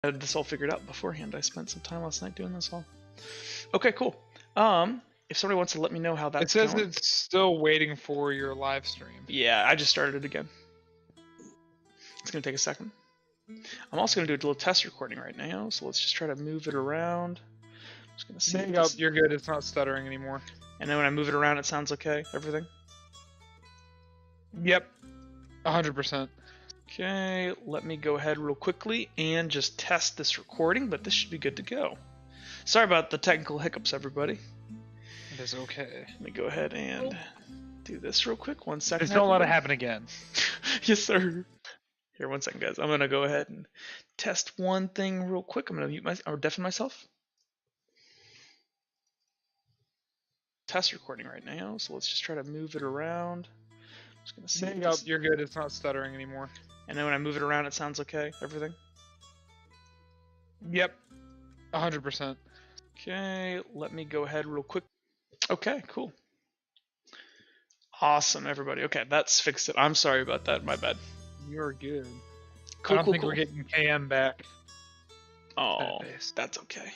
I had this all figured out beforehand. I spent some time last night doing this all. Okay, cool. If somebody wants to let me know how that's going. It says going. it's still waiting for your live stream. Yeah, I just started it again. It's going to take a second. I'm also going to do a little test recording right now, so let's just try to move it around. I'm just going to see. There you go. You're good. It's not stuttering anymore. And then when I move it around, it sounds okay? Everything? Yep. 100%. Okay, let me go ahead real quickly and just test this recording, but this should be good to go. Sorry about the technical hiccups, everybody. It is okay. Let me go ahead and do this real quick. 1 second. Just don't let it happen again. Yes, sir. Here, 1 second, guys. I'm going to go ahead and test one thing real quick. I'm going to mute or deafen myself. Test recording right now, so let's just try to move it around. I'm just going to see. There you go. You're good. It's not stuttering anymore. And then when I move it around, it sounds okay? Everything? Yep. 100%. Okay, let me go ahead real quick. Okay, cool. Awesome, everybody. Okay, that's fixed it. I'm sorry about that. My bad. You're good. Cool, I don't think cool. we're getting KM back. Oh, that's okay.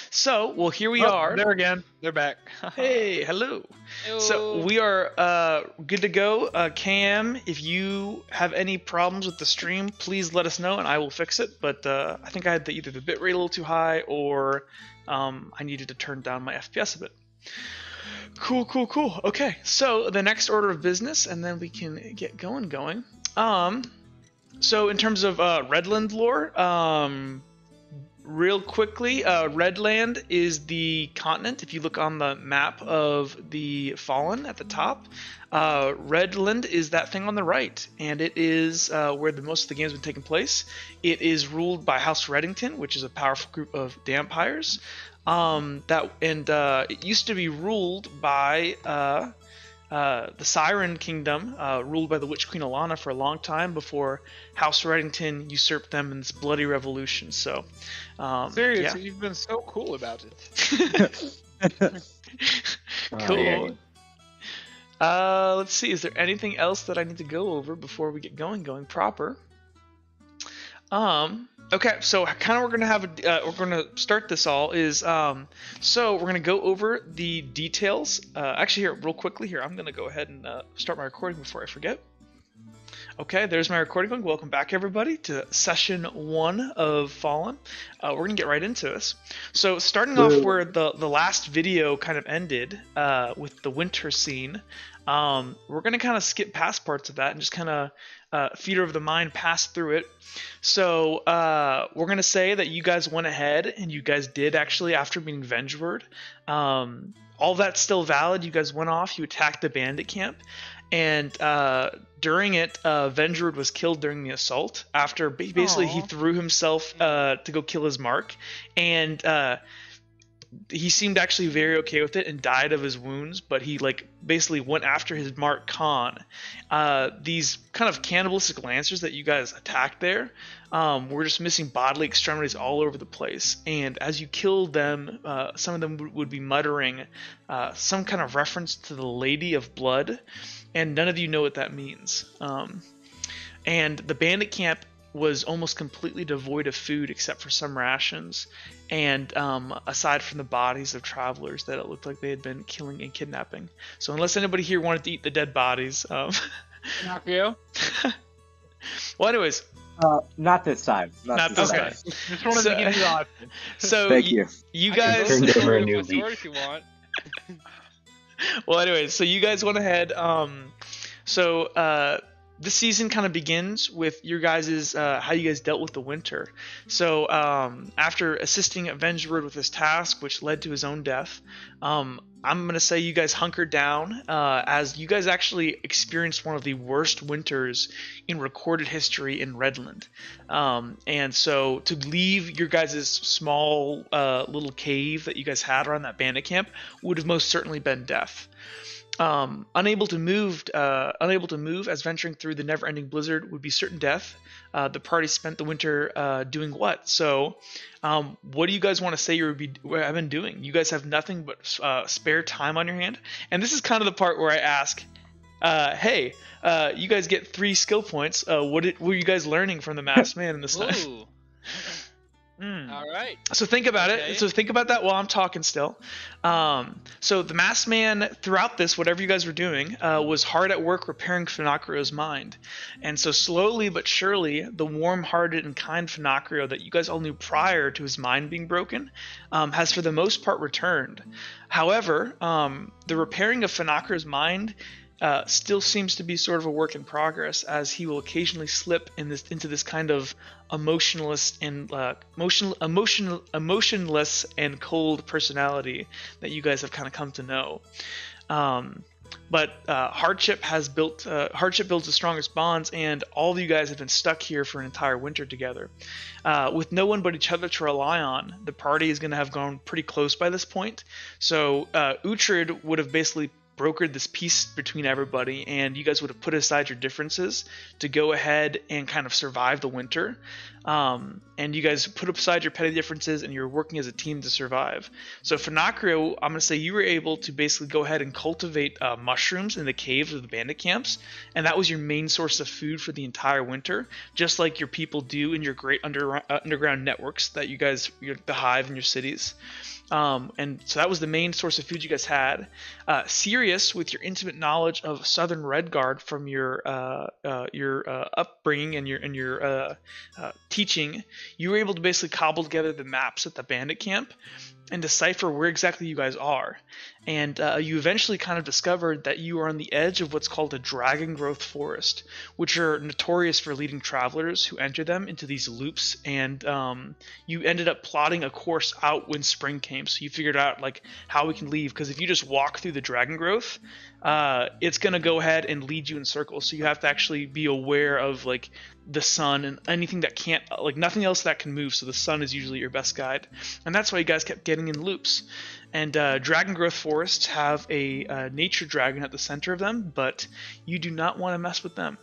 So, well, here we are. There again. They're back. Hey, hello. Hello. So we are good to go. KM, if you have any problems with the stream, please let us know and I will fix it. But I think I had either the bitrate a little too high or I needed to turn down my FPS a bit. Cool. Okay, so the next order of business, and then we can get going. So in terms of Redland lore, real quickly, Redland is the continent. If you look on the map of the Fallen at the top, Redland is that thing on the right, and it is where most of the game's been taking place. It is ruled by House Reddington, which is a powerful group of vampires. It used to be ruled by the Siren Kingdom, ruled by the Witch Queen Alana for a long time before House Reddington usurped them in this bloody revolution. So, Seriously, you've been so cool about it. Cool. Let's see. Is there anything else that I need to go over before we get going proper? Okay, so kind of we're gonna start this all is so we're gonna go over the details. Actually, here real quickly here, I'm gonna go ahead and start my recording before I forget. Okay, there's my recording going. Welcome back, everybody, to session 1 of Fallen. We're gonna get right into this. So starting off where the last video kind of ended with the winter scene, we're gonna kind of skip past parts of that and just kind of theater of the mind pass through it. So we're gonna say that you guys went ahead and you guys did actually, after meeting Vengeward, all that's still valid. You guys went off, you attacked the bandit camp, and during it, Vengeward was killed during the assault. After basically he threw himself to go kill his mark, and he seemed actually very okay with it and died of his wounds, but he basically went after his mark Khan. These kind of cannibalistic lancers that you guys attacked there were just missing bodily extremities all over the place, and as you killed them, some of them would be muttering some kind of reference to the Lady of Blood, and none of you know what that means. And the bandit camp was almost completely devoid of food except for some rations, and aside from the bodies of travelers that it looked like they had been killing and kidnapping. So unless anybody here wanted to eat the dead bodies, Not you. well, anyways, not this time. Not this okay. time. Just wanted to give you the option. So Thank you. You I can guys throw Turned over a the new sword leaf. if you want. well, anyways, so you guys went ahead. This season kind of begins with your guys' how you guys dealt with the winter. So after assisting Vengeward with his task, which led to his own death, I'm gonna say you guys hunkered down as you guys actually experienced one of the worst winters in recorded history in Redland. And so to leave your guys' small little cave that you guys had around that bandit camp would have most certainly been death. Unable to move as venturing through the never-ending blizzard would be certain death. The party spent the winter doing what? So, what do you guys want to say have been doing? You guys have nothing but spare time on your hand, and this is kind of the part where I ask, hey, you guys get 3 skill points. What were you guys learning from the masked man in this time? Ooh. All right. So think about it. So think about that while I'm talking still. So the masked man, throughout this, whatever you guys were doing, was hard at work repairing Finocchio's mind. And so slowly but surely, the warm-hearted and kind Finocchio that you guys all knew prior to his mind being broken has for the most part returned. However, the repairing of Finocchio's mind still seems to be sort of a work in progress, as he will occasionally slip into this kind of emotionless and emotionless and cold personality that you guys have kind of come to know. But hardship builds the strongest bonds, and all of you guys have been stuck here for an entire winter together. With no one but each other to rely on, the party is going to have gone pretty close by this point. So Uhtred would have basically brokered this peace between everybody, and you guys would have put aside your differences to go ahead and kind of survive the winter. And you guys put aside your petty differences, and you're working as a team to survive. So Finocchio, I'm going to say you were able to basically go ahead and cultivate mushrooms in the caves of the bandit camps, and that was your main source of food for the entire winter, just like your people do in your great underground networks that you guys, the hive in your cities. And so that was the main source of food you guys had. Sirius, with your intimate knowledge of Southern Redguard from your upbringing and your teaching, you were able to basically cobble together the maps at the bandit camp and decipher where exactly you guys are. And you eventually kind of discovered that you are on the edge of what's called a dragon growth forest, which are notorious for leading travelers who enter them into these loops. And you ended up plotting a course out when spring came. So you figured out like how we can leave, because if you just walk through the dragon growth, it's going to go ahead and lead you in circles. So you have to actually be aware of like the sun and anything that can't, like nothing else that can move. So the sun is usually your best guide. And that's why you guys kept getting in loops. And dragon growth forests have a nature dragon at the center of them, but you do not want to mess with them.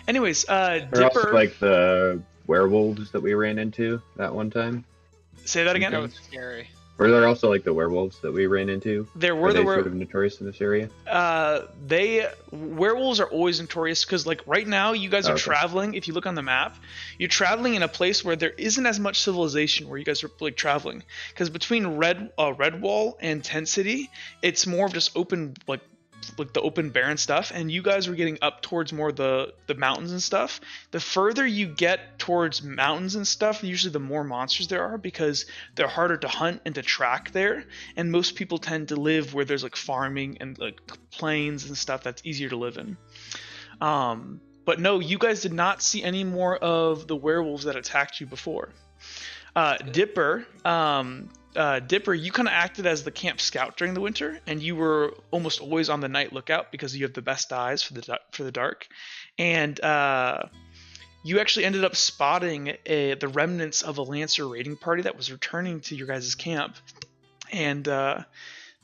Anyways, They're Dipper. also like the werewolves that we ran into that one time. Say that again. That was scary. Or they're also like the werewolves that we ran into. There were they sort of notorious in this area. Werewolves are always notorious because like right now you guys are traveling. If you look on the map, you're traveling in a place where there isn't as much civilization where you guys are like traveling, because between Redwall and Tent City, it's more of just open like the open barren stuff, and you guys were getting up towards more the mountains and stuff. The further you get towards mountains and stuff, usually the more monsters there are, because they're harder to hunt and to track there, and most people tend to live where there's like farming and like plains and stuff that's easier to live in. But no, you guys did not see any more of the werewolves that attacked you before. Dipper, you kind of acted as the camp scout during the winter, and you were almost always on the night lookout because you have the best eyes for the dark. And you actually ended up spotting the remnants of a Lancer raiding party that was returning to your guys' camp. And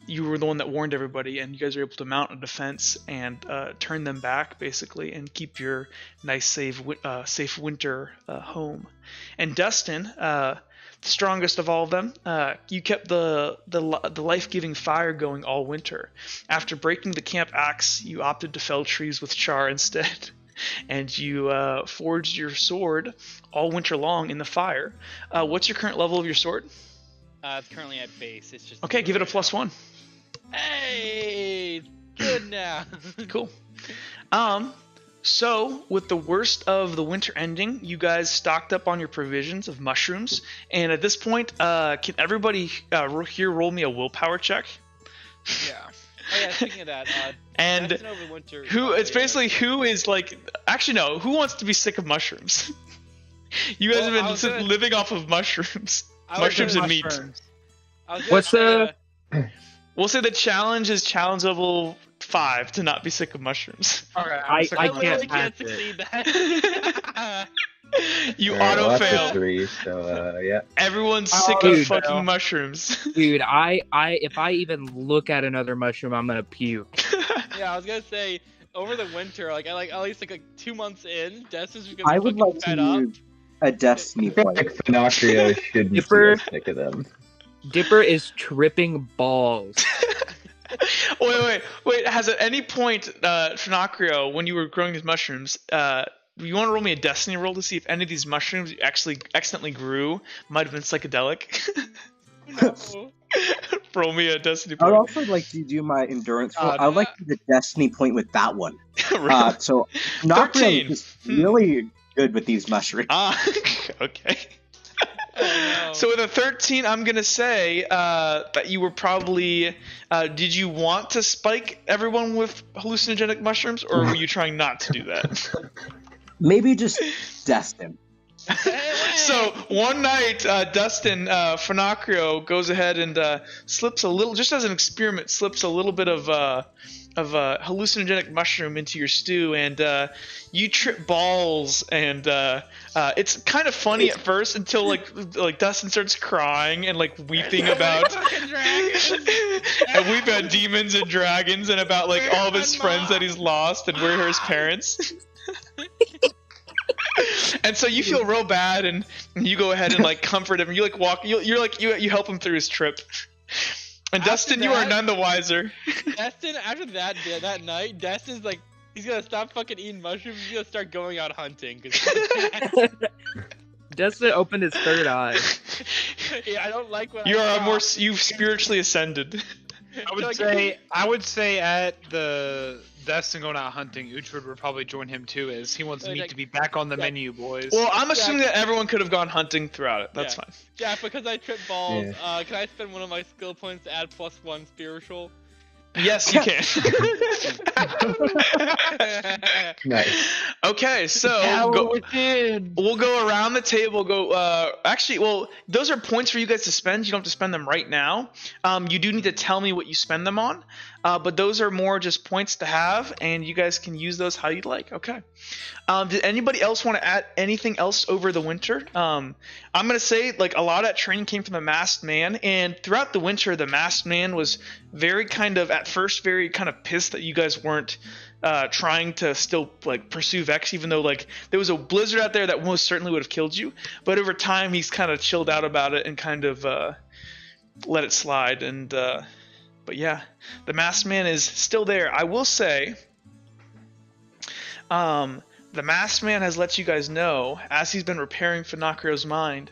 you were the one that warned everybody, and you guys were able to mount a defense and turn them back, basically, and keep your nice, safe winter home. And Dustin, the strongest of all of them, you kept the life-giving fire going all winter. After breaking the camp axe, you opted to fell trees with char instead, and you forged your sword all winter long in the fire. What's your current level of your sword? It's currently at base. It's just okay. Give it a +1. Hey, good now. Cool. So, with the worst of the winter ending, you guys stocked up on your provisions of mushrooms, and at this point, can everybody here roll me a willpower check? Yeah. Oh yeah, speaking of that, and over winter, who is like, actually no, who wants to be sick of mushrooms? You guys have been living off of mushrooms. Mushrooms and meat. What's the... We'll say the challenge is challenge level 5 to not be sick of mushrooms. Okay, I can't succeed that. You auto fail. 3, so yeah. Everyone's sick of fucking mushrooms. Dude, if I even look at another mushroom, I'm gonna puke. Yeah, I was gonna say over the winter, like at least like 2 months in, Destin's just gonna I would like to use a destiny point. Finocchio should be sick of them. Dipper is tripping balls. Wait. Has at any point, Finocchio, when you were growing these mushrooms, you want to roll me a destiny roll to see if any of these mushrooms you actually accidentally grew might have been psychedelic? No. Roll me a destiny I would point. also like to do my endurance roll. God, I would like to do the destiny point with that one. Really? So not 13. really, just really good with these mushrooms. Okay. Oh, no. So with a 13, I'm gonna say that you were probably. Did you want to spike everyone with hallucinogenic mushrooms, or were you trying not to do that? Maybe just Destin. So one night, Dustin Finacrio goes ahead and slips a little, just as an experiment, slips a little bit of hallucinogenic mushroom into your stew, and you trip balls, and it's kind of funny at first until like Dustin starts crying and like weeping about Fucking dragons. and we've got demons and dragons and about like all of his Where's my friends mom? that he's lost and where are his parents. And so you feel real bad, and you go ahead and like comfort him. You like walk, you help him through his trip. And After Dustin, you are that- none the wiser. Destin, after that night, Destin's like, he's gonna stop fucking eating mushrooms. He's gonna start going out hunting. 'Cause Destin opened his third eye. yeah, I don't like what You I are saw. more. You've spiritually ascended. I would say at the Destin going out hunting, Uhtred would probably join him too, as he wants Like- meat to be back on the Yeah. menu, boys. Well, I'm assuming that everyone could have gone hunting throughout it. That's Yeah. fine. Yeah, because I tripped balls. Can I spend one of my skill points to add +1 spiritual? Yes, you can. Nice. Okay, so we'll go around the table. Actually, well, those are points for you guys to spend. You don't have to spend them right now. You do need to tell me what you spend them on, but those are more just points to have, and you guys can use those how you'd like. Okay. Did anybody else want to add anything else over the winter? I'm gonna say like a lot of that training came from the Masked Man, and throughout the winter, the Masked Man was very kind of at first very kind of pissed that you guys weren't trying to still like pursue Vex, even though like there was a blizzard out there that most certainly would have killed you. But over time, he's kind of chilled out about it and kind of let it slide. And but yeah, the Masked Man is still there. I will say, the Masked Man has let you guys know as he's been repairing Finacrio's mind.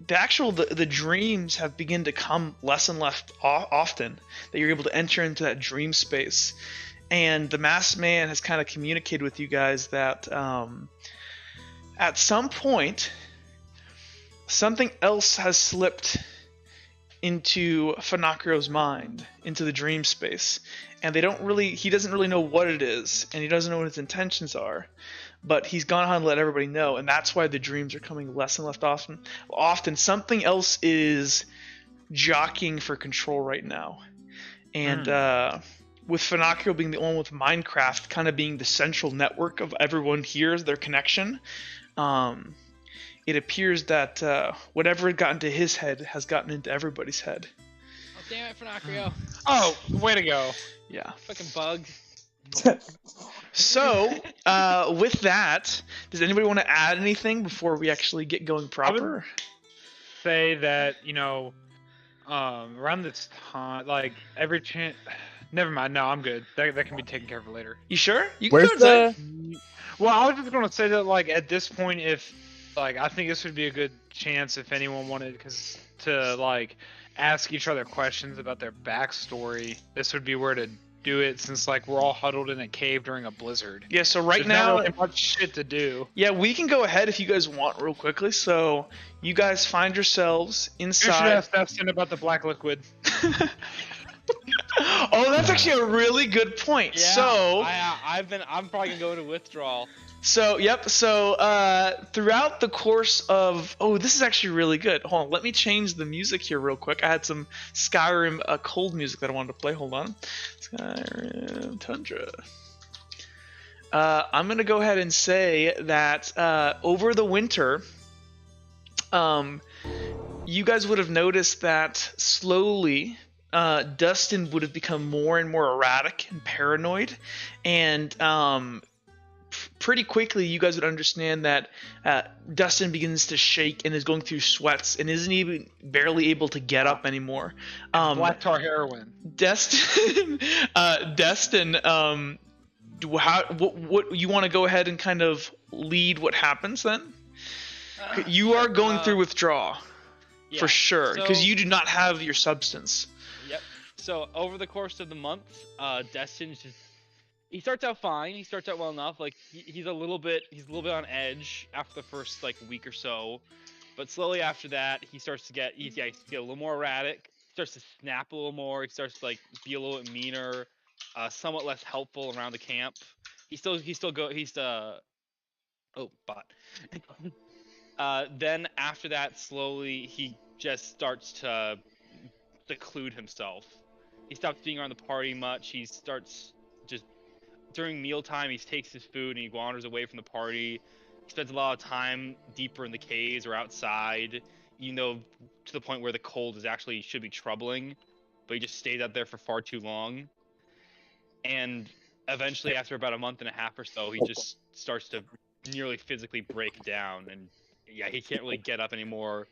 The dreams have begun to come less and less often, that you're able to enter into that dream space. And the Masked Man has kind of communicated with you guys that at some point, something else has slipped into Finacrio's mind, into the dream space. And he doesn't really know what it is, and he doesn't know what his intentions are. But he's gone on and let everybody know, and that's why the dreams are coming less and less often. Something else is jockeying for control right now. And with Finacrio being the only one with Minecraft kind of being the central network of everyone here, their connection, it appears that whatever had gotten to his head has gotten into everybody's head. Oh, damn it, Finacrio. Oh, way to go. Yeah. Fucking bug. So, with that, does anybody want to add anything before we actually get going proper? Say that, around this time, like every chance. Never mind. No, I'm good. That can be taken care of later. You sure? You can Where's go and say- the? Well, I was just gonna say that, like, at this point, if like I think this would be a good chance if anyone wanted to like ask each other questions about their backstory. This would be where to do it, since like we're all huddled in a cave during a blizzard. Yeah, so right There's now, not really much shit to do. yeah, we can go ahead if you guys want real quickly. So, you guys find yourselves You should inside. ask Dustin about the black liquid. Oh, that's actually a really good point. Yeah, So, I'm probably gonna go into withdrawal. yep. So, throughout the course of, this is actually really good. Hold on, let me change the music here real quick. I had some Skyrim cold music that I wanted to play. Hold on, Skyrim Tundra. I'm gonna go ahead and say that over the winter, you guys would have noticed that slowly. Dustin would have become more and more erratic and paranoid, and pretty quickly you guys would understand that Dustin begins to shake and is going through sweats and isn't even barely able to get up anymore. Black tar heroin. Destin what you want to go ahead and kind of lead what happens then? You Sure, are going through withdrawal yeah, for sure because so- you do not have your substance. Yep. So over the course of the month, Destin's just he starts out fine. He starts out well enough. Like he's a little bit on edge after the first like week or so, but slowly after that he starts to get he starts to get a little more erratic. He starts to snap a little more. He starts to like be a little bit meaner, somewhat less helpful around the camp. Oh, bot. Then after that, slowly he just starts to seclude himself. He stops being around the party much. He starts just during mealtime. He takes his food and he wanders away from the party. He spends a lot of time deeper in the caves or outside, even though to the point where the cold is actually should be troubling, but he just stays out there for far too long. And eventually, after about a month and a half or so, he just starts to nearly physically break down, and yeah, he can't really get up anymore.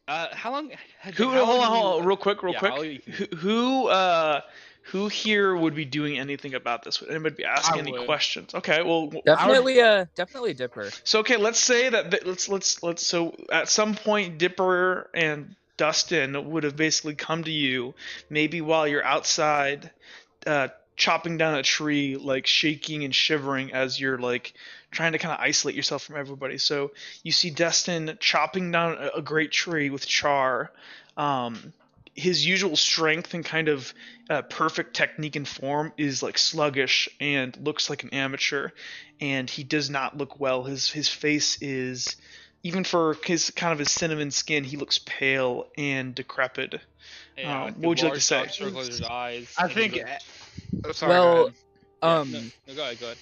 How long? Hold on, real quick. Yeah, I'll leave you. Who here would be doing anything about this? Would anybody be asking any would. questions? Okay, well, Definitely Dipper. so okay, let's say that let's so at some point Dipper and Dustin would have basically come to you, maybe while you're outside, chopping down a tree, like shaking and shivering as you're like trying to kind of isolate yourself from everybody. So you see Destin chopping down a great tree with Char. His usual strength and kind of perfect technique and form is like sluggish and looks like an amateur, and he does not look well. His face is, even for his kind of his cinnamon skin, he looks pale and decrepit. Yeah, What would you like to say? Large dark circles in his eyes. I and think. he's like- Oh, sorry, Well, go ahead. No, go ahead.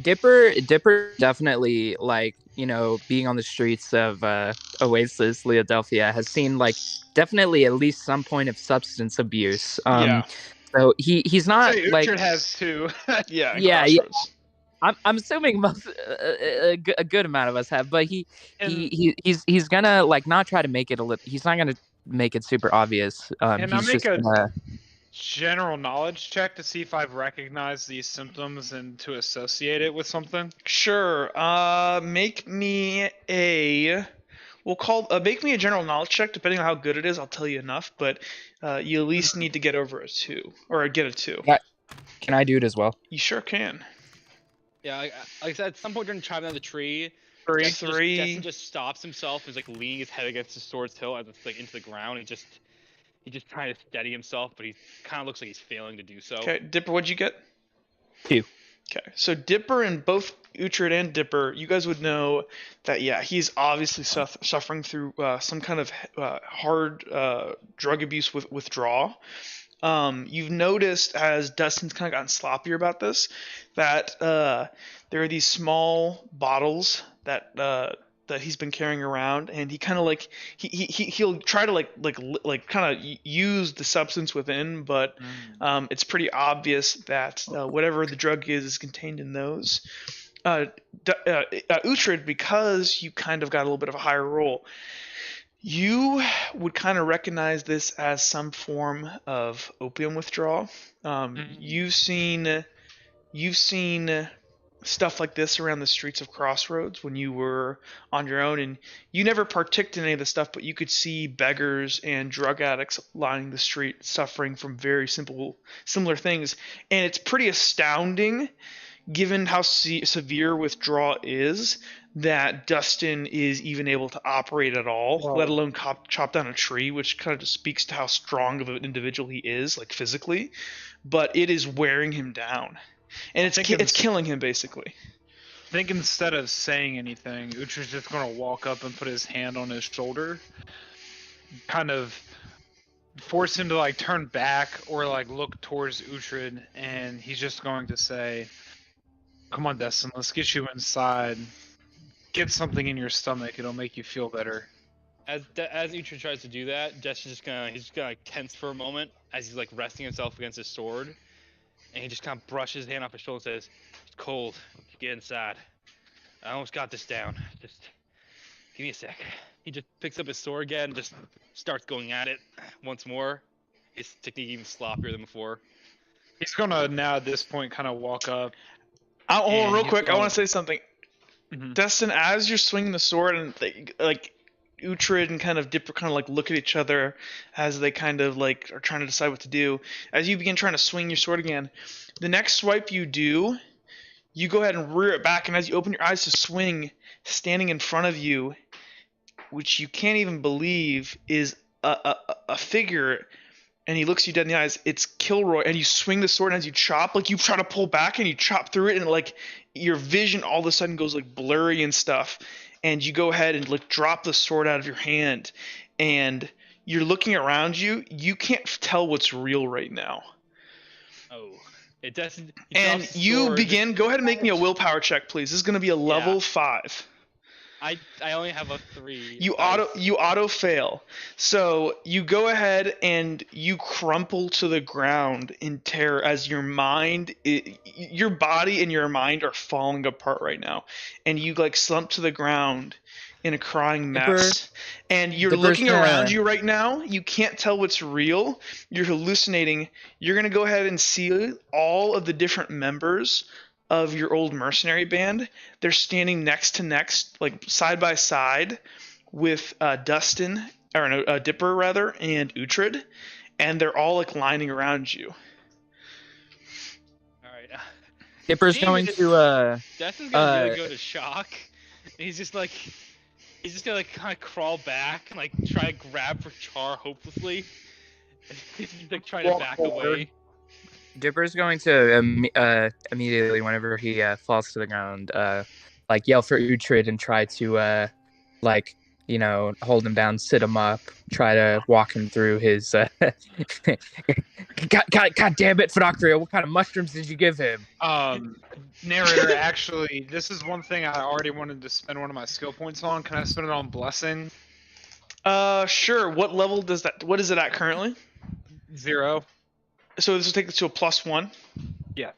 Dipper definitely, like, being on the streets of Oasis, Philadelphia, has seen like definitely at least some point of substance abuse. Yeah. So he's not Say like Uhtred has too. Yeah, Yeah, Crossroads. I'm assuming most a good amount of us have, but And- he's gonna like not try to make it he's not gonna make it super obvious. And I He's make just a- gonna, General knowledge check to see if I've recognized these symptoms and to associate it with something. Sure. Make me a. Make me a general knowledge check. Depending on how good it is, I'll tell you enough. But you at least need to get over a 2 or get a 2. Yeah. Can I do it as well? You sure can. Yeah, like I said, at some point during chopping down the tree, Three. Destin just stops himself. He's like leaning his head against the sword's hilt as it's like into the ground. He just trying to steady himself, but he kind of looks like he's failing to do so. Okay, Dipper, what'd you get? 2. Okay, so Dipper and both Uhtred and Dipper, you guys would know that he's obviously suffering through some kind of hard drug abuse with withdrawal. You've noticed as Dustin's kind of gotten sloppier about this that there are these small bottles that he's been carrying around, and he kind of like he'll try to like kind of use the substance within, but it's pretty obvious that whatever the drug is contained in those. Uhtred, because you kind of got a little bit of a higher roll, you would kind of recognize this as some form of opium withdrawal. You've seen stuff like this around the streets of Crossroads when you were on your own, and you never partook in any of the stuff, but you could see beggars and drug addicts lining the street suffering from very similar things. And it's pretty astounding, given how severe withdrawal is, that Dustin is even able to operate at all, Wow. let alone chop down a tree, which kind of just speaks to how strong of an individual he is, like physically. But it is wearing him down. And it's killing him, basically. I think instead of saying anything, Uhtred's just gonna walk up and put his hand on his shoulder, kind of force him to like turn back or like look towards Uhtred, and he's just going to say, "Come on, Destin, let's get you inside. Get something in your stomach; it'll make you feel better." As Uhtred tries to do that, Destin's he's just gonna like tense for a moment as he's like resting himself against his sword, and he just kind of brushes his hand off his shoulder and says, "It's cold. Get inside. I almost got this down. Just give me a sec." He just picks up his sword again and just starts going at it once more. His technique even sloppier than before. He's gonna now at this point kind of walk up. Hold on, And real he's quick. I going- want to say something. Mhm. Destin, as you're swinging the sword, and like Uhtred and kind of Dipper kind of like look at each other as they kind of like are trying to decide what to do. As you begin trying to swing your sword again, the next swipe you do, you go ahead and rear it back, and as you open your eyes to swing, standing in front of you, which you can't even believe is a figure, and he looks you dead in the eyes. It's Kilroy, and you swing the sword, and as you chop, like you try to pull back, and you chop through it, and like your vision all of a sudden goes like blurry and stuff, and you go ahead and like drop the sword out of your hand, and you're looking around you. You can't tell what's real right now, Oh, it doesn't. and you begin. Go ahead and make me a willpower check, please. This is going to be a level 5. I only have a 3. You auto fail. So you go ahead and you crumple to the ground in terror as your your body and your mind are falling apart right now, and you like slump to the ground in a crying mess. And you're Dipper's looking gonna- around you right now. You can't tell what's real. You're hallucinating. You're gonna go ahead and see all of the different members of your old mercenary band. They're standing next to next, like side by side, with Dustin, or no, Dipper rather, and Uhtred, and they're all like lining around you. All right. Dipper's Damn, going is it- to Destin's gonna really Uh, go to shock. And he's just gonna like kind of crawl back and like try to grab for Char hopelessly. He's like trying to Walk back forward. away. Dipper's going to immediately, whenever he falls to the ground, like yell for Uhtred and try to like, you know, hold him down, sit him up, try to walk him through his. God damn it, Fedocria! What kind of mushrooms did you give him? Narrator, actually, this is one thing I already wanted to spend one of my skill points on. Can I spend it on blessing? Sure. What level does that? What is it at currently? 0. So this will take it to a +1. Yeah.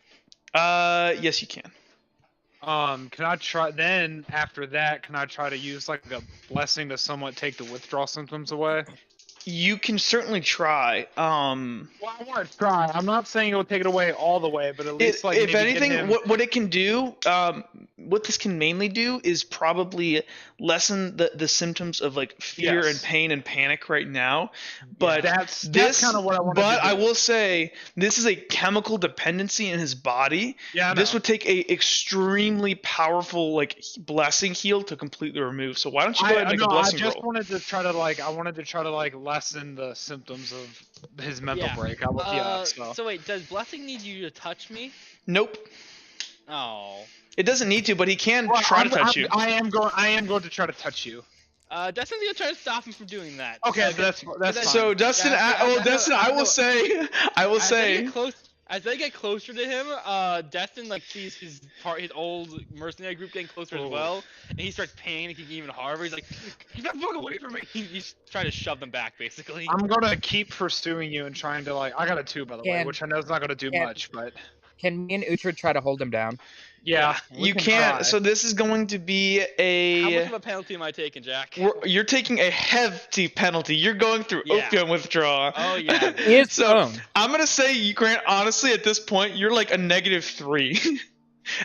Yes, you can. Can I try then after that? Can I try to use like a blessing to somewhat take the withdrawal symptoms away? You can certainly try. Well, I want to try. I'm not saying it will take it away all the way, but at least like If maybe get anything, him- what it can do, what this can mainly do is probably lessen the symptoms of like fear Yes. and pain and panic right now. But that's this, kind of what I wanted but to do. I will say this is a chemical dependency in his body. Yeah, I This know. would take a extremely powerful like blessing heal to completely remove. So why don't you go ahead and make no, a blessing I just roll? wanted to try to like lessen the symptoms of his mental Yeah. break. So wait, does Blessing need you to touch me? Nope. Oh. It doesn't need to, but he can Well, try to touch you. I am going to try to touch you. Destin's gonna try to stop him from doing that. Okay, So, that's fine. So Dustin, Dustin, I will say, As they get closer to him, Destin like sees his old mercenary group getting closer as Oh. well, and he starts panicking even harder. He's like, "Get the fuck away from me!" He's trying to shove them back, basically. I'm gonna keep pursuing you and trying to like. I got a 2 by the way, Can- which I know is not gonna do can- much, but Can me and Uhtred try to hold him down? yeah, we you can can't. try. So this is going to be How much a. of a penalty am I taking, Jack? You're taking a hefty penalty. You're going through Yeah. opium withdrawal. Oh yeah. It's So I'm gonna say, Grant. Honestly, at this point, you're like a -3.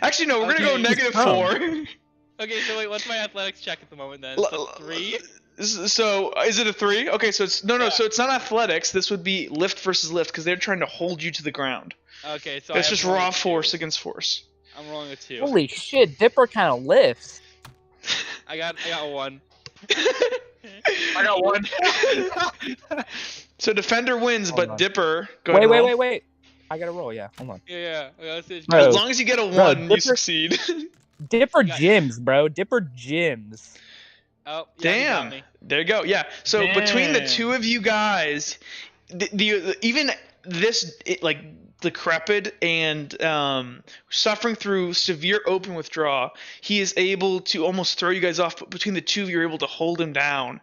Actually, no. We're gonna go Okay. -4. Okay, so wait, what's my athletics check at the moment then? L- So 3? So is it a 3? Okay, so it's no. Yeah. So it's not athletics. This would be lift versus lift because they're trying to hold you to the ground. Okay, so It's I just have raw a 2. force against force. I'm rolling a 2. Holy shit, Dipper kind of lifts. I got 1. I got one. So defender wins, Hold but on. Dipper. Go ahead and roll. Wait. I gotta roll, yeah. Hold on. Yeah. Let's see. Bro. As long as you get a 1, you Dipper- succeed. Dipper Got- gyms, bro. Dipper gyms. Oh, yeah, you got Damn. me. There you go. Yeah. So between the Dang. two of you guys, the even this like decrepit and suffering through severe open withdrawal, he is able to almost throw you guys off. But between the two of you, you're able to hold him down.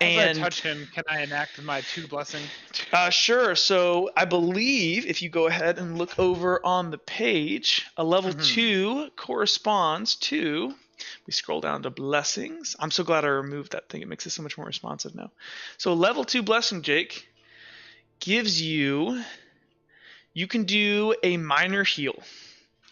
As And I touch him, can I enact my 2 blessing? sure. So I believe if you go ahead and look over on the page, a level Mhm. 2 corresponds to. We scroll down to blessings. I'm so glad I removed that thing. It makes it so much more responsive now. So level 2 blessing, Jake, gives you you can do a minor heal.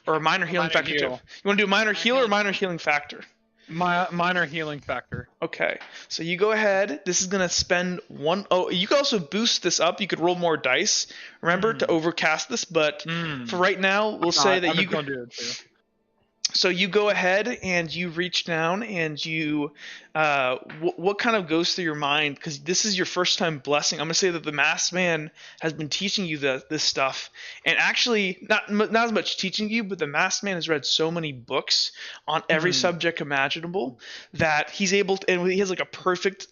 Or a minor healing Minor factor heal. too. You want to do a minor heal or a minor healing factor? Minor healing factor. Okay, so you go ahead. This is gonna spend one. Oh, you could also boost this up. You could roll more dice. Remember to overcast this, but for right now, we'll say that I'm you. just gonna do it too. So you go ahead and you reach down and you, what kind of goes through your mind? Because this is your first time blessing. I'm gonna say that the masked man has been teaching you this stuff, and actually not as much teaching you, but the masked man has read so many books on every subject imaginable that he's able to, and he has like a perfect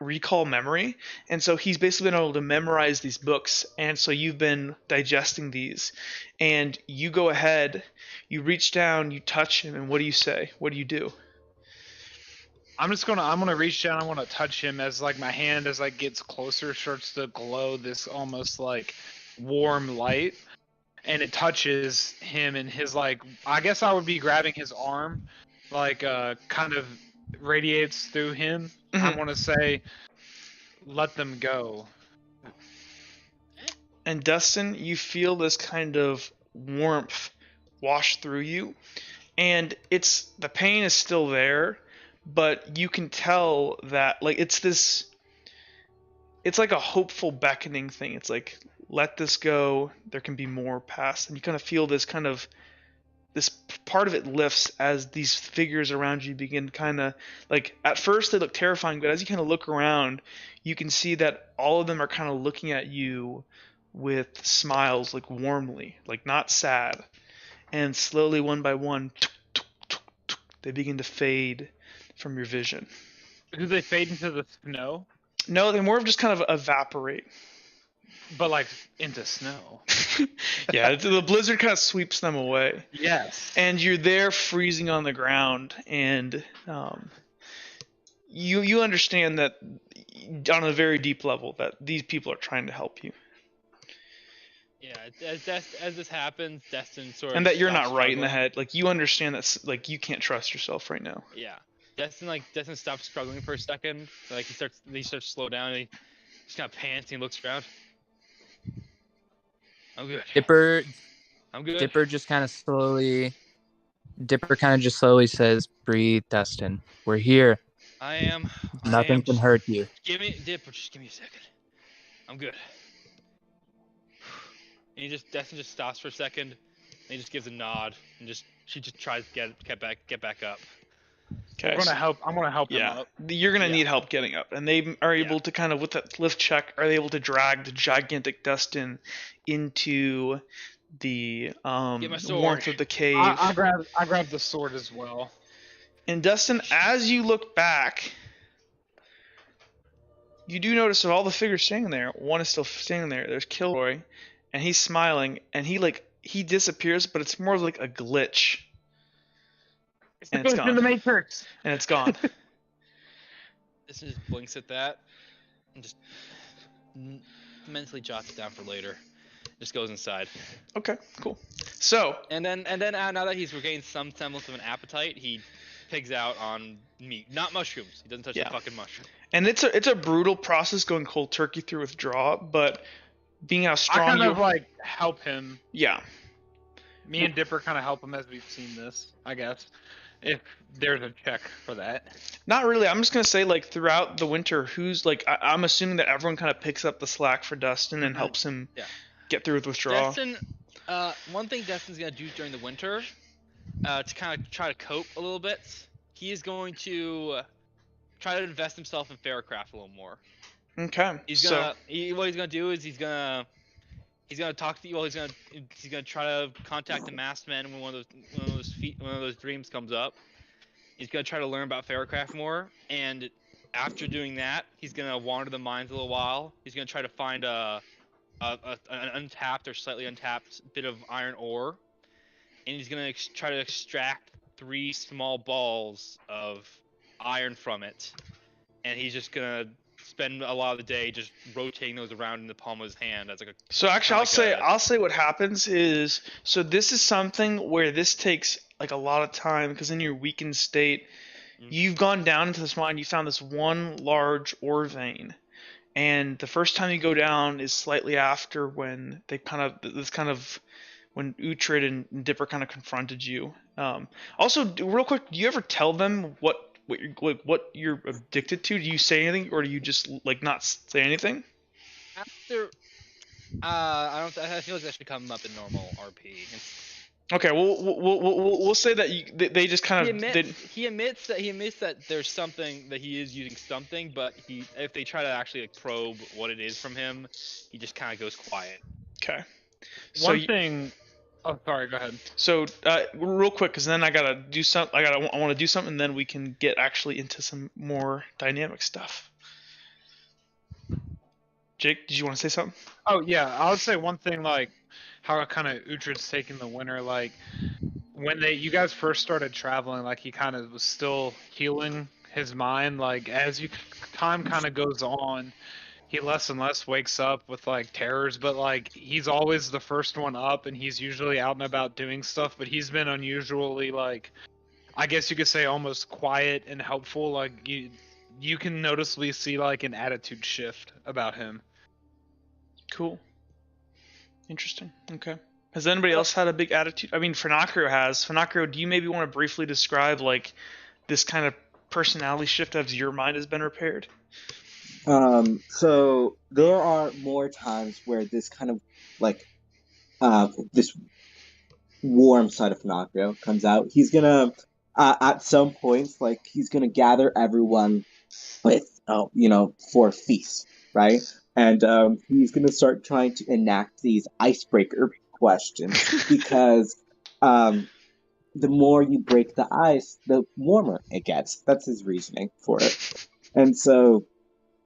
recall memory, and so he's basically been able to memorize these books, and so you've been digesting these, and you go ahead. You reach down, you touch him, and what do you say? What do you do? I'm gonna reach down. I want to touch him as like my hand as like gets closer starts to glow this almost like warm light, and it touches him and his like I guess I would be grabbing his arm, like kind of radiates through him. I Mhm. want to say, let them go. And Dustin, you feel this kind of warmth wash through you, and the pain is still there, but you can tell that like it's like a hopeful beckoning thing. It's like, let this go, there can be more past, and you kind of feel this part of it lifts as these figures around you begin kind of like, at first they look terrifying, but as you kind of look around, you can see that all of them are kind of looking at you with smiles, like warmly, like not sad. And slowly, one by one, they begin to fade from your vision. Do they fade into the snow? No, they more of just kind of evaporate. But like into snow. Yeah, the blizzard kind of sweeps them away. Yes. And you're there freezing on the ground, and you understand that on a very deep level that these people are trying to help you. Yeah, as this happens, Destin sort of And that you're stops not right in the struggling. head. Like, you understand that like you can't trust yourself right now. Yeah, Destin stops struggling for a second. Like he starts to slow down. And he just kind of pants and he looks around. I'm good. Dipper I'm good. Dipper just kind of just slowly says, "Breathe, Dustin. We're here. I am. Nothing can hurt you." Dipper. Just give me a second. I'm good. And Destin just stops for a second. And he just gives a nod and she just tries to get back up. Okay. I'm gonna help him Yeah, up. you're gonna Yeah. need help getting up, and they are able to kind of, with that lift check, are they able to drag the gigantic Dustin into the Get my sword. warmth of the cave. I grab the sword as well. And Dustin, as you look back, you do notice of all the figures standing there, one is still standing there. There's Kilroy, and he's smiling, and he disappears, but it's more like a glitch, It's And the it's ghost in the gone. Matrix. and it's gone. Destin just blinks at that and just mentally jots it down for later. Just goes inside. Okay, cool. So, And then now that he's regained some semblance of an appetite, he pigs out on meat, not mushrooms. He doesn't touch Yeah. the fucking mushroom. and it's a brutal process going cold turkey through withdrawal, but being how I strong kind you of like help him. yeah. Me and Dipper kind of help him as we've seen this, I guess. If there's a check for that. Not really. I'm just gonna say, like, throughout the winter, who's like, I'm assuming that everyone kind of picks up the slack for Dustin and helps him Yeah. get through with withdrawal. Destin, one thing Destin's gonna do during the winter, to kind of try to cope a little bit, he is going to try to invest himself in Faircraft a little more. Okay. What he's gonna do is he's gonna talk to you. Well, he's gonna try to contact the masked man when one of those dreams comes up. He's gonna try to learn about Faircraft more, and after doing that, he's gonna wander the mines a little while. He's gonna try to find an untapped or slightly untapped bit of iron ore, and he's gonna try to extract 3 small balls of iron from it, and he's just gonna spend a lot of the day just rotating those around in the palm of his hand as like a So actually, like I'll say what happens is, so this is something where this takes like a lot of time, because in your weakened state, Mhm. you've gone down into this mine, you found this one large ore vein, and the first time you go down is slightly after when they kind of when Uhtred and Dipper kind of confronted you. Also, real quick, do you ever tell them what you're addicted to? Do you say anything, or do you just like not say anything? After, I don't. I feel like that should come up in normal RP. Okay, we'll say that they just kind He of admits that there's something that he is using something, but if they try to actually like probe what it is from him, he just kind of goes quiet. okay. So One thing. Oh, sorry. Go ahead. So real quick, because then I gotta do some. I want to do something, and then we can get actually into some more dynamic stuff. Jake, did you want to say something? Oh yeah, I would say one thing like how kind of Uhtred's taking the winter. Like when you guys first started traveling, like he kind of was still healing his mind. Like as time kind of goes on, he less and less wakes up with like terrors, but like he's always the first one up, and he's usually out and about doing stuff. But he's been unusually like, I guess you could say almost quiet and helpful. Like you can noticeably see like an attitude shift about him. Cool. Interesting. Okay. Has anybody else had a big attitude? I mean, Funakrio has. Funakrio, do you maybe want to briefly describe like this kind of personality shift as your mind has been repaired? So there are more times where this kind of like this warm side of Funakrio comes out. He's gonna at some points like he's gonna gather everyone with for a feast, right? And he's gonna start trying to enact these icebreaker questions because the more you break the ice, the warmer it gets. That's his reasoning for it. And so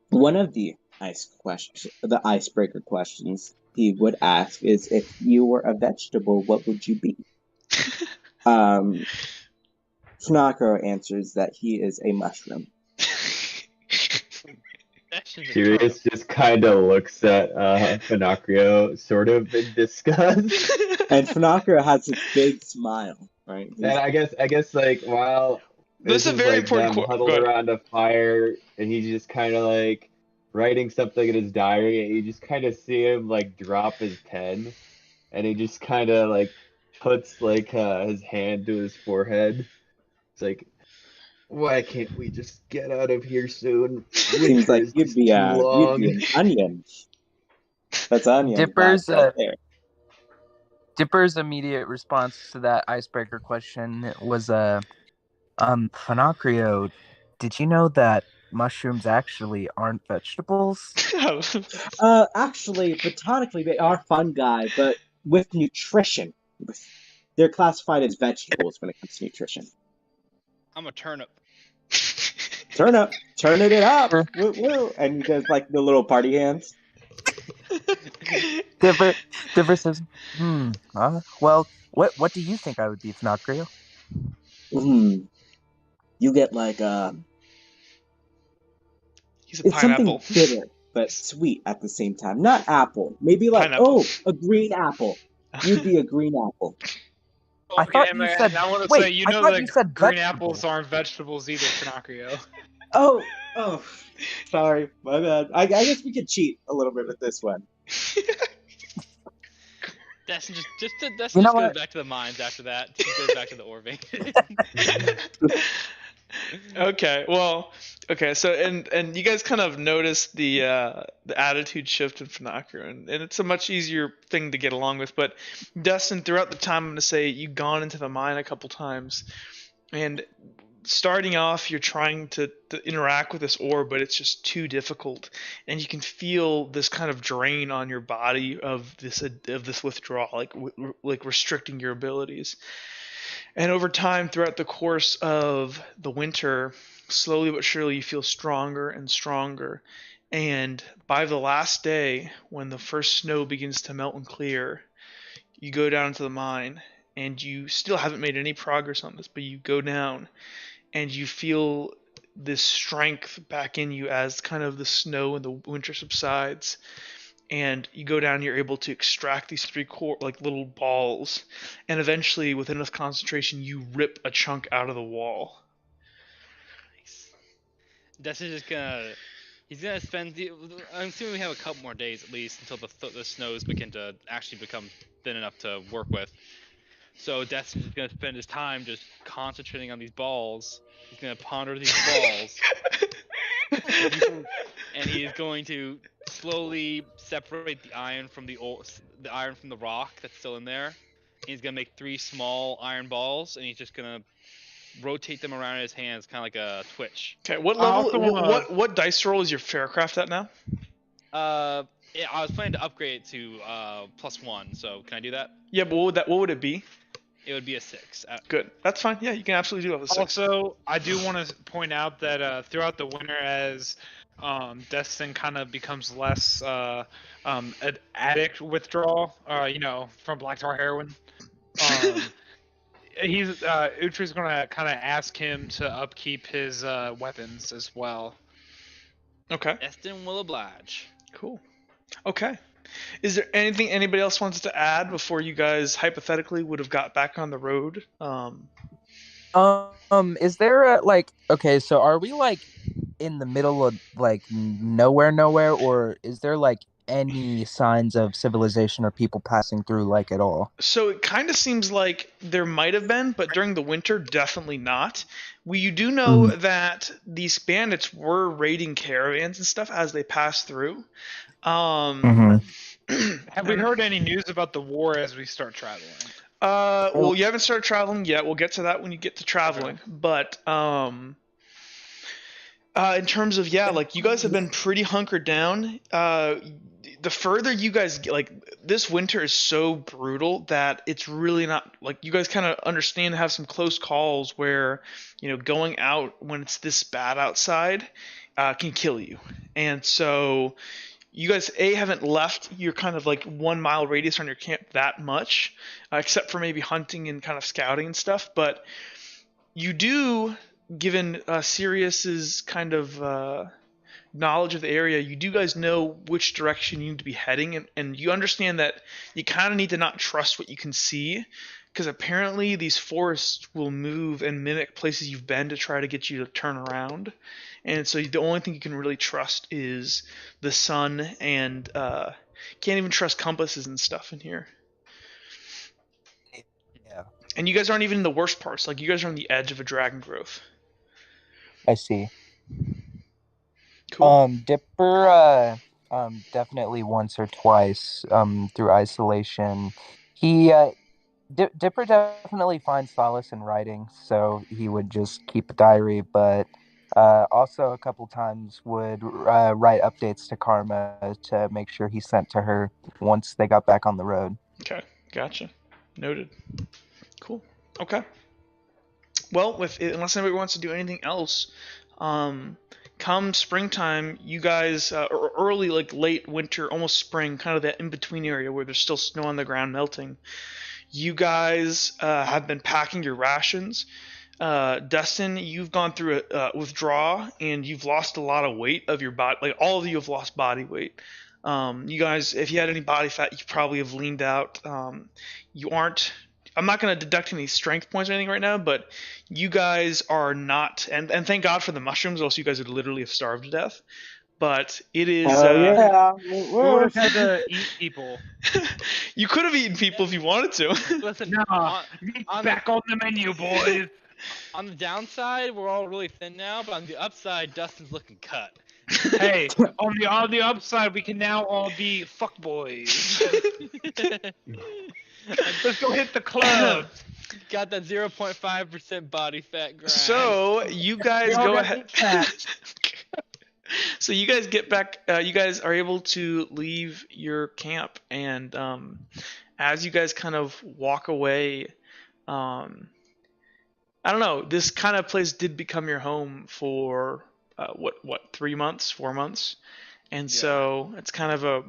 one of the icebreaker questions he would ask is, if you were a vegetable, what would you be? Funakrio answers that he is a mushroom. Sirius just kind of looks at Funakrio sort of in disgust. And Funakrio has this big smile, right? And I guess like while This is a very important them huddled around a fire, and he's just kind of like writing something in his diary, and you just kind of see him like drop his pen, and he just kind of like puts like his hand to his forehead. It's like, why can't we just get out of here soon? Seems like you'd be an onion. That's onion. Dipper's right there. Dipper's immediate response to that icebreaker question was Funakrio, did you know that mushrooms actually aren't vegetables? Actually, botanically, they are fungi, but with nutrition. They're classified as vegetables when it comes to nutrition. I'm a turnip. Turn it up. Woo, woo. And he does like the little party hands. Dipper says, well, what do you think I would be, Funakrio? You get like He's a it's pineapple. something bitter but sweet at the same time. Not apple. Maybe like Pineapple. a green apple. You'd be a green apple. I thought you man, said- I want to wait, say you I know thought that you said green vegetable. apples aren't vegetables either, Funakrio. Oh, sorry, my bad. I guess we could cheat a little bit with this one. Destin just You know goes what? back to the mines after that. He goes back to the Orving. Okay, well, so and you guys kind of noticed the attitude shift in Funakrio, and it's a much easier thing to get along with. But Dustin, throughout the time, I'm going to say you've gone into the mine a couple times, and starting off, you're trying to interact with this ore, but it's just too difficult, and you can feel this kind of drain on your body of this withdrawal, like restricting your abilities. And over time, throughout the course of the winter, slowly but surely, you feel stronger and stronger. And by the last day, when the first snow begins to melt and clear, you go down into the mine, and you still haven't made any progress on this, but you go down, and you feel this strength back in you as kind of the snow and the winter subsides. And you go down, you're able to extract these three like little balls, and eventually, with enough concentration, you rip a chunk out of the wall. Destin's just gonna He's gonna spend the. I'm assuming we have a couple more days at least until the snows begin to actually become thin enough to work with. So Destin's just gonna spend his time just concentrating on these balls. He's gonna ponder these balls, and he is going to slowly separate the iron from the iron from the rock that's still in there. He's gonna make 3 small iron balls, and he's just gonna rotate them around in his hands, kind of like a twitch. Okay, what I level? also wanna- What dice roll is your Faircraft at now? Yeah, I was planning to upgrade it to +1. So can I do that? Yeah, but what would it be? It would be a 6. Good. That's fine. Yeah, you can absolutely do it with a 6. Also, I do want to point out that throughout the winter, as Destin kind of becomes less an addict withdrawal, from black tar heroin, Uhtred's gonna kind of ask him to upkeep his weapons as well. Okay. Destin will oblige. Cool. Okay. Is there anything anybody else wants to add before you guys hypothetically would have got back on the road? Is there okay, so are we like in the middle of like nowhere, or is there like any signs of civilization or people passing through like at all? So it kind of seems like there might have been, but during the winter, definitely not. You do know that these bandits were raiding caravans and stuff as they passed through. Have we heard any news about the war as we start traveling? Well, you haven't started traveling yet. We'll get to that when you get to traveling. Okay. But in terms of you guys have been pretty hunkered down. The further you guys get, this winter is so brutal that it's really not you guys kind of understand and have some close calls where going out when it's this bad outside can kill you, and so you guys haven't left your kind of 1 mile radius on your camp that much, except for maybe hunting and kind of scouting and stuff. But you do, given Sirius's kind of knowledge of the area, you do guys know which direction you need to be heading, and you understand that you kind of need to not trust what you can see, because apparently these forests will move and mimic places you've been to try to get you to turn around. And so the only thing you can really trust is the sun, and can't even trust compasses and stuff in here. Yeah. And you guys aren't even in the worst parts. You guys are on the edge of a dragon growth. I see. Cool. Dipper definitely once or twice through isolation. He Dipper definitely finds solace in writing, so he would just keep a diary, but also a couple times would write updates to Karma to make sure he sent to her once they got back on the road. Okay, gotcha. Noted. Cool. Okay. Well, unless anybody wants to do anything else, come springtime, you guys, or early, late winter, almost spring, kind of that in-between area where there's still snow on the ground melting, you guys have been packing your rations. Dustin, you've gone through a withdrawal, and you've lost a lot of weight of your body. All of you have lost body weight. You guys, if you had any body fat, you probably have leaned out. You aren't... I'm not going to deduct any strength points or anything right now, but you guys are not, and thank God for the mushrooms, else you guys would literally have starved to death. But it is... We would have had to eat people. You could have eaten people if you wanted to. Listen, back on the menu, boys. On the downside, we're all really thin now, but on the upside, Dustin's looking cut. Hey, on the upside, we can now all be fuckboys. Let's go hit the club. Got that 0.5% body fat grind. So you guys go ahead. So you guys get back. You guys are able to leave your camp, and as you guys kind of walk away, I don't know. This kind of place did become your home for 3 months, 4 months, and so it's kind of a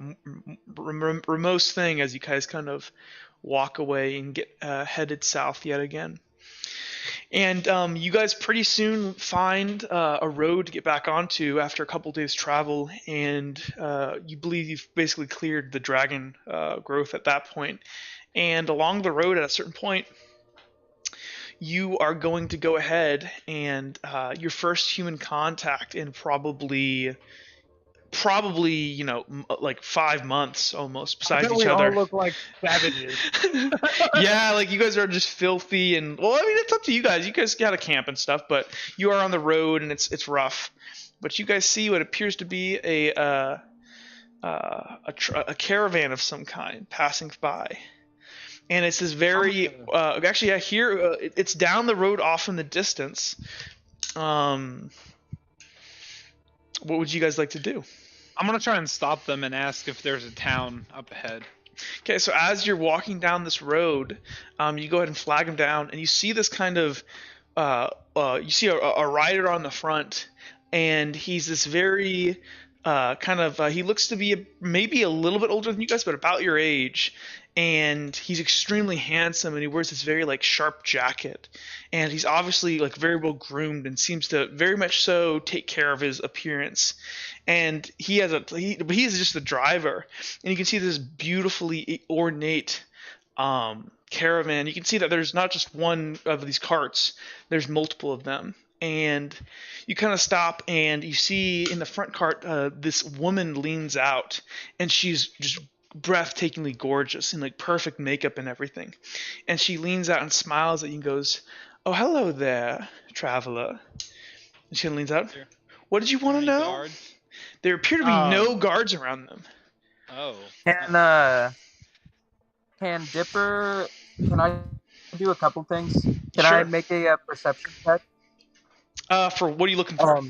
remote thing as you guys kind of walk away and get headed south yet again. And you guys pretty soon find a road to get back onto after a couple days travel, and you believe you've basically cleared the dragon growth at that point. And along the road at a certain point, you are going to go ahead and your first human contact in probably probably, like 5 months almost I besides bet each we all other. look like savages. Yeah, like you guys are just filthy, and well, I mean, it's up to you guys. You guys gotta camp and stuff, but you are on the road and it's rough. But you guys see what appears to be a caravan of some kind passing by, and it's this very actually I hear it's down the road off in the distance. What would you guys like to do? I'm gonna try and stop them and ask if there's a town up ahead. Okay, so as you're walking down this road, you go ahead and flag him down, and you see this kind of, you see a rider on the front, and he's this very he looks to be maybe a little bit older than you guys, but about your age, and he's extremely handsome, and he wears this very like sharp jacket, and he's obviously like very well groomed and seems to very much so take care of his appearance. And he's just the driver, and you can see this beautifully ornate caravan. You can see that there's not just one of these carts, there's multiple of them. And you kind of stop, and you see in the front cart this woman leans out, and she's just breathtakingly gorgeous in like perfect makeup and everything. And she leans out and smiles at you and goes, "Oh, hello there, traveler." And she leans out. What did you want to know? Guards? There appear to be no guards around them. Oh. Can Dipper? Can I do a couple things? Can Sure. I make a perception check? For what are you looking for?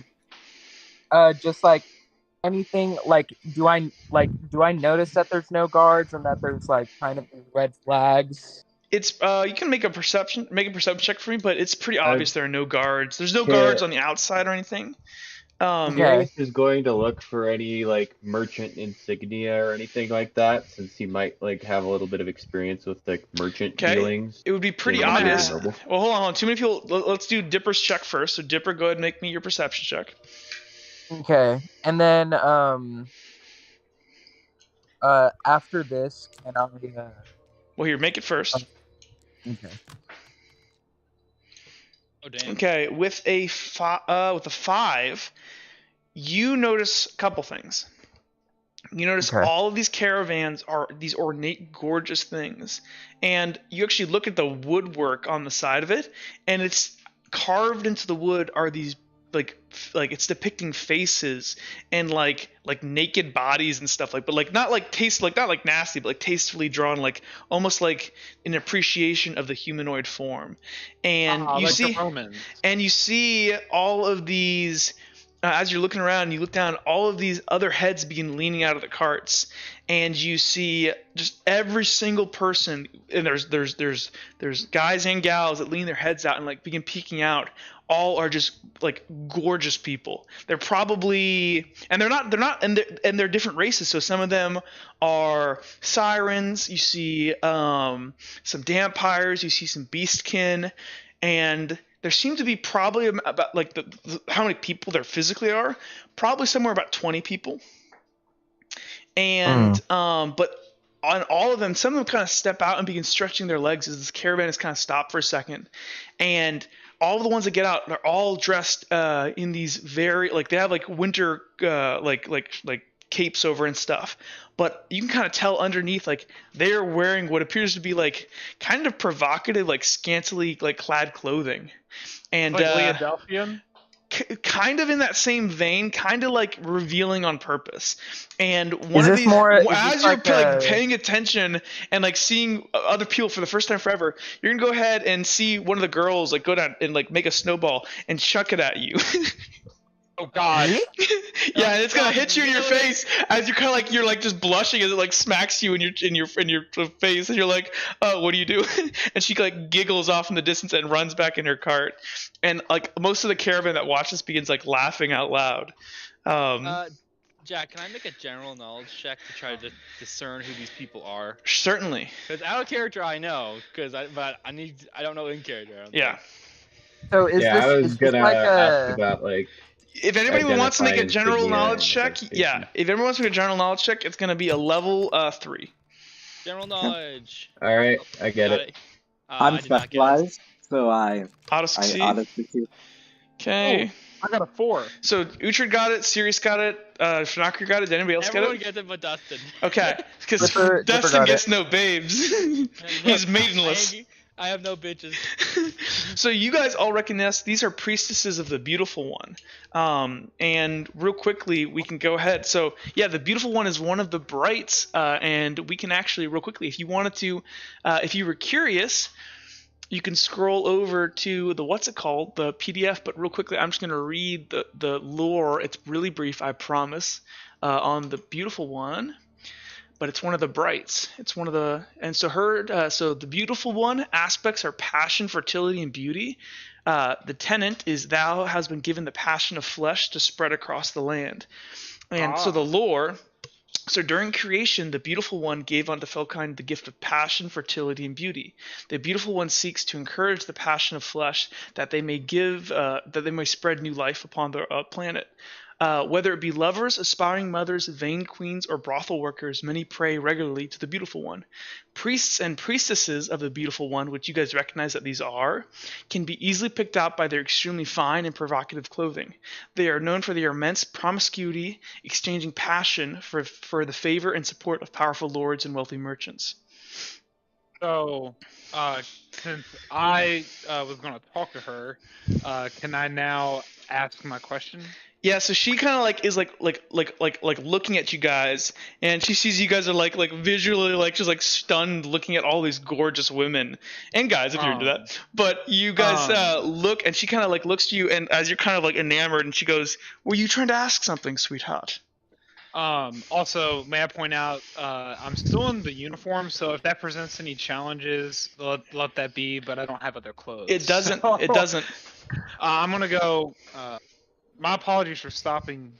Just like anything. Like, do I notice that there's no guards and that there's like kind of red flags? It's you can make a perception check for me, but it's pretty obvious there are no guards. There's no Yeah. guards on the outside or anything. Marius is going to look for any like merchant insignia or anything like that, since he might like have a little bit of experience with like merchant Okay. dealings. It would be pretty Yeah. obvious. Yeah. Well, hold on. Too many people. Let's do Dipper's check first. So Dipper, go ahead and make me your perception check. Okay, and then after this, can I? Well, here, make it first. Okay. Oh damn. Okay, with a 5, you notice a couple things. You notice Okay. all of these caravans are these ornate, gorgeous things, and you actually look at the woodwork on the side of it, and it's carved into the wood are these like it's depicting faces and like naked bodies and stuff but like not like nasty, but like tastefully drawn, like almost like an appreciation of the humanoid form. And you like see the Romans. and you see all of these as you're looking around, you look down, all of these other heads begin leaning out of the carts, and you see just every single person, and there's guys and gals that lean their heads out and like begin peeking out. All are just like gorgeous people. They're probably, and they're different races. So some of them are sirens. You see some vampires. You see some beastkin, and there seem to be probably about like how many people there physically are. Probably somewhere about 20 people. And but on all of them, some of them kind of step out and begin stretching their legs as this caravan is kind of stopped for a second, and all of the ones that get out, they're all dressed in these very like they have like winter like capes over and stuff, but you can kind of tell underneath like they're wearing what appears to be like kind of provocative, like scantily like clad clothing, and Like Leodelphian? kind of in that same vein, kind of like revealing on purpose. And one Is of this these, more- is as this you're like like a- paying attention and like seeing other people for the first time forever, you're gonna go ahead and see one of the girls like go down and like make a snowball and chuck it at you. Oh God. Yeah, and it's gonna hit you in your face as you're kind of like you're like just blushing as it like smacks you in your face, and you're like, oh, what do you do? And she like giggles off in the distance and runs back in her cart, and like most of the caravan that watches begins like laughing out loud. Jack, can I make a general knowledge check to try to discern who these people are? Certainly. Because out of character I know, but I don't know in character. I don't Yeah. think. So is Yeah, I this was is this gonna like ask a? about like If anybody wants to make a Identify general insignia knowledge and check, identification. yeah. If everyone wants to make a general knowledge check, it's gonna be a level 3. General knowledge. all right, I get Got it. I I'm did not get it. specialized, so I Auto succeed. auto succeed. Okay. I got a 4. So Uhtred got it, Sirius got it, Shanakri got it. Did anybody else Everyone get it? gets it but Dustin. Okay, because Dipper Dustin got gets no babes. He's maidenless. I have no bitches. So you guys all recognize these are priestesses of the Beautiful One. And real quickly, we can go ahead. So yeah, the Beautiful One is one of the brights, and we can actually real quickly, if you wanted to, if you were curious, you can scroll over to the the PDF. But real quickly, I'm just going to read the lore. It's really brief, I promise, on the Beautiful One. But it's one of the brights. It's one of the, and so so the Beautiful One aspects are passion, fertility, and beauty. The tenant is thou has been given the passion of flesh to spread across the land. And so the lore, so during creation, the Beautiful One gave unto Felkind the gift of passion, fertility, and beauty. The Beautiful One seeks to encourage the passion of flesh that they may spread new life upon the planet. Whether it be lovers, aspiring mothers, vain queens, or brothel workers, many pray regularly to the Beautiful One. Priests and priestesses of the Beautiful One, which you guys recognize that these are, can be easily picked out by their extremely fine and provocative clothing. They are known for their immense promiscuity, exchanging passion for the favor and support of powerful lords and wealthy merchants. So, since I was going to talk to her, can I now ask my question? Yeah, so she kind of is looking at you guys, and she sees you guys are like visually just stunned, looking at all these gorgeous women and guys if you're into that. But you guys look, and she kind of looks to you, and as you're kind of enamored, and she goes, "Were you trying to ask something, sweetheart?" Also, may I point out, I'm still in the uniform, so if that presents any challenges, let that be. But I don't have other clothes. It doesn't. So, It doesn't. I'm gonna go. My apologies for stopping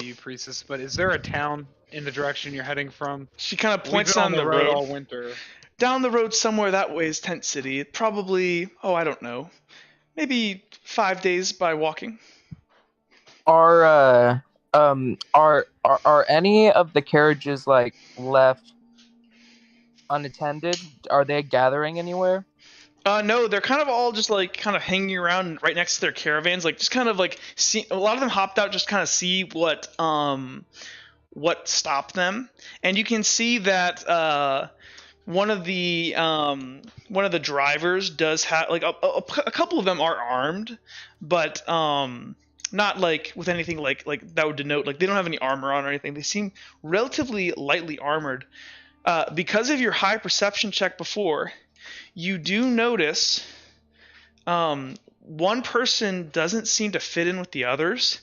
you, priestess. But is there a town in the direction you're heading from? She kind of We've points been down on the road. all winter. Down the road somewhere that way is Tent City. Probably, I don't know, maybe 5 days by walking. Are any of the carriages left unattended? Are they gathering anywhere? No, they're kind of all just kind of hanging around right next to their caravans, just kind of see. A lot of them hopped out just kind of see what stopped them, and you can see that one of the drivers does have a couple of them are armed, but not with anything like that would denote they don't have any armor on or anything. They seem relatively lightly armored. Because of your high perception check before, you do notice one person doesn't seem to fit in with the others.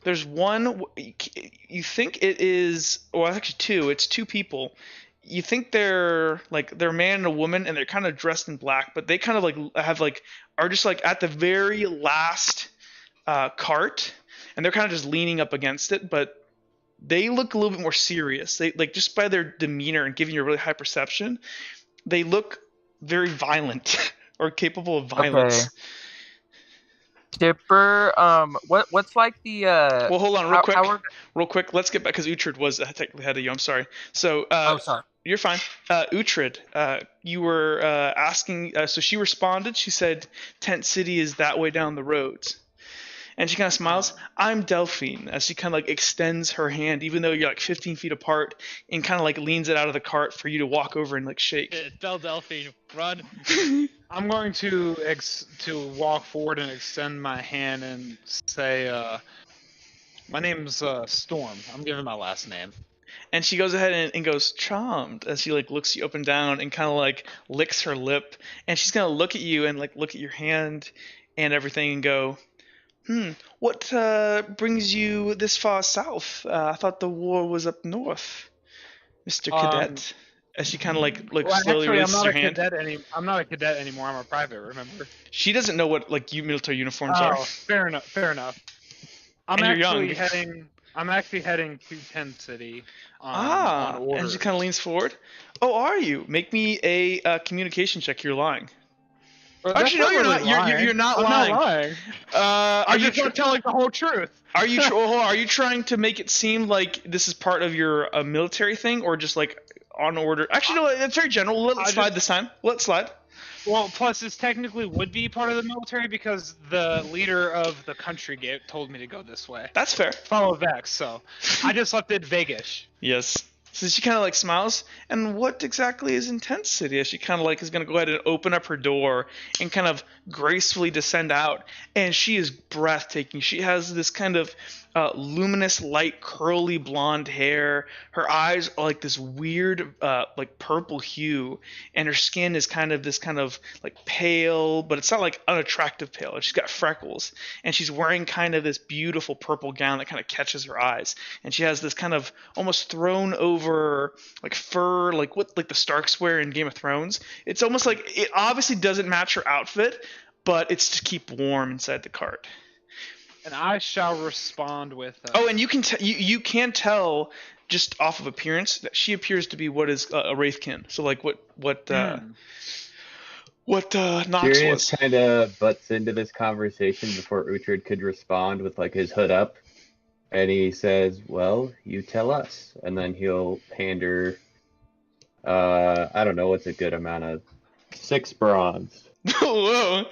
There's one, you think it is, well, actually two. It's two people. You think they're they're a man and a woman, and they're kind of dressed in black, but they kind of have are just at the very last cart, and they're kind of just leaning up against it, but they look a little bit more serious. They just by their demeanor and giving you a really high perception, they look very violent or capable of violence. Okay. Dipper, what's the Well, hold on, real quick. Let's get back because Uhtred was technically ahead of you. I'm sorry. So, sorry. You're fine. Uhtred, you were asking. So she responded. She said, "Tent City is that way down the roads." And she kind of smiles. "I'm Delphine," as she kind of extends her hand, even though you're 15 feet apart, and kind of leans it out of the cart for you to walk over and shake. Tell Delphine, run. I'm going to walk forward and extend my hand and say, "My name's Storm. I'm giving my last name." And she goes ahead and goes, "Charmed," as she looks you up and down and kind of licks her lip. And she's gonna look at you and look at your hand and everything and go, "What brings you this far south? I thought the war was up north, Mr. Cadet." As she kind of slowly releases your hand. I'm not a cadet anymore. I'm a private. Remember? She doesn't know what military uniforms Oh, are. fair enough. I'm actually heading to Tent City. On orders. And she kind of leans forward. "Oh, are you? Make me a communication check. You're lying." Well, Actually, no, you're not. You're not I'm lying. not lying. Are you not telling the whole truth? Are you are you trying to make it seem like this is part of your military thing, or just on order? Actually, no. It's very general. Let it slide this time. Let it slide. Well, plus this technically would be part of the military because the leader of the country told me to go this way. That's fair. Follow Vex, so I just left it vaguish. Yes. So she kind of like smiles. And what exactly is Intense City? As she kind of like is going to go ahead and open up her door and kind of gracefully descend out. And she is breathtaking. She has this kind of luminous, light, curly blonde hair. Her eyes are like this weird, like purple hue, and her skin is kind of this kind of like pale, but it's not like unattractive pale. She's got freckles, and she's wearing kind of this beautiful purple gown that kind of catches her eyes. And she has this kind of almost thrown over like fur, like what like the Starks wear in Game of Thrones. It's almost like it obviously doesn't match her outfit, but it's to keep warm inside the cart. And I shall respond with. Oh, and you can you can tell just off of appearance that she appears to be what is a Wraithkin. So like what Nox Tyrion was. kind of butts into this conversation before Uhtred could respond with like his hood up, and he says, "Well, you tell us," and then he'll hand her, I don't know what's a good amount of 6 bronze. Whoa!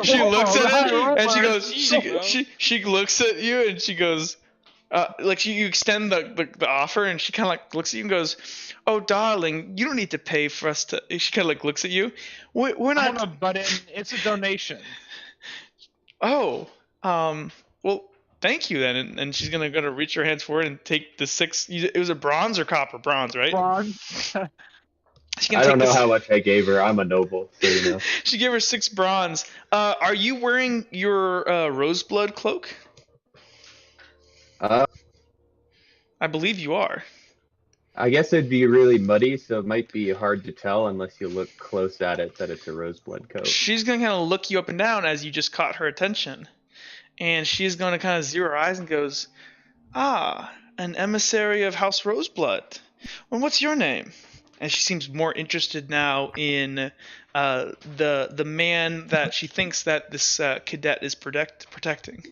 She looks at it and she goes. Jeez, She looks at you and she goes, like you extend the offer and she kind of like looks at you and goes, "Oh, darling, you don't need to pay for us to." She kind of like looks at you. We're I'm not. a button. It's a donation. Oh, well, thank you then. And she's gonna reach her hands forward and take the 6. It was a bronze or copper? Bronze, right? Bronze. She can I take don't know this- how much I gave her. I'm a noble, so you know. She gave her 6 bronze. Are you wearing your roseblood cloak? Uh, I believe you are. I guess it'd be really muddy, so it might be hard to tell unless you look close at it that it's a roseblood coat. She's gonna kind of look you up and down as you just caught her attention, and she's gonna kind of zero her eyes and goes, "Ah, an emissary of House Roseblood. Well, what's your name?" And she seems more interested now in the man that she thinks that this cadet is protecting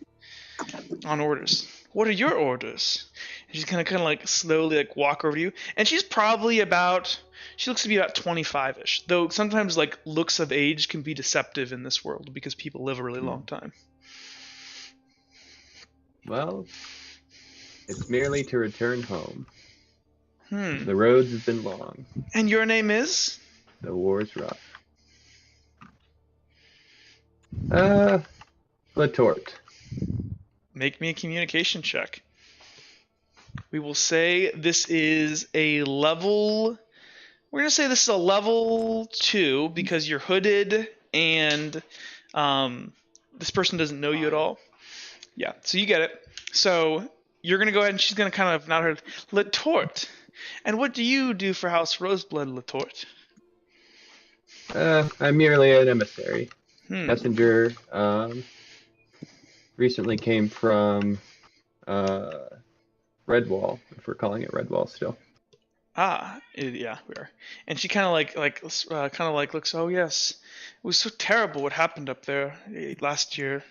on orders. What are your orders? And she's gonna kind of like slowly like walk over to you, and she's probably about. She looks to be about 25-ish, though sometimes like looks of age can be deceptive in this world because people live a really long time. Well, it's merely to return home. Hmm. The roads have been long. And your name is? The war's rough. Latort. Make me a communication check. We will say this is a level. We're gonna say this is a level 2 because you're hooded and this person doesn't know you at all. Yeah, so you get it. So you're gonna go ahead and she's gonna kind of nod her Latort. And what do you do for House Roseblood, Latort? I'm merely an emissary. Hmm. Messenger, recently came from, Redwall, if we're calling it Redwall still. Yeah, we are. And she kind of like looks. Oh yes, it was so terrible what happened up there last year,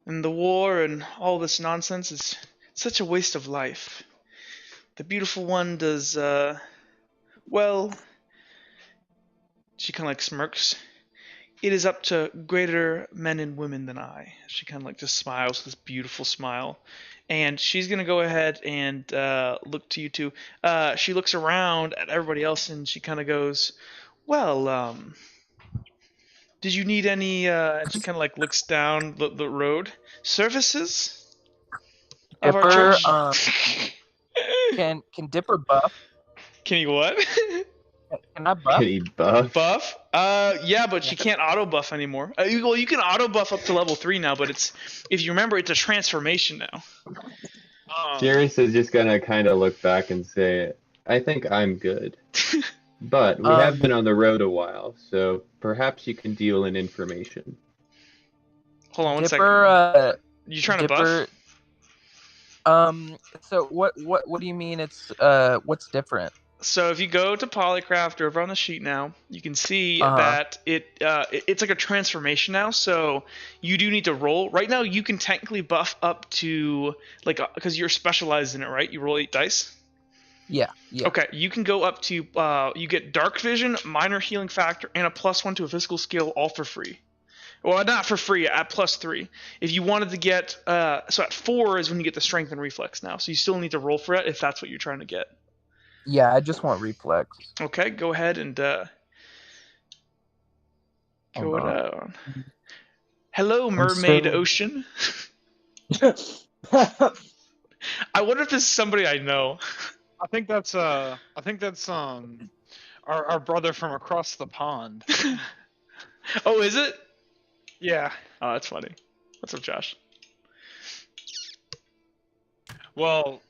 and the war and all this nonsense is such a waste of life. The beautiful one does well. She kind of like smirks. It is up to greater men and women than I. She kind of like just smiles this beautiful smile. And she's going to go ahead and look to you two. She looks around at everybody else and she kind of goes, well, did you need any, and she kind of like looks down the road. Services? Of our Dipper, church? can Dipper buff? Can you what? Can I buff? Can he buff? Buff? Yeah, but she can't auto buff anymore. Well, you can auto buff up to level 3 now, but it's if you remember, it's a transformation now. Darius is just gonna kind of look back and say, I think I'm good. But we have been on the road a while, so perhaps you can deal in information. Hold on one Dipper, second. You trying to buff? So what do you mean it's what's different? So if you go to Polycraft over on the sheet now, you can see Uh-huh. that it's like a transformation now. So you do need to roll. Right now, you can technically buff up to like because you're specialized in it, right? You roll 8 dice. Yeah. Yeah. Okay, you can go up to you get dark vision, minor healing factor, and a +1 to a physical skill, all for free. Well, not for free, at +3. If you wanted to get so at 4 is when you get the strength and reflex now. So you still need to roll for it if that's what you're trying to get. Yeah, I just want reflex. Okay, go ahead and go Hold on. down. Hello, I'm Mermaid still- Ocean. I wonder if this is somebody I know. I think that's our brother from across the pond. Oh, is it? Yeah. Oh, that's funny. What's up, Josh? Well,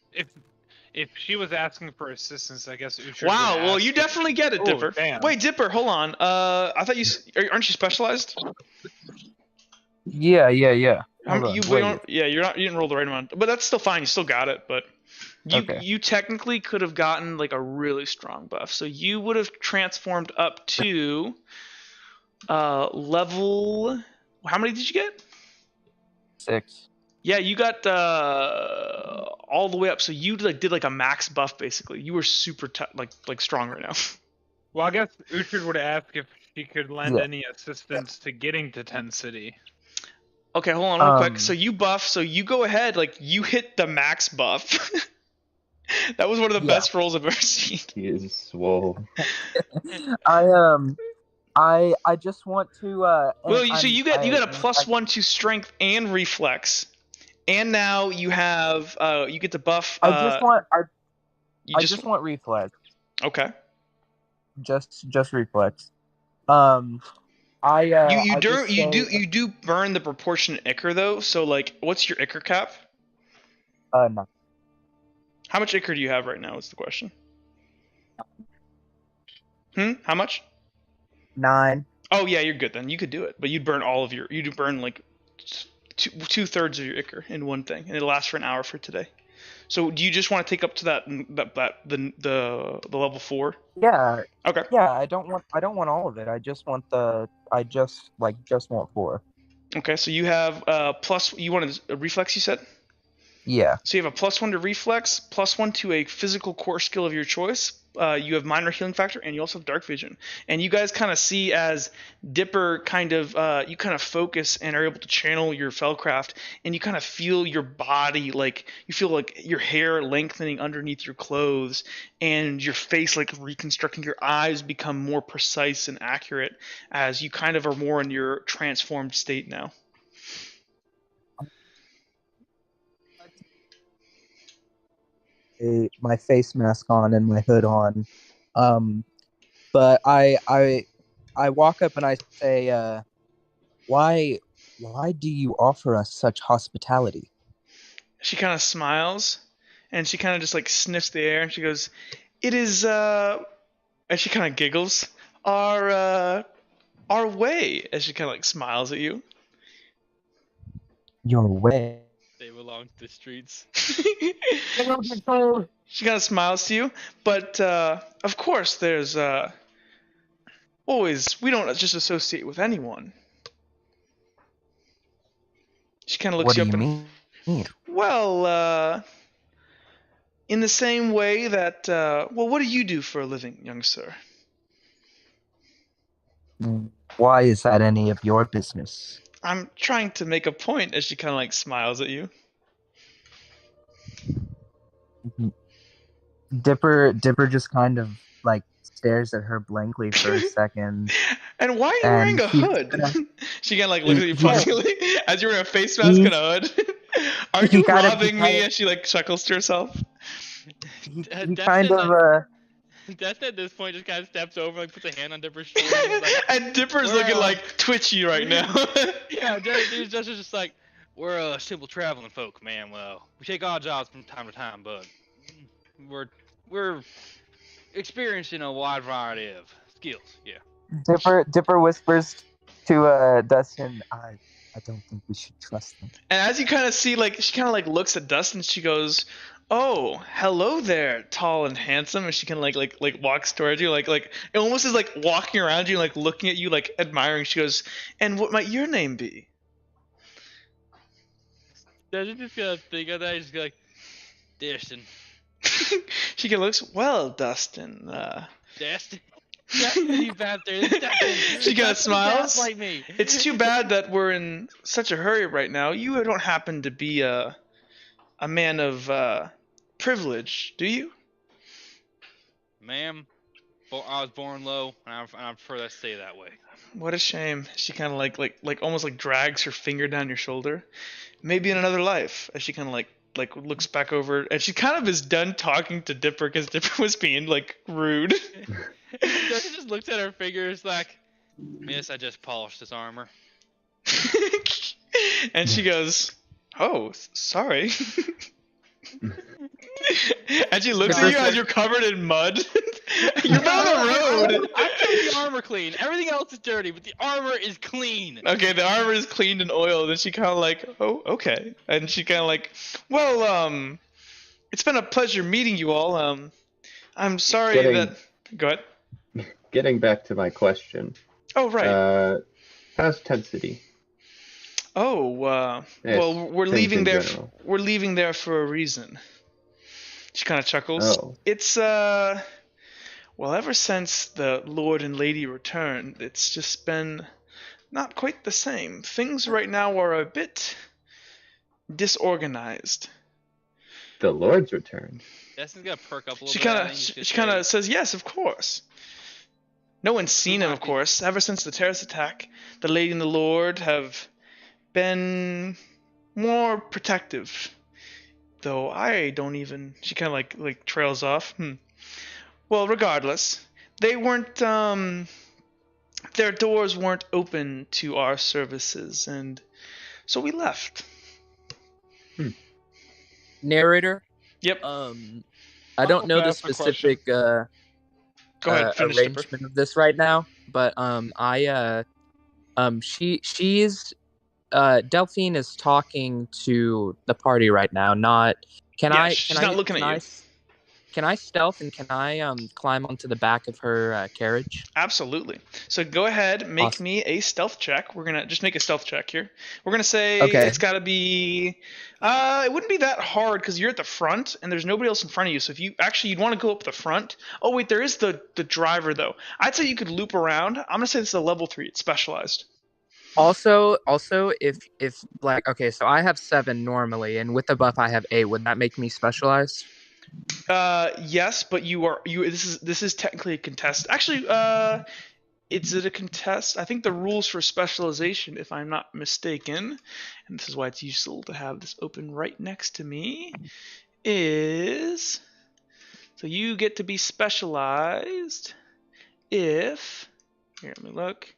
if she was asking for assistance, I guess Uhtred Wow. would Well, ask you if- definitely get it, Oh, Dipper. damn. Wait, Dipper, hold on. I thought aren't you specialized? Yeah. Hold on, You wait. you didn't roll the right amount, but that's still fine. You still got it, but Okay. you technically could have gotten like a really strong buff. So you would have transformed up to level. How many did you get? 6. Yeah, you got all the way up. So you did like a max buff basically. You were super like strong right now. Well, I guess Uhtred would ask if she could lend Yeah. any assistance to getting to Ten City. Okay, hold on real quick. Um, So you buff. So you go ahead. Like you hit the max buff. That was one of the Yeah. best rolls I've ever seen. He is swole. I just want to Well, you got a +1 to strength and reflex, and now you have you get to buff. I just want you I just want reflex. okay. Just reflex. I You I do just say, you do burn the proportionate ichor though. So like, what's your ichor cap? no. How much ichor do you have right now? Is the question. How much? 9. Oh yeah, you're good then. You could do it, but you'd burn all of your. You'd burn like two-thirds of your ichor in one thing, and it'll last for an hour for today. So do you just want to take up to the level 4? Yeah. Okay. Yeah, I don't want all of it. I just want just want 4. Okay, so you have you wanted a reflex, you said? Yeah. So you have a +1 to reflex, +1 to a physical core skill of your choice. You have minor healing factor, and you also have dark vision. And you guys kind of see as Dipper kind of you kind of focus and are able to channel your Fellcraft, and you kind of feel your body like you feel like your hair lengthening underneath your clothes, and your face like reconstructing. Your eyes become more precise and accurate as you kind of are more in your transformed state now. My face mask on and my hood on. But I walk up and I say, why do you offer us such hospitality? She kind of smiles, and she kind of just like sniffs the air, and she goes, "It is," and she kind of giggles. Our way, as she kind of like smiles at you. Your way. They belong to the streets. She kind of smiles to you, but of course, there's always, we don't just associate with anyone. She kind of looks What do you up you mean? well, in the same way that, well, what do you do for a living, young sir? Why is that any of your business? I'm trying to make a point as she kind of like smiles at you. Dipper just kind of like stares at her blankly for a second. And why are you And wearing a he's hood? gonna- She kind of like looks at you He- punkily as you're wearing a face mask and a hood. Are he you kinda- robbing he me? kinda- As she like chuckles to herself. He That's kind it, of Death at this point just kind of steps over, like puts a hand on Dipper's shoulder. And is like, And Dipper's We're, looking like twitchy right now. yeah, dude's just like, we're simple traveling folk, man. Well, we take odd jobs from time to time, but we're experiencing a wide variety of skills. Yeah. Dipper whispers to Dustin, I don't think we should trust them. And as you kind of see, like, she kind of like looks at Dustin. She goes, "Oh, hello there, tall and handsome." And she kind of like walks towards you, like it almost is like walking around you, like looking at you, like admiring. She goes, "And what might your name be?" Does it just gonna think of that? He's just like, Dustin. She kind of looks, well, Dustin. Destiny, you bastard. She kinda smiles. Like me. It's too bad that we're in such a hurry right now. You don't happen to be a man of privilege, do you? Ma'am, I was born low, and I prefer that stay that way. What a shame. She kind of like almost like drags her finger down your shoulder. Maybe in another life, as she kind of like looks back over, and she kind of is done talking to Dipper because Dipper was being like rude. Dustin just looks at her fingers like, "Miss, I just polished this armor." And she goes, "Oh, sorry." And she looks at you as you're covered in mud. You're on the road. I kept the armor clean. Everything else is dirty, but the armor is clean. Okay, the armor is cleaned and oiled, and she kind of like, oh, okay. And she kind of like, well, it's been a pleasure meeting you all. I'm sorry that. Go ahead. Getting back to my question. Oh, right. How's Tent City? Oh, well, we're leaving there. We're leaving there for a reason. She kind of chuckles. Oh. It's well, ever since the Lord and Lady returned, it's just been not quite the same. Things right now are a bit disorganized. The Lord's return. Dustin's gonna perk up a little She bit. kind of says, "Yes, of course." No one's seen him, of course. Ever since the terrorist attack, the Lady and the Lord have been more protective. Though I don't even. She kind of like trails off. Well, regardless, they weren't. Their doors weren't open to our services, and so we left. Narrator. Yep. I don't know the ask a question. specific Go ahead. Finish, Dipper. arrangement of this right now, but she's Delphine is talking to the party right now. She's not looking at you. Can I stealth and can I climb onto the back of her carriage? Absolutely. So go ahead, make Awesome. me a stealth check. We're gonna just make a stealth check here. We're gonna say Okay. it's gotta be. It wouldn't be that hard because you're at the front and there's nobody else in front of you. So if you'd want to go up the front. Oh wait, there is the driver though. I'd say you could loop around. I'm gonna say this is a level 3. It's specialized. Also, if like okay, so I have 7 normally, and with the buff I have 8. Would that make me specialized? Yes, but this is technically a contest. Actually, is it a contest? I think the rules for specialization, if I'm not mistaken, and this is why it's useful to have this open right next to me, is so you get to be specialized if here, let me look.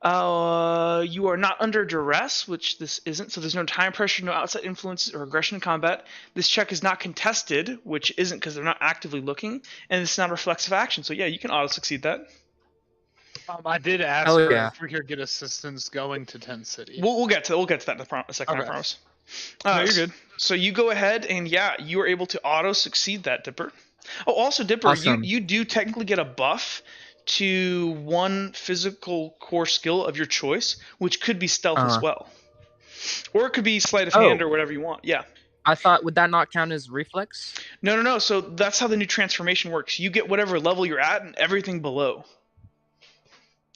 You are not under duress, which this isn't, so there's no time pressure, no outside influences or aggression in combat. This check is not contested, which isn't because they're not actively looking, and it's not a reflexive action. So yeah, you can auto-succeed that. I did ask Oh, her yeah. if we could get assistance going to Tent City. We'll get to that in a second, I Okay. promise. No, you're good. So you go ahead and yeah, you are able to auto-succeed that, Dipper. Oh, also Dipper, Awesome. you do technically get a buff to one physical core skill of your choice, which could be stealth as well. Or it could be sleight of hand or whatever you want. Yeah. I thought, would that not count as reflex? No. So that's how the new transformation works. You get whatever level you're at and everything below.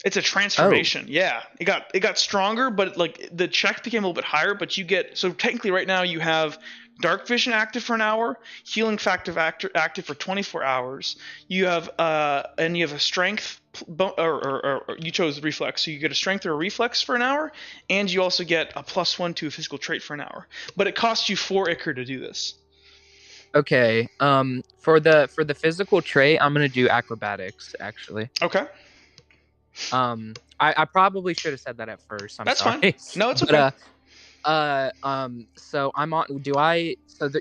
It's a transformation. Yeah. It got stronger, but like the check became a little bit higher, but you get so technically right now you have dark vision active for an hour, healing factor active for 24 hours. You have and you have a strength or you chose reflex, so you get a strength or a reflex for an hour, and you also get a +1 to a physical trait for an hour. But it costs you 4 ichor to do this. Okay. For the physical trait, I'm gonna do acrobatics actually. Okay. I probably should have said that at first. That's sorry. fine. No, it's But, okay. So I'm on.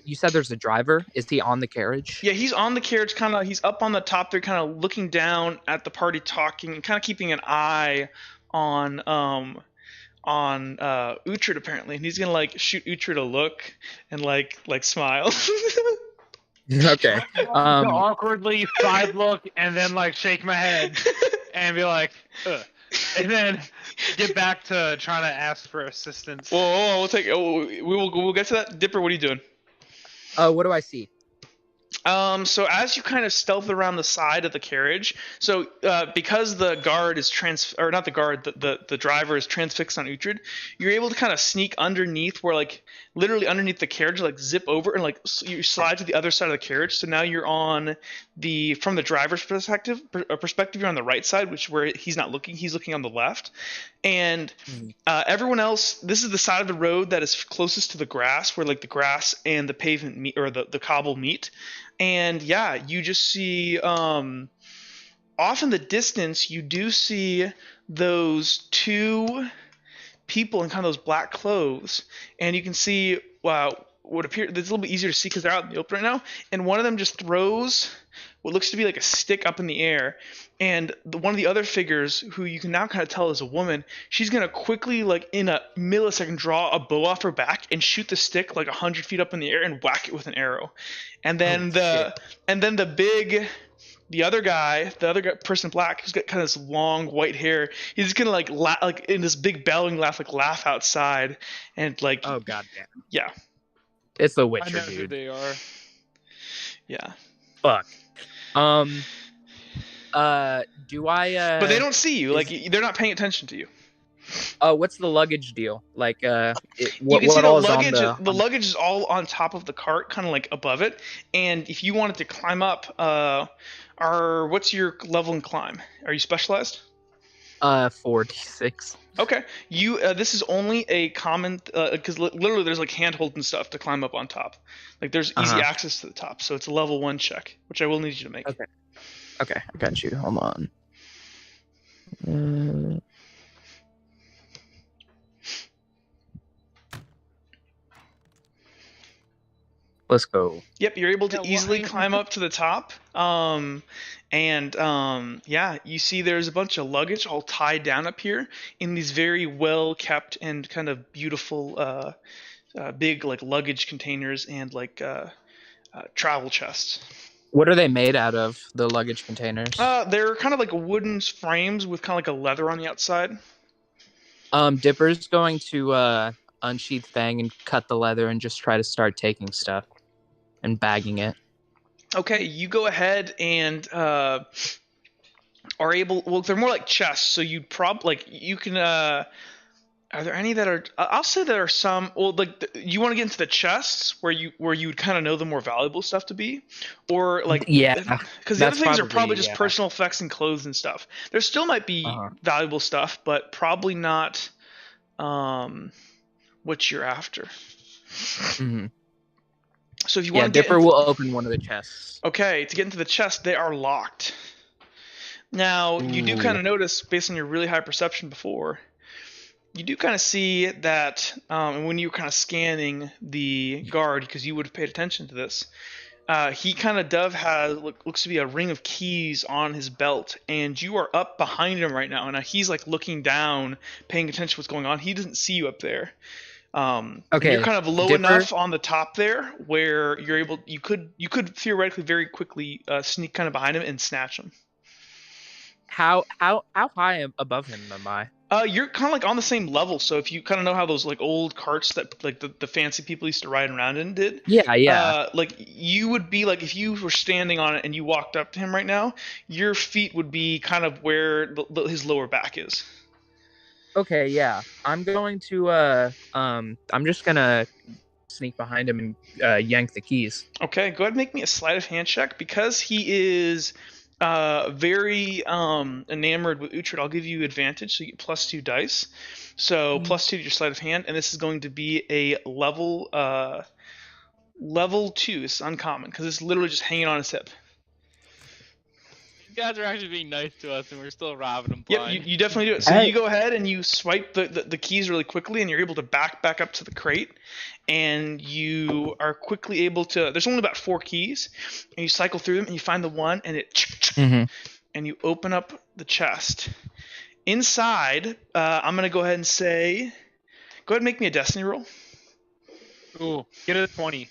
You said there's a driver. Is he on the carriage? Yeah, he's on the carriage, he's up on the top there, kind of looking down at the party talking, and kind of keeping an eye on Uhtred apparently, and he's gonna like shoot Uhtred a look and like smile. Okay. Awkwardly side look and then like shake my head and be like, ugh. And then get back to trying to ask for assistance. Well, we'll get to that. Dipper, what are you doing? What do I see? So as you kind of stealth around the side of the carriage, so because the guard is or not the guard, the driver is transfixed on Uhtred, you're able to kind of sneak underneath, where like literally underneath the carriage, like zip over and like you slide to the other side of the carriage. So now you're on from the driver's perspective, you're on the right side, which where he's not looking, he's looking on the left, and everyone else, this is the side of the road that is closest to the grass, where like the grass and the pavement meet, or the cobble meet. And yeah, you just see off in the distance, you do see those two people in kind of those black clothes, and you can see what appears, it's a little bit easier to see because they're out in the open right now, and one of them just throws what looks to be like a stick up in the air, and one of the other figures, who you can now kind of tell is a woman, she's gonna quickly, like in a millisecond, draw a bow off her back and shoot the stick like 100 feet up in the air and whack it with an arrow. And then the other guy, person in black, who's got kind of this long white hair, he's just gonna like like in this big bellowing laugh, like laugh outside, and like, Oh goddamn! yeah, It's the I Witcher, know who dude. they are. yeah. Fuck. Do I? But they don't see you, like they're not paying attention to you. What's the luggage deal? Like, what You can see all the is on luggage. the? The luggage is all on top of the cart, kind of like above it. And if you wanted to climb up, what's your level in climb? Are you specialized? 46. Okay. This is only a common, because literally there's like handholds and stuff to climb up on top. Like there's easy access to the top, so it's a level 1 check, which I will need you to make. Okay, I got you. Hold on. Let's go. Yep, you're able to Yeah, easily why- climb up to the top. Yeah, you see there's a bunch of luggage all tied down up here in these very well kept and kind of beautiful big like luggage containers and like travel chests. What are they made out of? The luggage containers. They're kind of like wooden frames with kind of like a leather on the outside. Dipper's going to unsheath Fang and cut the leather and just try to start taking stuff and bagging it. Okay, you go ahead and are able. Well, they're more like chests, so you'd you can. Are there any that are? I'll say there are some. Well, like you want to get into the chests where you would kind of know the more valuable stuff to be, or like Yeah, because the other that's things are probably, probably just yeah. personal effects and clothes and stuff. There still might be valuable stuff, but probably not what you're after. hmm So if you Yeah, want to Dipper will open one of the chests. Okay, to get into the chest, they are locked. Now, you do kind of notice, based on your really high perception before, you do kind of see that when you were kind of scanning the guard, because you would have paid attention to this, he kind of looks to be a ring of keys on his belt, and you are up behind him right now. And now he's like looking down, paying attention to what's going on. He doesn't see you up there. Okay, you're kind of low Dipper- enough on the top there where you could theoretically very quickly sneak kind of behind him and snatch him. How high above him am I? You're kind of like on the same level, so if you kind of know how those like old carts that like the fancy people used to ride around in did. Yeah. Like you would be like if you were standing on it and you walked up to him right now, your feet would be kind of where his lower back is. Okay, yeah. I'm going to I'm just gonna sneak behind him and yank the keys. Okay, go ahead and make me a sleight of hand check because he is very enamored with Uhtred. I'll give you advantage, so you get +2 dice. So +2 to your sleight of hand, and this is going to be a level 2. It's uncommon because it's literally just hanging on his hip. You guys are actually being nice to us, and we're still robbing them Yep, blind. you definitely do it. So Hey. you go ahead and you swipe the keys really quickly, and you're able to back up to the crate, and you are quickly able to. There's only about 4 keys, and you cycle through them, and you find the one, and and you open up the chest. Inside, I'm gonna go ahead and say, go ahead and make me a destiny roll. Ooh, get a 20.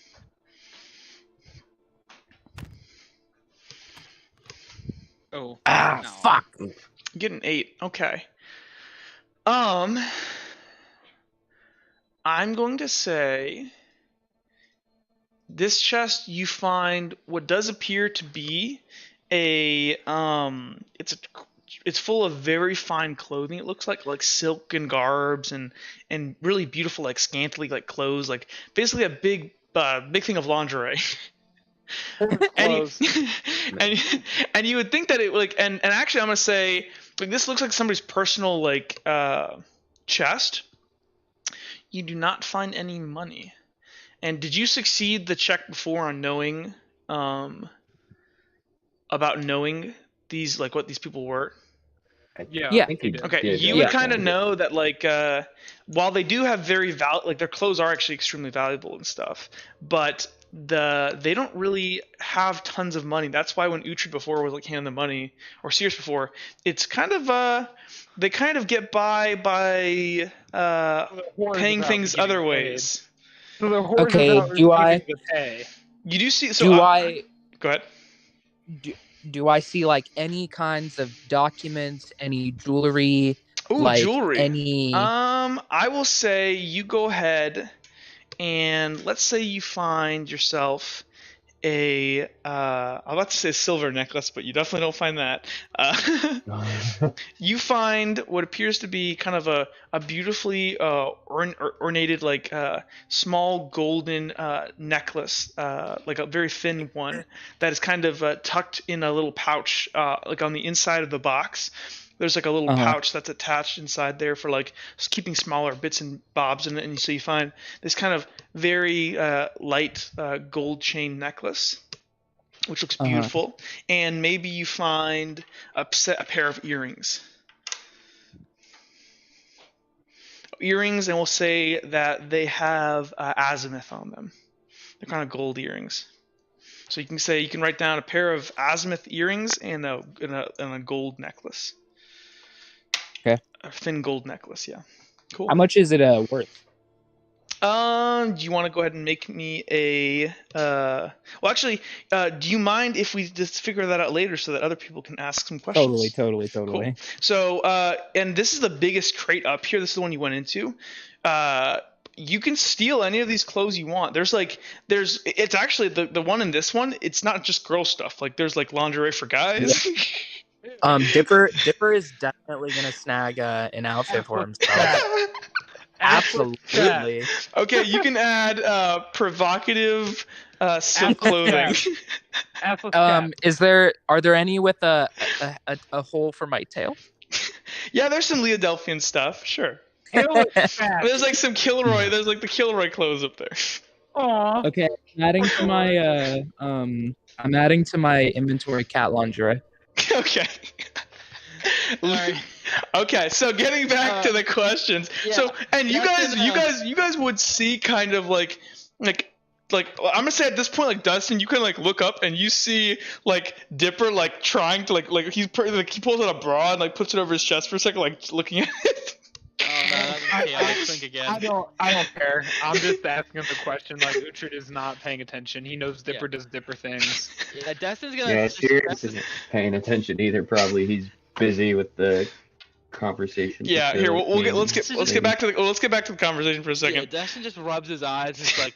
Oh. Ah, no. fuck. Get an 8. Okay. I'm going to say this chest you find what does appear to be it's full of very fine clothing. It looks like silk and garbs and really beautiful like scantily like clothes, like basically a big thing of lingerie. and you, Clothes. and you would think that it like and actually I'm gonna say like this looks like somebody's personal like chest. You do not find any money. And did you succeed the check before on knowing about knowing these like what these people were? Yeah. Yeah. I think he did. Okay, did, you yeah. would kind of know that like while they do have like their clothes are actually extremely valuable and stuff, but they don't really have tons of money. That's why when Uhtred before was like handing them money, or Sears before, it's kind of they kind of get by paying things other ways. So they're whores Okay, without do I- receiving the pay. You do see so Do I go ahead. do I see like any kinds of documents, any jewelry, Ooh, like jewelry. any? I will say you go ahead and let's say you find yourself I'm about to say silver necklace, but you definitely don't find that. You find what appears to be kind of a beautifully ornated like small golden necklace, like a very thin one that is kind of tucked in a little pouch, like on the inside of the box. There's like a little pouch that's attached inside there for like just keeping smaller bits and bobs in it, and so you find this kind of very light gold chain necklace, which looks beautiful, and maybe you find a pair of earrings. And we'll say that they have azimuth on them. They're kind of gold earrings. So you can write down a pair of azimuth earrings and a gold necklace. Okay. A thin gold necklace, yeah. Cool. How much is it worth? Do you want to go ahead and make me a well actually, do you mind if we just figure that out later so that other people can ask some questions? Totally. Cool. So, and this is the biggest crate up here. This is the one you went into. You can steal any of these clothes you want. It's actually the one in this one. It's not just girl stuff. Like there's like lingerie for guys. Dipper is definitely gonna snag an outfit for himself. Absolutely. Okay, you can add provocative silk clothing. Are there any with a hole for my tail? Yeah, there's some Leodelphian stuff. Sure. There's like some Kilroy. There's like the Kilroy clothes up there. Aww. Okay, I'm adding to my inventory cat lingerie. Okay. Okay, so getting back to the questions. yeah, so, and you Dustin, guys would see kind of like I'm gonna say at this point, like Dustin, you can like look up and you see like Dipper like trying to like he pulls out a bra and like puts it over his chest for a second, like looking at it. Oh no, that's chaotic. Think again. I don't care. I'm just asking him the question. Like Uhtred is not paying attention. He knows Dipper does Dipper things. Yeah, Dustin's gonna. Yeah, Sirius isn't paying attention either. Probably he's busy with the conversation. Yeah, with here the let's get back to the conversation for a Yeah, second. Dustin just rubs his eyes. It's like,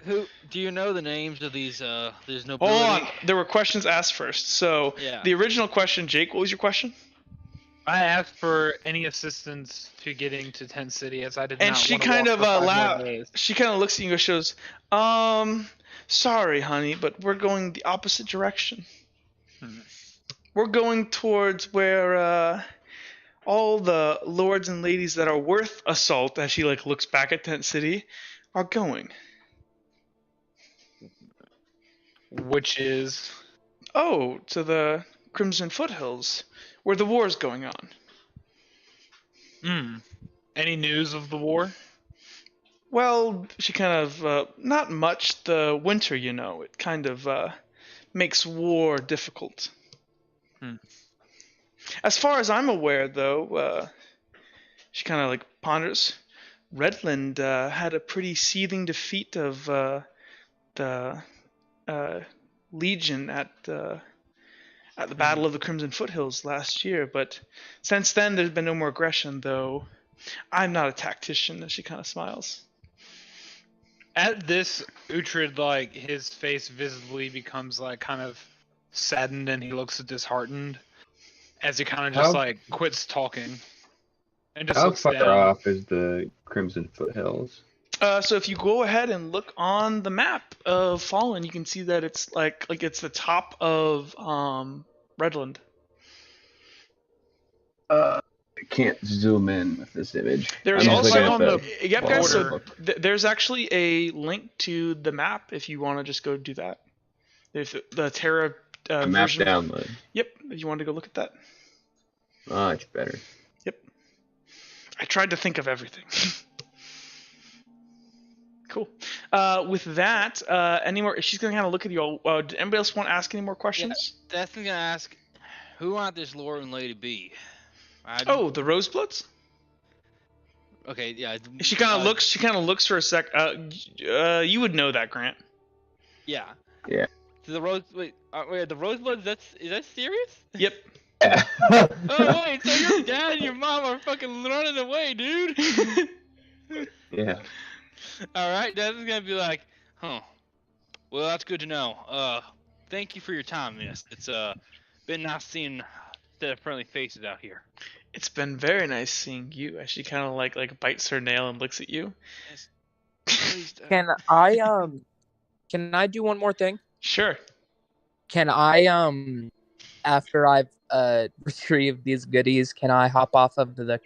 who do you know the names of these nobility? Hold on, there were questions asked first. So Yeah. the original question, Jake, what was your question? I asked for any assistance to getting to Tent City, as I did And not she want to kind walk of for 5 more laughed. days. She kind of looks at you and shows, sorry, honey, but we're going the opposite direction. We're going towards where all the lords and ladies that are worth assault, as she like looks back at Tent City, are going. Which is Oh, to the Crimson Foothills, where the war's going on. Any news of the war? Well, she kind of, not much. The winter, it kind of makes war difficult. As far as I'm aware, though, she kind of like ponders. Redland had a pretty seething defeat of the Legion at the Battle of the Crimson Foothills last year, but since then there's been no more aggression, though I'm not a tactician, as she kind of smiles. At this, Uhtred, like, his face visibly becomes, like, kind of saddened and he looks disheartened as he kind of just, How- like, quits talking and just How looks far down. off is the Crimson Foothills? So if you go ahead and look on the map of Fallen, you can see that it's like it's the top of Redland. I can't zoom in with this image. There's I'm just also looking at on the yep, guys. So border. there's actually a link to the map if you want to just go do that. There's the Terra map version. download. Yep, if you want to go look at that. Much better. Yep. I tried to think of everything. Cool. With that, any more? She's gonna kind of look at you all. Did anybody else want to ask any more questions? That's gonna ask, who might this Lauren lady be? Oh, the Rosebloods. Okay, yeah. She kind of looks. She kind of looks for a sec. You would know that, Grant. Yeah. Yeah. So the wait, the Rosebloods. Is that serious? Yep. Yeah. Oh wait, so your dad and your mom are fucking running away, dude. Yeah. All right, Dad's gonna be like, huh. Well, that's good to know. Thank you for your time, miss. It's been nice seeing the friendly faces out here. It's been very nice seeing you. As she kind of like bites her nail and looks at you. Please, Can I do one more thing? Sure. Can I after I've retrieved these goodies, can I hop off of the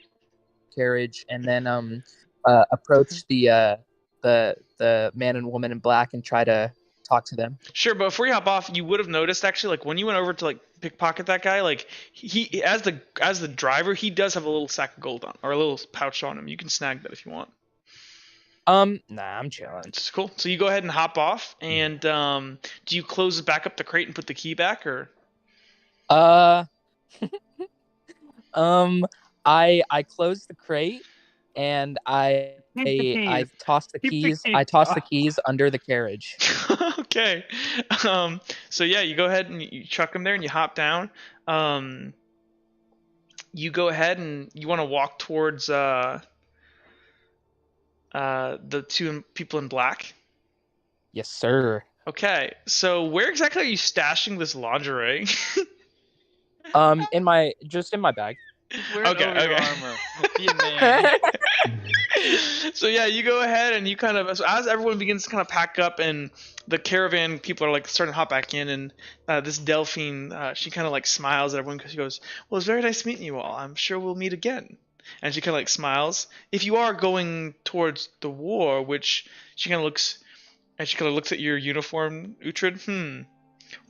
carriage and then approach the man and woman in black and try to talk to them? Sure, but before you hop off, you would have noticed actually, like when you went over to like pickpocket that guy, like he as the driver, he does have a little sack of gold on or a little pouch on him. You can snag that if you want. Nah, I'm chilling. It's cool. So you go ahead and hop off, and do you close back up the crate and put the key back, or? I closed the crate and I tossed the keys. I tossed the keys under the carriage. Okay. So yeah, you go ahead and you chuck them there, and you hop down. You go ahead and you want to walk towards the two people in black. Yes, sir. Okay. So where exactly are you stashing this lingerie? In my bag. Okay, okay. Armor. Be a man. So yeah, you go ahead and you kind of, so as everyone begins to kind of pack up and the caravan people are like starting to hop back in, and this Delphine, she kind of like smiles at everyone because she goes, "Well, it's very nice meeting you all. I'm sure we'll meet again." And she kind of like smiles. If you are going towards the war, which she kind of looks, and she kind of looks at your uniform, Uhtred.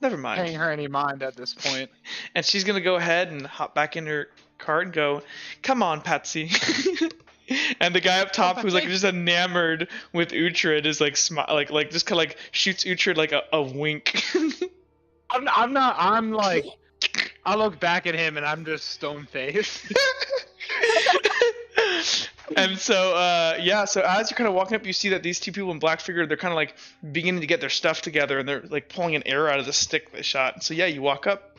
Never mind. Paying her any mind at this point. And she's gonna go ahead and hop back in her car and go, "Come on, Patsy." And the guy up top, who's like just enamored with Uhtred, is like like just kind of like shoots Uhtred like a wink. I'm like, I look back at him and I'm just stone faced. And so yeah, so as you're kind of walking up, you see that these two people in black figure, they're kind of like beginning to get their stuff together, and they're like pulling an arrow out of the stick they shot. So yeah, you walk up,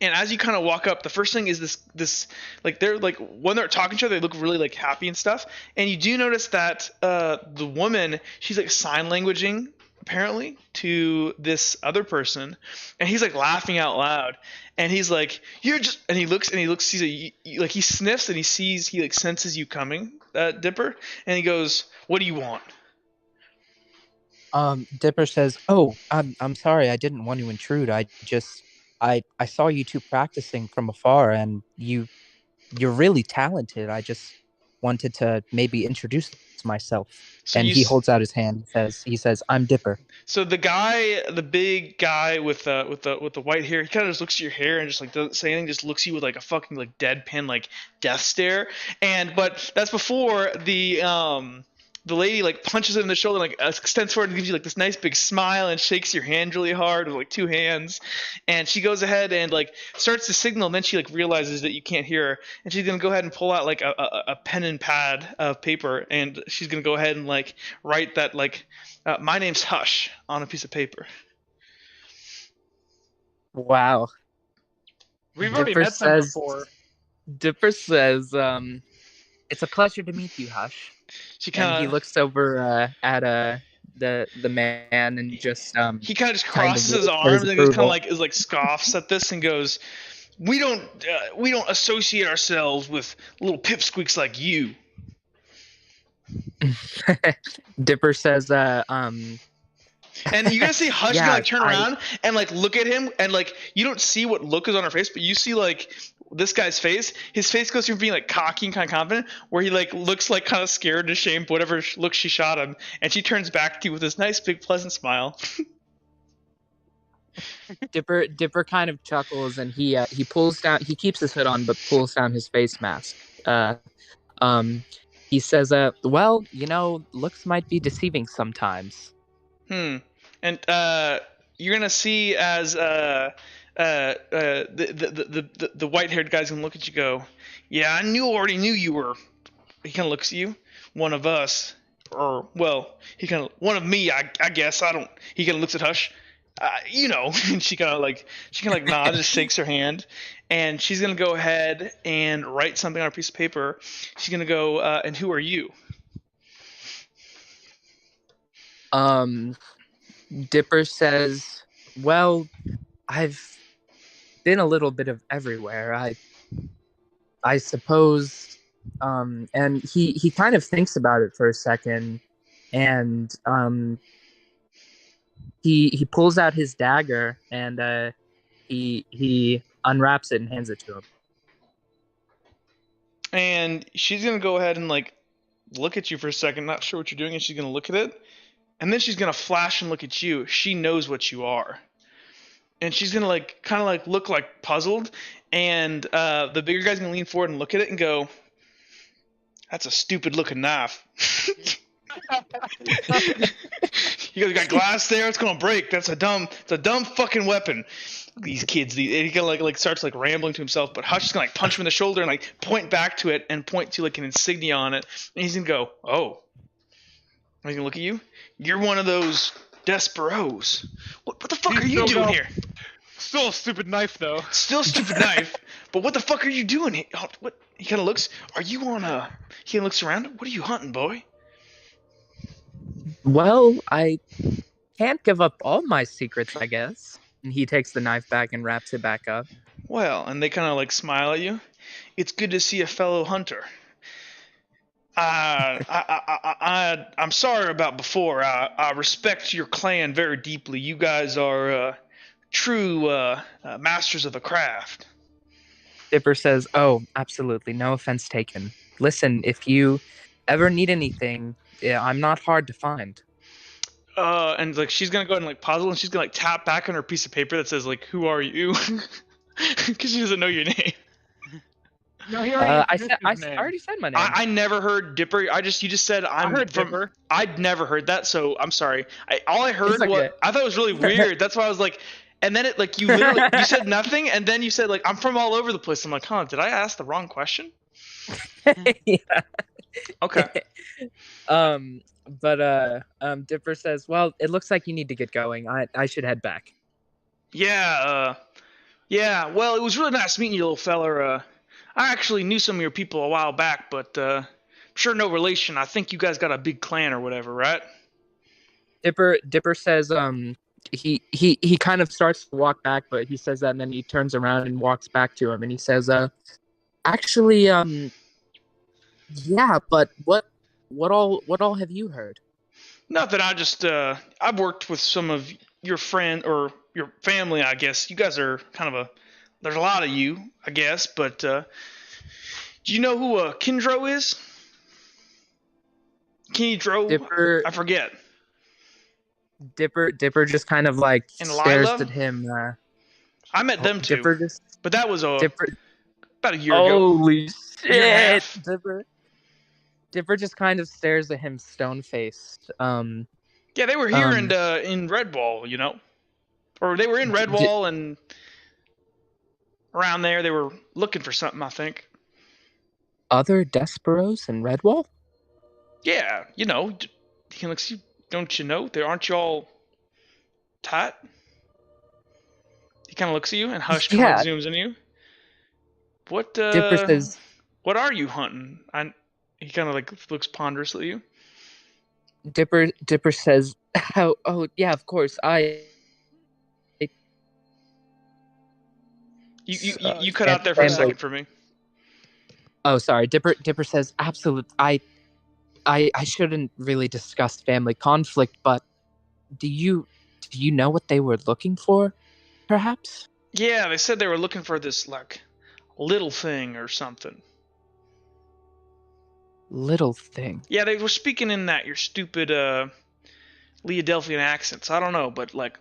and as you kind of walk up, the first thing is this like they're like when they're talking to each other, they look really like happy and stuff. And you do notice that the woman, she's like sign languaging apparently to this other person, and he's like laughing out loud, and he's like, "You're just," and he looks, sees like he sniffs and he like senses you coming, Dipper, and he goes, "What do you want?" Dipper says, "Oh, I'm sorry, I didn't want to intrude. I saw you two practicing from afar, and you're really talented. I just wanted to maybe introduce myself." So and he holds out his hand. He says, "I'm Dipper." So the guy, the big guy with the white hair, he kind of just looks at your hair and just like doesn't say anything, just looks at you with like a fucking like deadpan like death stare. But that's before the lady like punches him in the shoulder, like extends forward and gives you like this nice big smile and shakes your hand really hard with like two hands. And she goes ahead and like starts to signal, and then she like realizes that you can't hear her, and she's gonna go ahead and pull out like a pen and pad of paper, and she's gonna go ahead and like write that like "My name's Hush" on a piece of paper. Wow. We've already Dipper met them before. Dipper says, "It's a pleasure to meet you, Hush. She And he kind of looks over at the man and just he kind of just kind of crosses his waves for his arms and just kind of approval. like is like scoffs at this and goes, we don't associate ourselves with little pipsqueaks like you. Dipper says, And you're gonna see Hush Yeah, gonna like turn I- around and like look at him, and like you don't see what look is on her face, but you see like this guy's face. His face goes from being like cocky and kind of confident, where he like looks like kind of scared and ashamed for whatever look she shot him, and she turns back to you with this nice big pleasant smile. Dipper kind of chuckles and he pulls down. He keeps his hood on, but pulls down his face mask. He says, well, looks might be deceiving sometimes. And you're gonna see as the white-haired guy's gonna look at you, go, yeah, I already knew you were. He kind of looks at you, one of us, or well, one of me, I guess. I don't. He kind of looks at Hush, and she kind of like nods, just shakes her hand, and she's gonna go ahead and write something on a piece of paper. She's gonna go, and who are you? Dipper says, well, I've been a little bit of everywhere. I suppose, and he kind of thinks about it for a second, and he pulls out his dagger and he unwraps it and hands it to him. And she's gonna go ahead and like look at you for a second, not sure what you're doing, and she's gonna look at it, and then she's gonna flash and look at you. She knows what you are, and she's gonna like kind of like look like puzzled, and the bigger guy's gonna lean forward and look at it and go, "That's a stupid looking knife." You guys got glass there. It's gonna break. It's a dumb fucking weapon. These kids. And he kind of like starts like rambling to himself. But Hush is gonna like punch him in the shoulder and like point back to it and point to like an insignia on it. And he's gonna go, "Oh." And he's gonna look at you. You're one of those desperados. What the fuck are you doing here? Still a stupid knife, though. Still a stupid knife. But what the fuck are you doing here? What? He kind of looks. Are you on a? He kind of looks around. What are you hunting, boy? Well, I can't give up all my secrets, I guess. And he takes the knife back and wraps it back up. Well, and they kind of like smile at you. It's good to see a fellow hunter. I'm sorry about before. I respect your clan very deeply. You guys are true masters of the craft. Dipper says, oh, absolutely. No offense taken. Listen, if you ever need anything, yeah, I'm not hard to find. And like she's gonna go ahead and like puzzle, and she's gonna like tap back on her piece of paper that says like, "Who are you?" Because she doesn't know your name. No, he I already already said my name. I never heard Dipper. You just said I'm. I heard from, Dipper. I'd never heard that, so I'm sorry. All I heard It's okay. was I thought it was really weird. That's why I was like, and then it like you literally you said nothing, and then you said like I'm from all over the place. I'm like, huh? Did I ask the wrong question? Yeah. Okay. Dipper says, well, it looks like you need to get going. I should head back. Yeah. Yeah. Well, it was really nice meeting you, little feller. I actually knew some of your people a while back, but sure no relation. I think you guys got a big clan or whatever, right? Dipper says, he kind of starts to walk back, but he says that and then he turns around and walks back to him and he says, actually, yeah, but what all have you heard? Nothing. I just I've worked with some of your friend or your family, I guess. You guys are kind of there's a lot of you, I guess, but do you know who Kindro is? Kindro? Dipper I forget. Dipper just kind of like And stares Lila? at him. I met them too, Dipper just but that was Dipper. about a year ago. Holy Year and a shit! half. Dipper just kind of stares at him stone faced. Yeah, they were here in Redwall, you know, or they were in Redwall and around there. They were looking for something, I think. Other Desperados in Redwall? Yeah, you know, he looks. Don't you know? Aren't you all tight? He kind of looks at you, and Hush kind of Yeah. zooms in you. What? Dipper says, What are you hunting? He kind of like looks ponderously at you. Dipper says, "Oh yeah, of course. You cut out there for a second for me. Oh, sorry. Dipper says, "Absolute. I shouldn't really discuss family conflict, but do you know what they were looking for? Perhaps." Yeah, they said they were looking for this like little thing or something. Little thing. Yeah, they were speaking in that your stupid Leodelphian accents. I don't know, but like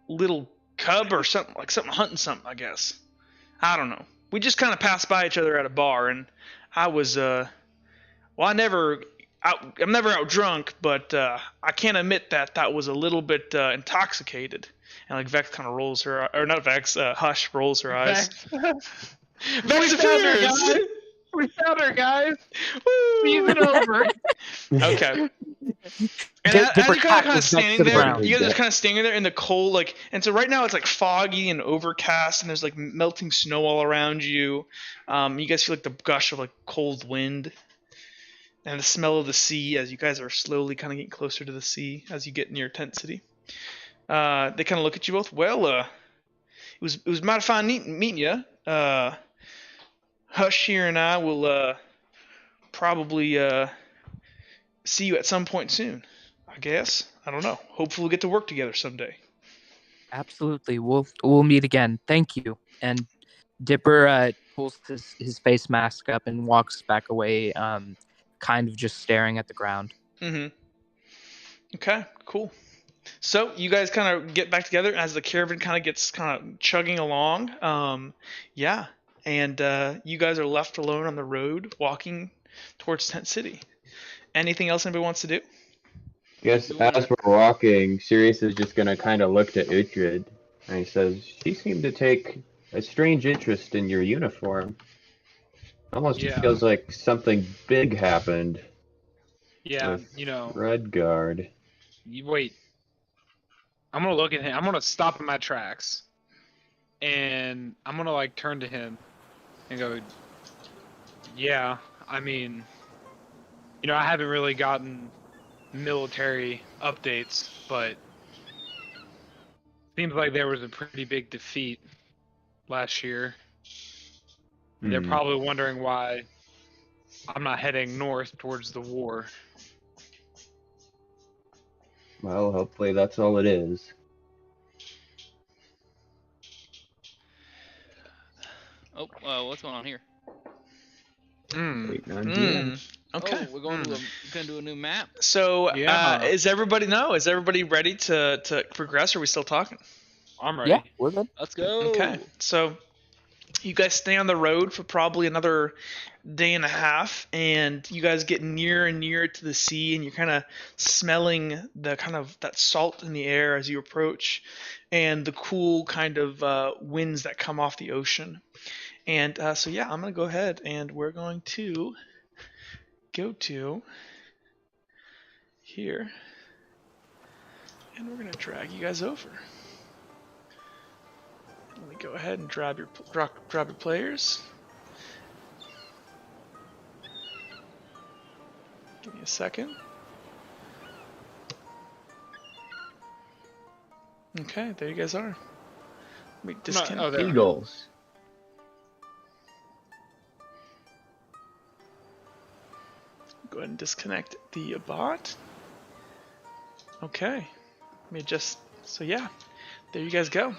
little cub or something, like something hunting something, I guess. I don't know. We just kind of passed by each other at a bar, and I was well, I'm never out drunk, but I can't admit that was a little bit intoxicated. And like Vex kind of rolls her, or not Vex, Hush rolls her eyes. Vex appears. We found her, guys. Woo! Season over. Okay. And as Dipper you're cat kind of was next standing to the there, ground. you guys are kind of standing there in the cold, like, and so right now it's like foggy and overcast, and there's like melting snow all around you. You guys feel like the gush of like cold wind, and the smell of the sea as you guys are slowly kind of getting closer to the sea as you get near Tent City. They kind of look at you both. Well, it was mighty fine meeting you. Hush here and I will probably see you at some point soon. I guess. I don't know. Hopefully we'll get to work together someday. Absolutely. We'll meet again. Thank you. And Dipper pulls his face mask up and walks back away, kind of just staring at the ground. Mm-hmm. Okay, cool. So you guys kind of get back together as the caravan kind of gets kind of chugging along. Yeah. And you guys are left alone on the road walking towards Tent City. Anything else anybody wants to do? Yes, as we're walking, Sirius is just gonna kind of look to Uhtred, and he says, "She seemed to take a strange interest in your uniform. Almost Yeah. feels like something big happened Yeah, with you know. Redguard." Wait. I'm gonna look at him. I'm gonna stop in my tracks, and I'm gonna like turn to him and go, "Yeah, I mean, you know, I haven't really gotten military updates, but seems like there was a pretty big defeat last year. They're Hmm. probably wondering why I'm not heading north towards the war." Well, hopefully that's all it is. Oh, what's going on here? Waiting on DM. Okay. Oh, we're going to a new map. So Yeah. is everybody ready to progress? Or are we still talking? I'm ready. Yeah, we're good. Let's go. Okay. So you guys stay on the road for probably another day and a half, and you guys get nearer and nearer to the sea, and you're kind of smelling the kind of that salt in the air as you approach, and the cool kind of winds that come off the ocean. And so yeah, I'm gonna go ahead and we're going to go to here, and we're gonna drag you guys over. Let me go ahead and drop your players. Give me a second. Okay, there you guys are. Let me disconnect. Oh, there. Eagles. Go ahead and disconnect the bot. Okay. Let me just. So yeah, there you guys go.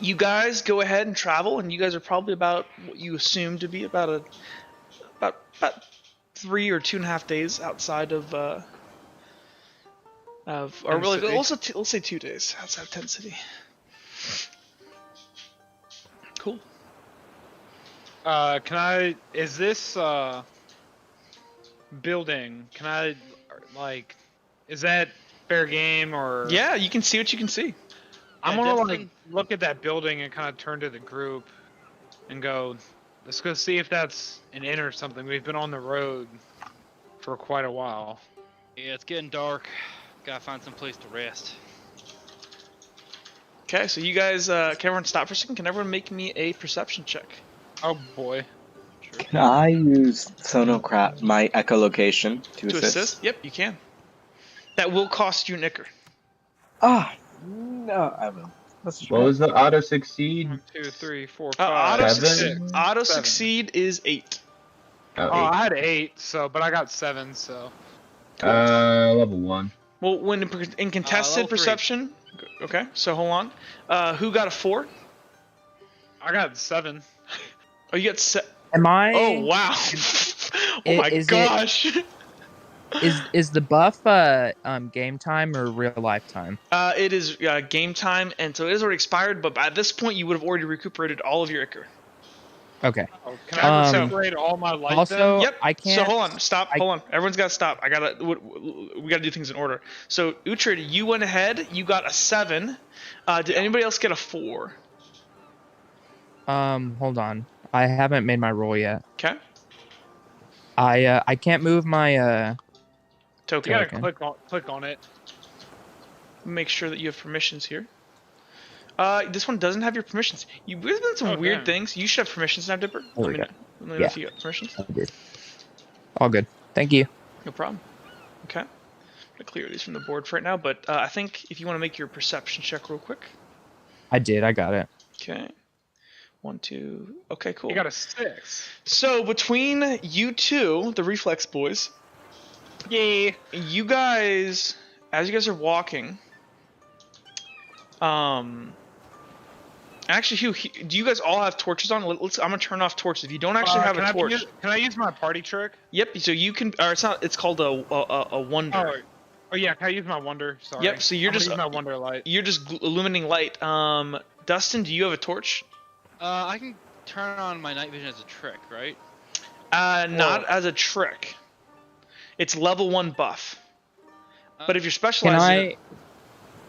You guys go ahead and travel, and you guys are probably about what you assume to be about 3 or 2.5 days outside of or Tent really City? also let's say 2 days outside of Tent City. Cool. Is this building, is that fair game or? Yeah, you can see what you can see. I'm Yeah, gonna definitely. look at that building and kind of turn to the group and go, let's go see if that's an inn or something. We've been on the road for quite a while. Yeah, it's getting dark. Gotta find some place to rest. Okay, so you guys, can everyone stop for a second? Can everyone make me a perception check? Oh boy. Sure. Can I use Sonocrat, my echolocation, to To assist? assist? Yep, you can. That will cost you an ichor. Ah, no, I will. Let's try. What was the auto succeed? 1, 2, 3, 4, Auto, 5, Seven? succeed, 6. auto Seven. succeed is 8. Oh, Oh, I had 8, so but I got 7, so. level 1. Well, when in contested level 3. perception, okay. So hold on. Who got a 4? I got 7. Oh, you got Am I? Oh wow! Oh my Is it- gosh! Is the buff game time or real life time? It is game time, and so it is already expired. But by this point, you would have already recuperated all of your ichor. Okay. Oh, can I So- recuperate all my life Also, Yep. I can't. So hold on, stop. I- Hold on. Everyone's got to stop. We gotta do things in order. So Uhtred, you went ahead. You got a 7. Did anybody else get a 4? Hold on. I haven't made my roll yet. Okay. I can't move my Token. You gotta Okay. click on it. Make sure that you have permissions here. This one doesn't have your permissions. There's been some Oh, weird damn. things. You should have permissions now, Dipper. There Let we me go. know. Let me know Yeah. if you got permissions. All good. Thank you. No problem. Okay. I'm gonna clear these from the board for right now, but I think if you want to make your perception check real quick. I did. I got it. Okay. 1, 2. Okay, cool. You got a 6. So between you two, the Reflex boys, Yay. you guys, as you guys are walking, actually, Hugh, do you guys all have torches on? I'm gonna turn off torches. If you don't actually have a torch, Can I use my party trick? yep. So you can, or it's not. It's called a wonder. Oh yeah, can I use my wonder? Sorry. Yep, so you're I'm gonna just- use my wonder light. You're just illuminating light. Dustin, do you have a torch? I can turn on my night vision as a trick, right? Not as a trick. It's level 1 buff. But if you're Can specializing,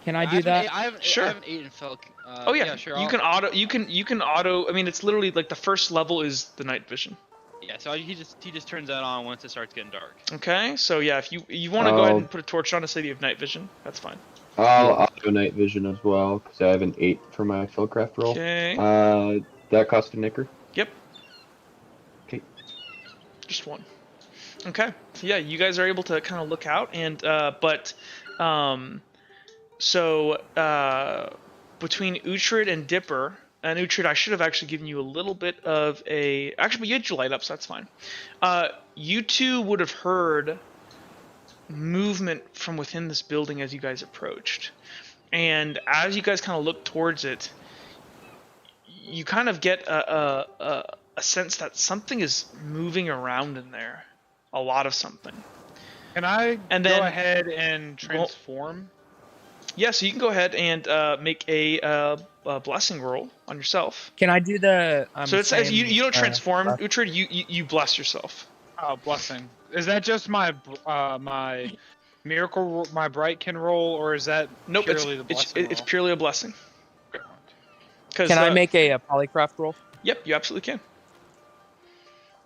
Can I do that? Sure. I have an 8 in Fel. oh yeah, sure. you can auto. You can auto. I mean, it's literally like the first level is the night vision. Yeah, so he just turns that on once it starts getting dark. Okay, so yeah, if you want to go ahead Oh. and put a torch on to say you have night vision, that's fine. I'll auto night vision as well, because I have an 8 for my Philcraft roll. Okay. That cost a nicker. Yep. Okay. Just 1. Okay. So yeah, you guys are able to kind of look out, and between Uhtred and Dipper, and Uhtred, I should have actually given you a little bit of a. Actually, but you had your light up, so that's fine. You two would have heard movement from within this building as you guys approached, and as you guys kind of look towards it, you kind of get a sense that something is moving around in there. A lot of something. Can I And then- go ahead and transform? Yeah, so you can go ahead and make a blessing roll on yourself. Can I do the? So it's same, you don't transform, buff? Uhtred. You bless yourself. Oh, blessing. Is that just my my miracle, my Brightkin roll, or is that Nope, purely the blessing it's roll? purely a blessing. Cause, Can I make a polycraft roll? Yep, you absolutely can.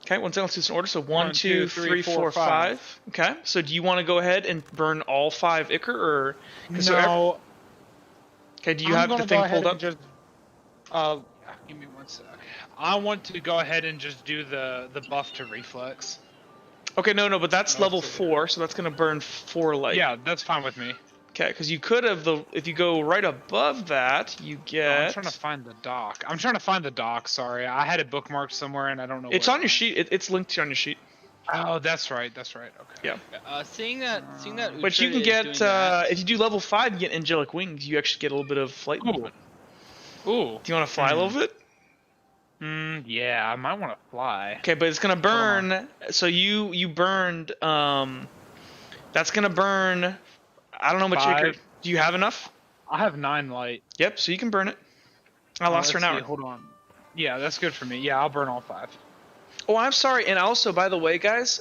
Okay, one second, let's do this in order. So 1, 1, 2, 3, 4, 5. Okay, so do you want to go ahead and burn all 5 ichor, or? 'cause so No. okay, do you I'm have the gonna thing go ahead pulled and up? Just, give me 1 sec. I want to go ahead and just do the buff to reflex. Okay, no, but that's No, level it's- 4, so that's gonna burn 4 light. Yeah, that's fine with me. Okay, because you could have if you go right above that, you Oh, get. I'm trying to find the doc. Sorry, I had it bookmarked somewhere and I don't know. It's where on it your went. sheet. It's linked on your sheet. Oh, that's right. Okay. Yeah. Seeing that. But you Uhtred can is get doing that- if you do level 5, you get angelic wings. You actually get a little bit of flight Ooh. movement. Ooh. Do you want to fly a little bit? Yeah, I might want to fly. Okay, but it's gonna burn. So you burned. That's gonna burn. I don't know how much 5. ichor. Do you have enough? I have 9 light. Yep. So you can burn it. I lost for an Let's hour. see, hold on. Yeah, that's good for me. Yeah, I'll burn all 5. Oh, I'm sorry. And also, by the way, guys,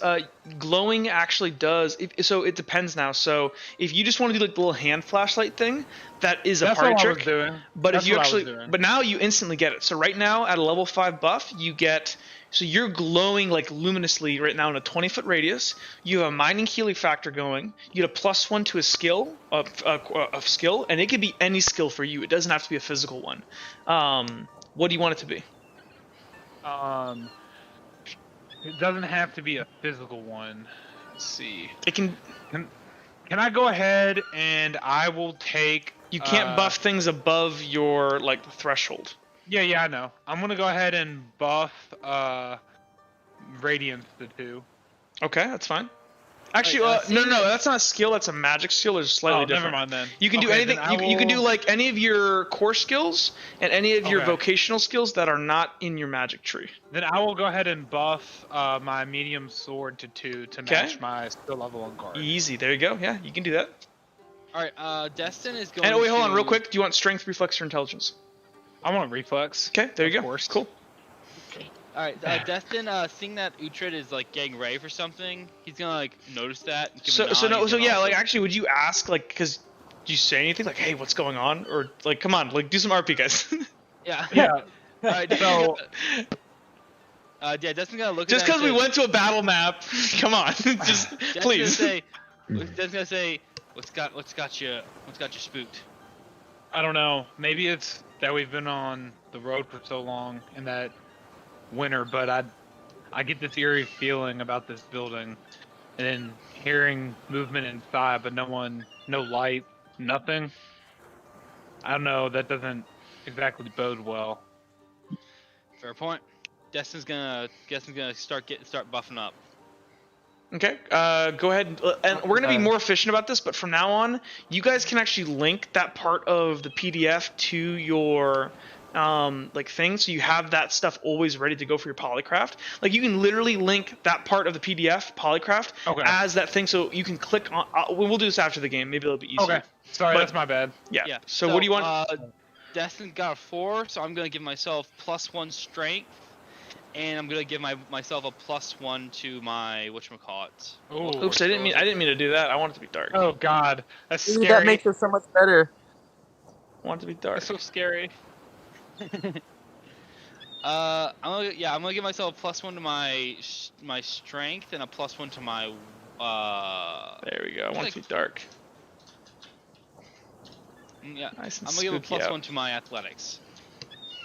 glowing actually does. So it depends now. So if you just want to do like the little hand flashlight thing, that is a That's party what I trick. was doing. But That's if you what I was actually, doing. but now you instantly get it. So right now at a level 5 buff, you get. So you're glowing like luminously right now in a 20-foot radius. You have a mining healing factor going. You get a +1 to a skill of skill, and it could be any skill for you. It doesn't have to be a physical one. What do you want it to be? It doesn't have to be a physical one. Let's see. It can. Can I go ahead and I will take? You can't buff things above your like threshold. Yeah, I know. I'm gonna go ahead and buff Radiance to 2. Okay, that's fine. Actually, Wait, no, that's not a skill. That's a magic skill. It's slightly different. Never mind then. You can do Okay, anything. then You can do will- like any of your core skills and any of your Okay. vocational skills that are not in your magic tree. Then I will go ahead and buff my medium sword to 2 to Okay. match my skill level on guard. Easy. There you go. Yeah, you can do that. All right. Destin is going. And wait, hold on, to- real quick. Do you want strength, reflex, or intelligence? I want reflex. Okay, there you Of go. course. Cool. All right, Destin, seeing that Uhtred is like getting ready for something, he's gonna like notice that. And give a So nod, yeah, he's gonna like also- actually, would you ask like, cause do you say anything like, hey, what's going on, or like, come on, like do some RP, guys. Yeah. Yeah. All right. So- yeah, Destin's gonna look. Just at that because we and say- went to a battle map, come on, just Destin's please. Destin's gonna say, what's got you spooked? I don't know. Maybe it's that we've been on the road for so long in that winter, but I get this eerie feeling about this building, and then hearing movement inside, but no light, nothing. I don't know. That doesn't exactly bode well. Fair point. Destin's gonna start buffing up. Okay, go ahead, and we're gonna be more efficient about this. But from now on, you guys can actually link that part of the PDF to your like thing, so you have that stuff always ready to go for your polycraft. Like you can literally link that part of the PDF polycraft Okay. as that thing, so you can click on. We'll do this after the game. Maybe it'll be easier. Okay. Sorry, But- that's my bad. Yeah. Yeah. So what do you want? Destin got a 4, so I'm gonna give myself +1 strength, and I'm gonna give myself a +1 to my whatchamacallit. Ooh. Oops, I didn't mean to do that. I want it to be dark. Oh God, that's Ooh, scary. that makes it so much better. I want it to be dark. That's so scary. I'm gonna give myself a +1 to my strength and a +1 to my There we go. I want it to be dark. yeah. Nice and I'm gonna give a spooky out. +1 to my athletics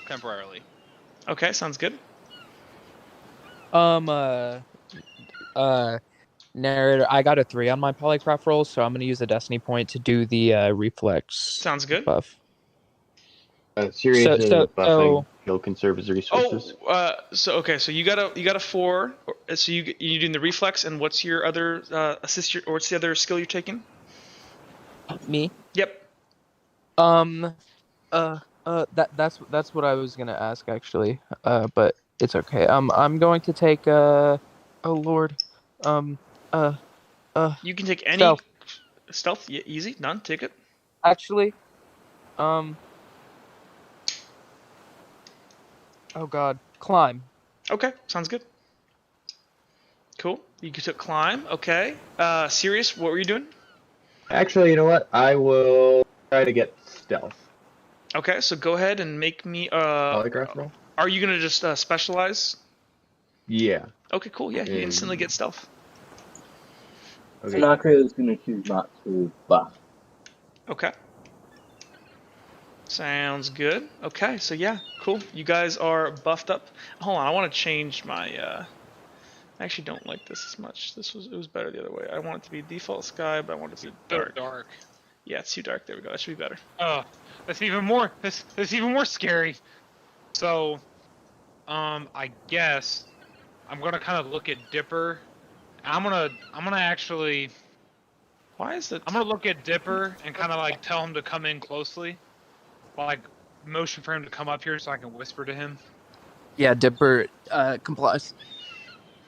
temporarily. Okay, sounds good. Narrator, I got a 3 on my polycraft roll, so I'm gonna use a destiny point to do the reflex Sounds good. buff. Sirius is so- buffing. He'll conserve his resources. So you got a 4. So you doing the reflex, and what's your other or what's the other skill you're taking? Me? Yep. That's what I was gonna ask actually. But it's okay. I'm going to take oh lord. You can take any stealth. Yeah, easy. None. Take it. Actually, oh god, climb. Okay, sounds good. Cool. You took climb. Okay. Sirius, what were you doing? Actually, you know what? I will try to get stealth. Okay, so go ahead and make me. Polygraph roll? Are you gonna just specialize? Yeah. Okay, cool. Yeah, you instantly get stealth. Okay. Tanaka is going to choose not to buff. Okay. Sounds good. Okay, so yeah, cool. You guys are buffed up. Hold on, I want to change my. I actually don't like this as much. It was better the other way. I want it to be default sky, but I want it to be dark. Dark. Yeah, it's too dark. There we go. That should be better. Oh, that's even more. That's even more scary. So, I guess I'm gonna kind of look at Dipper. I'm gonna actually. Why is it? I'm gonna look at Dipper and kind of like tell him to come in closely, like motion for him to come up here so I can whisper to him. Yeah, Dipper complies.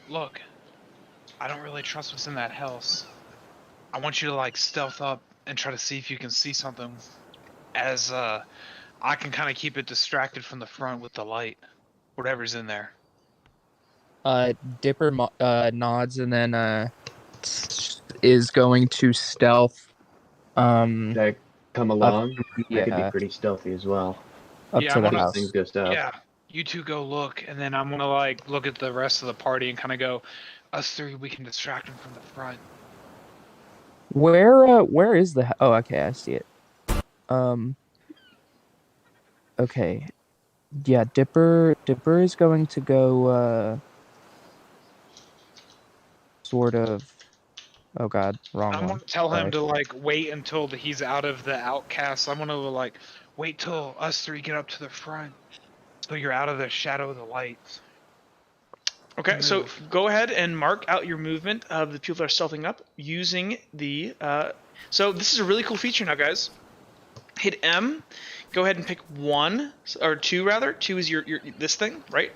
Look, I don't really trust what's in that house. I want you to like stealth up and try to see if you can see something, as I can kind of keep it distracted from the front with the light, whatever's in there. Dipper nods and then is going to stealth Should I come along? I could be yeah, pretty stealthy as well. up Yeah, to I'm the gonna- house. Things go stealth. Yeah, you two go look, and then I'm gonna like look at the rest of the party and kind of go, us three, we can distract him from the front. Where is the oh, okay, I see it. Okay. Yeah, Dipper is going to go sort of. Oh God, wrong I'm one. gonna tell him Sorry. to like wait until he's out of the outcast. I'm gonna like wait till us three get up to the front, so you're out of the shadow of the lights. Okay, so Move. go ahead and mark out your movement of the people that are stealthing up using the. So this is a really cool feature now, guys. Hit M. Go ahead and pick 1 or 2 rather. 2 is your this thing, right?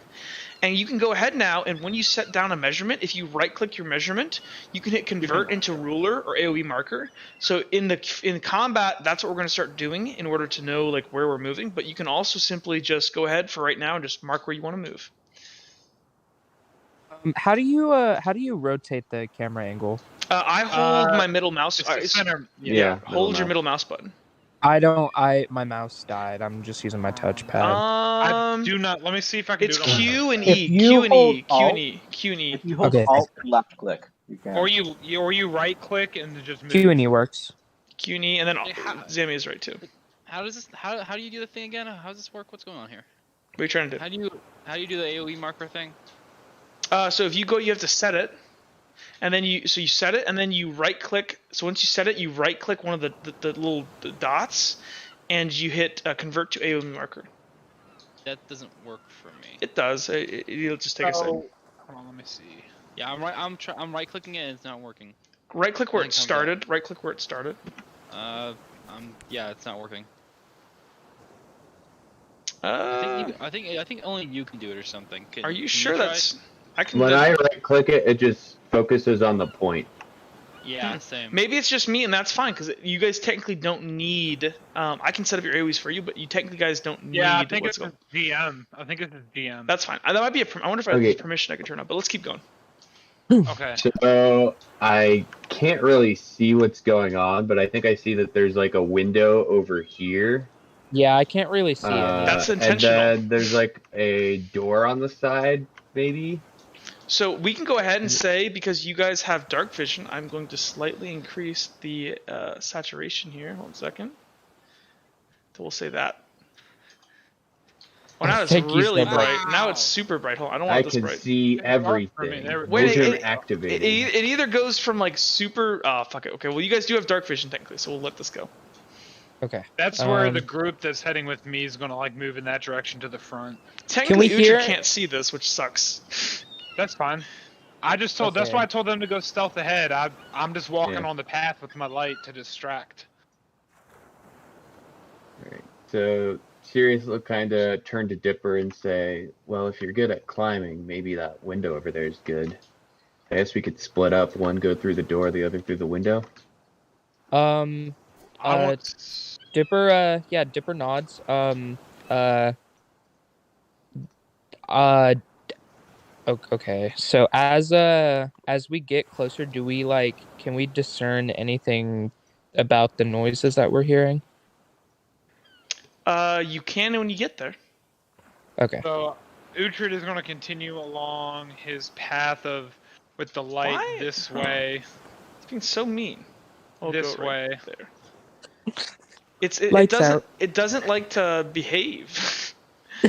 And you can go ahead now, and when you set down a measurement, if you right-click your measurement, you can hit Convert into Ruler or AOE Marker. So in combat, that's what we're going to start doing in order to know like where we're moving. But you can also simply just go ahead for right now and just mark where you want to move. How do you rotate the camera angle? I hold my middle mouse. It's the center. Yeah. Hold your mouse. middle mouse button. My mouse died. I'm just using my touchpad. I do not. Let me see if I can It's do it. on Q and If E, you Q and hold E, Q Alt- and E, Q and E. If you hold Okay. Alt and left click, you can. Or you right click and just move. Q and E works. Q and E, and then Hey, how- Zami is right too. How does this? How do you do the thing again? How does this work? What's going on here? What are you trying to do? How do you do the AOE marker thing? So if you go, you have to set it, and then you set it, and then you right click. So once you set it, you right click one of the little dots, and you hit Convert to AOE Marker. That doesn't work for me. It does. It'll just take a second. Hold on, let me see. Yeah, I'm right clicking it and it's not working. Right click where it Nothing comes started. Right click where it started. Yeah, it's not working. Uh, I think only you can do it or something. are you can sure try? that's? I can. When I right click it, it just focuses on the point. Yeah, same. Maybe it's just me, and that's fine because you guys technically don't need. I can set up your AoEs for you, but you technically guys don't need. Yeah, I think what's it's going. GM. I think it's GM. That's fine. That might be a. I wonder if I have Okay. permission I could turn up, but let's keep going. Okay. So I can't really see what's going on, but I think I see that there's like a window over here. Yeah, I can't really see it. That's intentional. And then there's like a door on the side, maybe. So we can go ahead and say, because you guys have dark vision, I'm going to slightly increase the saturation here. Hold on a second. So we'll say that. Well, now it's Thank you really so bright. much. Now it's super bright. Hold on, I don't I want this can bright. see It's dark for me. everything. There- Wait, Vision it activated. it either goes from like super. Oh, fuck it. Okay, well, you guys do have dark vision technically, so we'll let this go. Okay. That's where Um, the group that's heading with me is gonna like move in that direction to the front. Technically, we Uhtred hear- can't see this, which sucks. That's fine. I just told. That's Okay. why I told them to go stealth ahead. I'm just walking Yeah. on the path with my light to distract. Right. So Sirius will kind of turn to Dipper and say, "Well, if you're good at climbing, maybe that window over there is good. I guess we could split up. One go through the door, the other through the window." I want. Dipper nods. Okay. So as we get closer, can we discern anything about the noises that we're hearing? You can when you get there. Okay. So, Uhtred is gonna continue along his path with the light Why? this Huh. way. It's being so mean. I'll This go right way. there. It Lights doesn't out. it doesn't like to behave.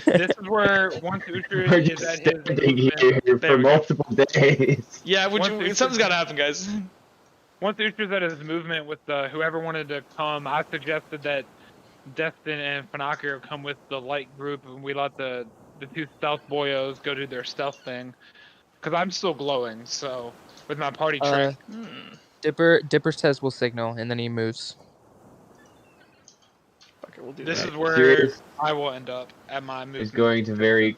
This is where once We're Uhtred just is at his standing movement, here There for we go. multiple days. Yeah, Once Uhtred- something's got to happen, guys. once Uhtred's at his movement with whoever wanted to come, I suggested that Destin and Fanakir come with the light group, and we let the two stealth boyos go do their stealth thing. Cause I'm still glowing, so with my party trick. Dipper says we'll signal, and then he moves. Okay, we'll do This that. is where Sirius I will end up at my movement. is going to very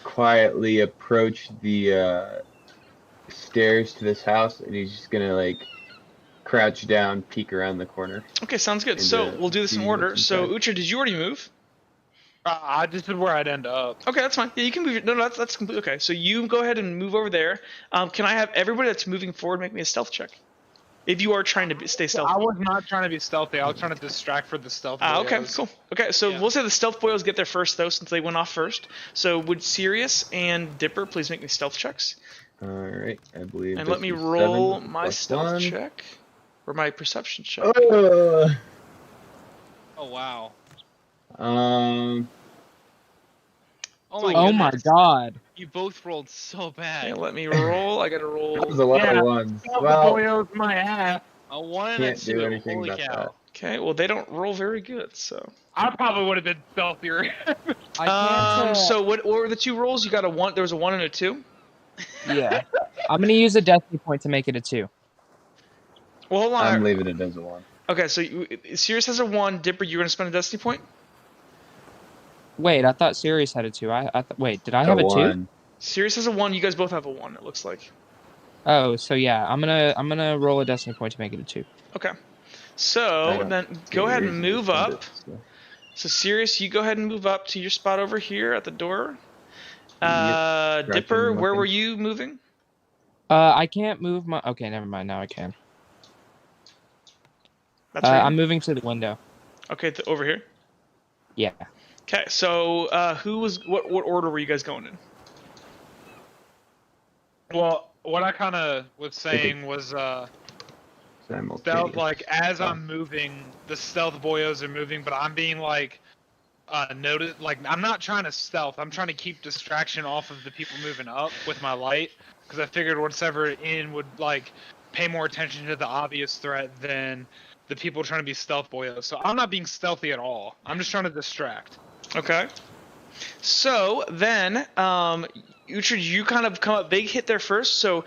quietly approach the stairs to this house, and he's just gonna like crouch down, peek around the corner. Okay, sounds good. And, So we'll do this in see order. what's So inside. Uhtred, did you already move? This is where I'd end up. Okay, that's fine. Yeah, you can move. No, that's completely okay. So you go ahead and move over there. Can I have everybody that's moving forward make me a stealth check? If you are trying to stay stealthy. I was not trying to be stealthy. I was trying to distract for the stealth. Okay, boyos. cool. Okay, so Yeah. we'll say the stealth boyos get there first, though, since they went off first. So would Sirius and Dipper please make me stealth checks? All right, I believe. And this let me is roll 7 my plus stealth 1. check. Or my perception check. Oh. Oh wow. Um. Oh my Oh my goodness. god. You both rolled so bad. Okay, let me roll. I gotta That was roll. a lot Yeah. of ones. Oh, Well, boyos my ass. A 1 and a Can't 2. do anything Holy about cow. that. Okay, well they don't roll very good, so. I probably would have been stealthier. I can't. So what were the 2 rolls? You got a 1. There was a 1 and a 2. Yeah. I'm gonna use a destiny point to make it a 2. Well, hold on. I'm leaving it as a 1. Okay, so Sirius has a 1. Dipper, you're gonna spend a destiny point. Wait, I thought Sirius had a 2. Wait, did I have a 2? 1. Sirius has a 1. You guys both have a 1. It looks like. Oh, so yeah, I'm gonna roll a destiny point to make it a 2. Okay. I So don't then see go any ahead and reason to move spend up. it, so. So Sirius, you go ahead and move up to your spot over here at the door. Yep, Dipper, scratching, where were looking. you moving? I can't move my. Okay, never mind. Now I can. That's right. I'm moving to the window. Okay, over here. Yeah. Okay, so what order were you guys going in? Well, what I kind of was saying was stealth. Like as I'm moving, the stealth boyos are moving, but I'm being like noted. Like I'm not trying to stealth. I'm trying to keep distraction off of the people moving up with my light, because I figured whatever in would like pay more attention to the obvious threat than the people trying to be stealth boyos. So I'm not being stealthy at all. I'm just trying to distract. Okay. So then, Uhtred, you kind of come up. They hit there first. So,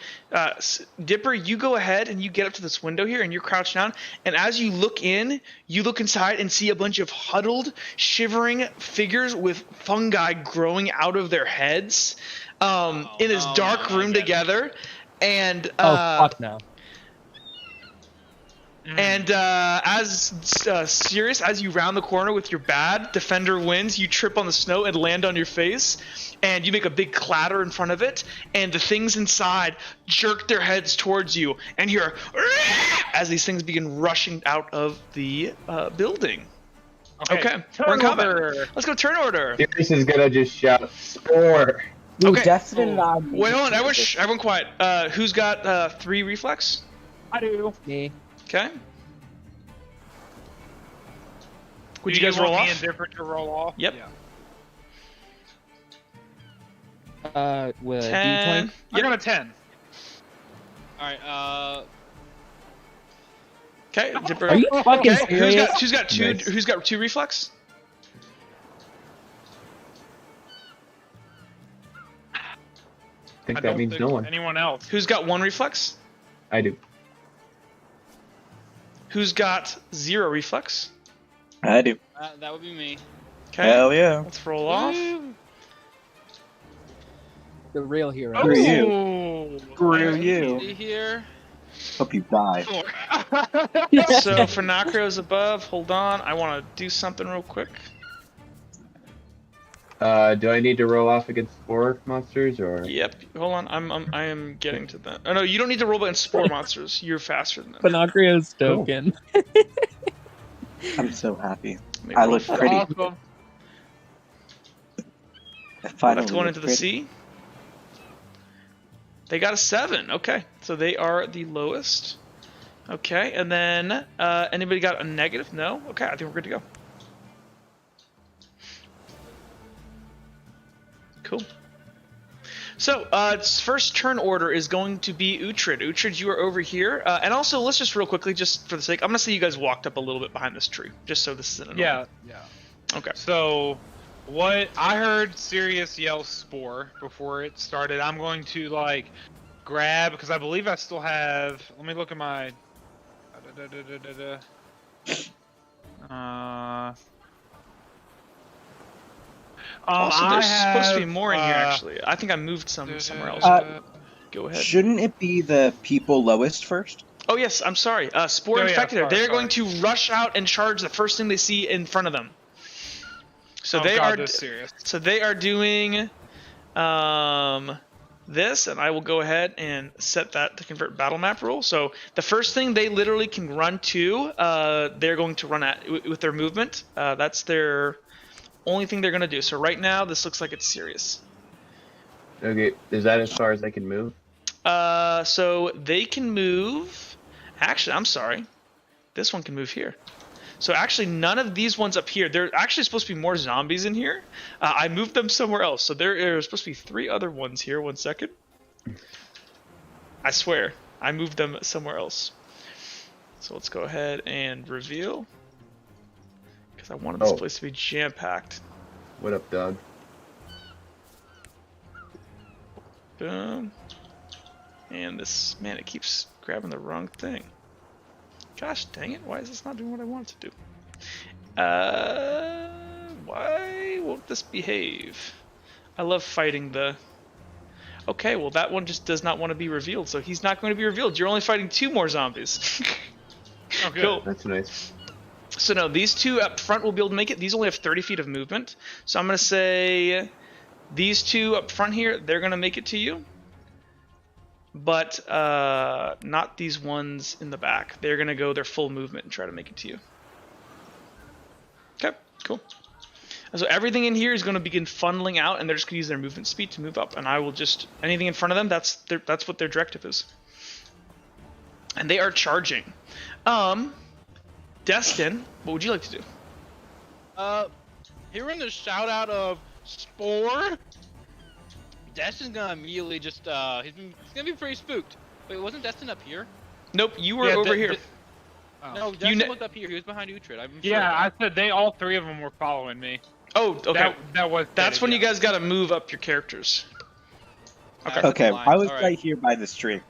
Dipper, you go ahead and you get up to this window here, and you're crouched down. And as you look in, you look inside and see a bunch of huddled, shivering figures with fungi growing out of their heads, in this dark room together. And Oh fuck no. And as Sirius, as you round the corner with your bad, Defender wins. You trip on the snow and land on your face, and you make a big clatter in front of it. And the things inside jerk their heads towards you, and you hear as these things begin rushing out of the building. Okay, we're in combat. Let's go turn order. Sirius is gonna just shout spore. Dude, Okay. Destin and I. Wait, hold on, everyone quiet. Who's got 3 reflex? I do. Me. Okay. Would Do you guys roll want off? me indifferent to roll off? Yep. Yeah. With 10. D20. I got a 10. Alright, Okay, Dipper. Are you fucking Okay, serious? who's got 2? Nice. Who's got 2 reflex? I think I that don't means think no one. anyone else. Who's got 1 reflex? I do. Who's got 0 reflex? I do. that would be me. Okay, Hell yeah. let's roll off. The real hero. Screw you. Ooh. Screw you. See here. Hope you die. So Finacrio's above. Hold on, I want to do something real quick. Do I need to roll off against spore monsters or? Yep. Hold on, I am getting to that. Oh no, you don't need to roll against spore monsters. You're faster than that. Pinocrio's token. I'm so happy. Let me I roll look for- pretty. Awesome. I finally Left going look into the pretty. sea. They got a 7. Okay, so they are the lowest. Okay, and then anybody got a negative? No. Okay, I think we're good to go. Cool. So, its first turn order is going to be Uhtred. Uhtred, you are over here. And also, let's just real quickly, just for the sake, I'm going to say you guys walked up a little bit behind this tree, just so this isn't annoying. Yeah. Okay. So, what I heard Sirius yell spore before it started. I'm going to like grab, because I believe I still have. Let me look at my. Also, I there's supposed to be have, more in here, actually. I think I moved some somewhere else. Go ahead. Shouldn't it be the people lowest first? Oh, yes, I'm sorry. Spore Oh, yeah, infected. sorry, They're sorry. going to rush out and charge the first thing they see in front of them. So oh they God, are. this serious. So they are doing this, and I will go ahead and set that to convert battle map rule. So the first thing they literally can run to, they're going to run at with their movement. That's their only thing they're going to do. So right now, this looks like it's serious. Okay, is that as far as I can move? So they can move. Actually, I'm sorry. This one can move here. So actually, none of these ones up here. There are actually supposed to be more zombies in here. I moved them somewhere else. So there are supposed to be 3 other ones here. 1 second. I swear, I moved them somewhere else. So let's go ahead and reveal. Because I wanted this place to be jam-packed. What up, dog? Boom. And this, man, it keeps grabbing the wrong thing. Gosh dang it, why is this not doing what I want it to do? Why won't this behave? I love fighting the... Okay, well that one just does not want to be revealed, so he's not going to be revealed. You're only fighting 2 more zombies. Okay. Cool. That's nice. So no, these 2 up front will be able to make it. These only have 30 feet of movement. So I'm going to say these 2 up front here, they're going to make it to you. But not these ones in the back. They're going to go their full movement and try to make it to you. Okay, cool. So everything in here is going to begin funneling out, and they're just going to use their movement speed to move up. And I will just... Anything in front of them, that's what their directive is. And they are charging. Destin, what would you like to do? Hearing the shout out of Spore, Destin's gonna immediately just he's gonna be pretty spooked. Wait, wasn't Destin up here? Nope, you were over here. Oh. No, Destin was up here. He was behind Uhtred. I'm sure Yeah, of I said all 3 of them were following me. Oh, okay. That was. That's when you guys got to move up your characters. that. Okay. That's Okay, the line. I was Alright. right here by this tree.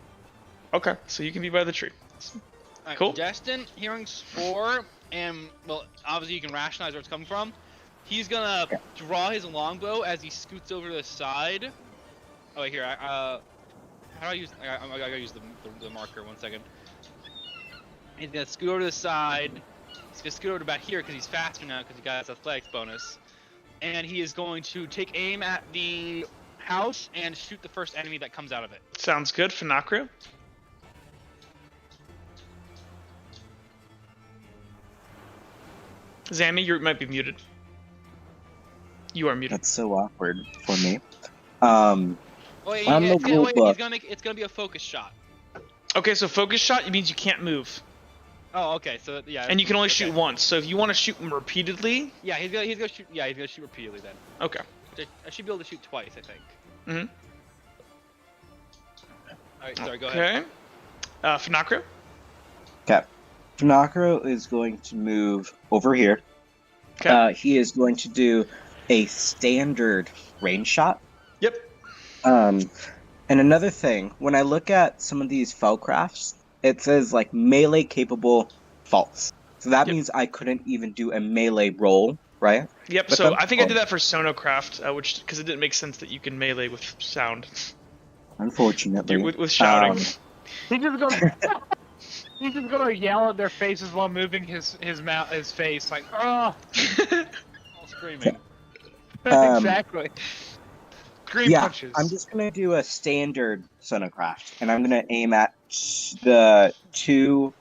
Okay, so you can be by the tree. Alright, Cool. Destin, hearing Spore, and well, obviously you can rationalize where it's coming from. He's gonna draw his longbow as he scoots over to the side. Oh wait, here. How do I use? I gotta use the marker. 1 second. He's gonna scoot over to the side. He's gonna scoot over to about here because he's faster now because he got his athletics bonus. And he is going to take aim at the house and shoot the first enemy that comes out of it. Sounds good, Finacria. Zammy, you might be muted. You are muted. That's so awkward for me. Oh, wait, I'm the rule book. it's gonna be a focus shot. Okay, so focus shot means you can't move, Oh, okay. So yeah. and you can only okay. shoot once. So if you want to shoot them repeatedly, Yeah, he's gonna shoot. Yeah, he's gonna shoot repeatedly then. okay. I should be able to shoot twice, I think. Mhm. All right, sorry. Go ahead. Okay. Finacria. Tanakaro is going to move over here. Okay. He is going to do a standard range shot. Yep. And another thing, when I look at some of these Felcrafts, it says like melee capable false. So that Yep. means I couldn't even do a melee roll, right? Yep. But So then- I think I did that for Sonocraft, which because it didn't make sense that you can melee with sound, Unfortunately. with shouting. He's just gonna. He's just gonna yell at their faces while moving his face like, oh, All screaming. exactly. Green Yeah, punches. I'm just gonna do a standard Sonocraft, and I'm gonna aim at the 2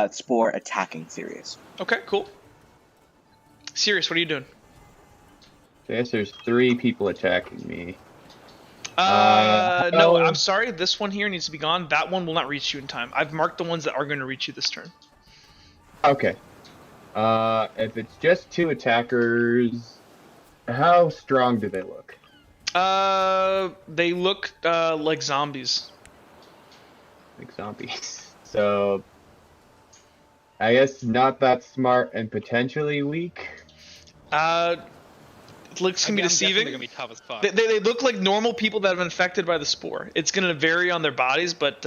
Spore attacking series. Okay, cool. Sirius, what are you doing? I guess there's 3 people attacking me. No, oh. I'm sorry. This one here needs to be gone. That one will not reach you in time. I've marked the ones that are going to reach you this turn. Okay. If it's just 2 attackers, how strong do they look? They look like zombies. Like zombies. So, I guess not that smart and potentially weak. Looks can be I'm guessing deceiving. They're gonna be tough as fuck. They look like normal people that have been infected by the spore. It's going to vary on their bodies, but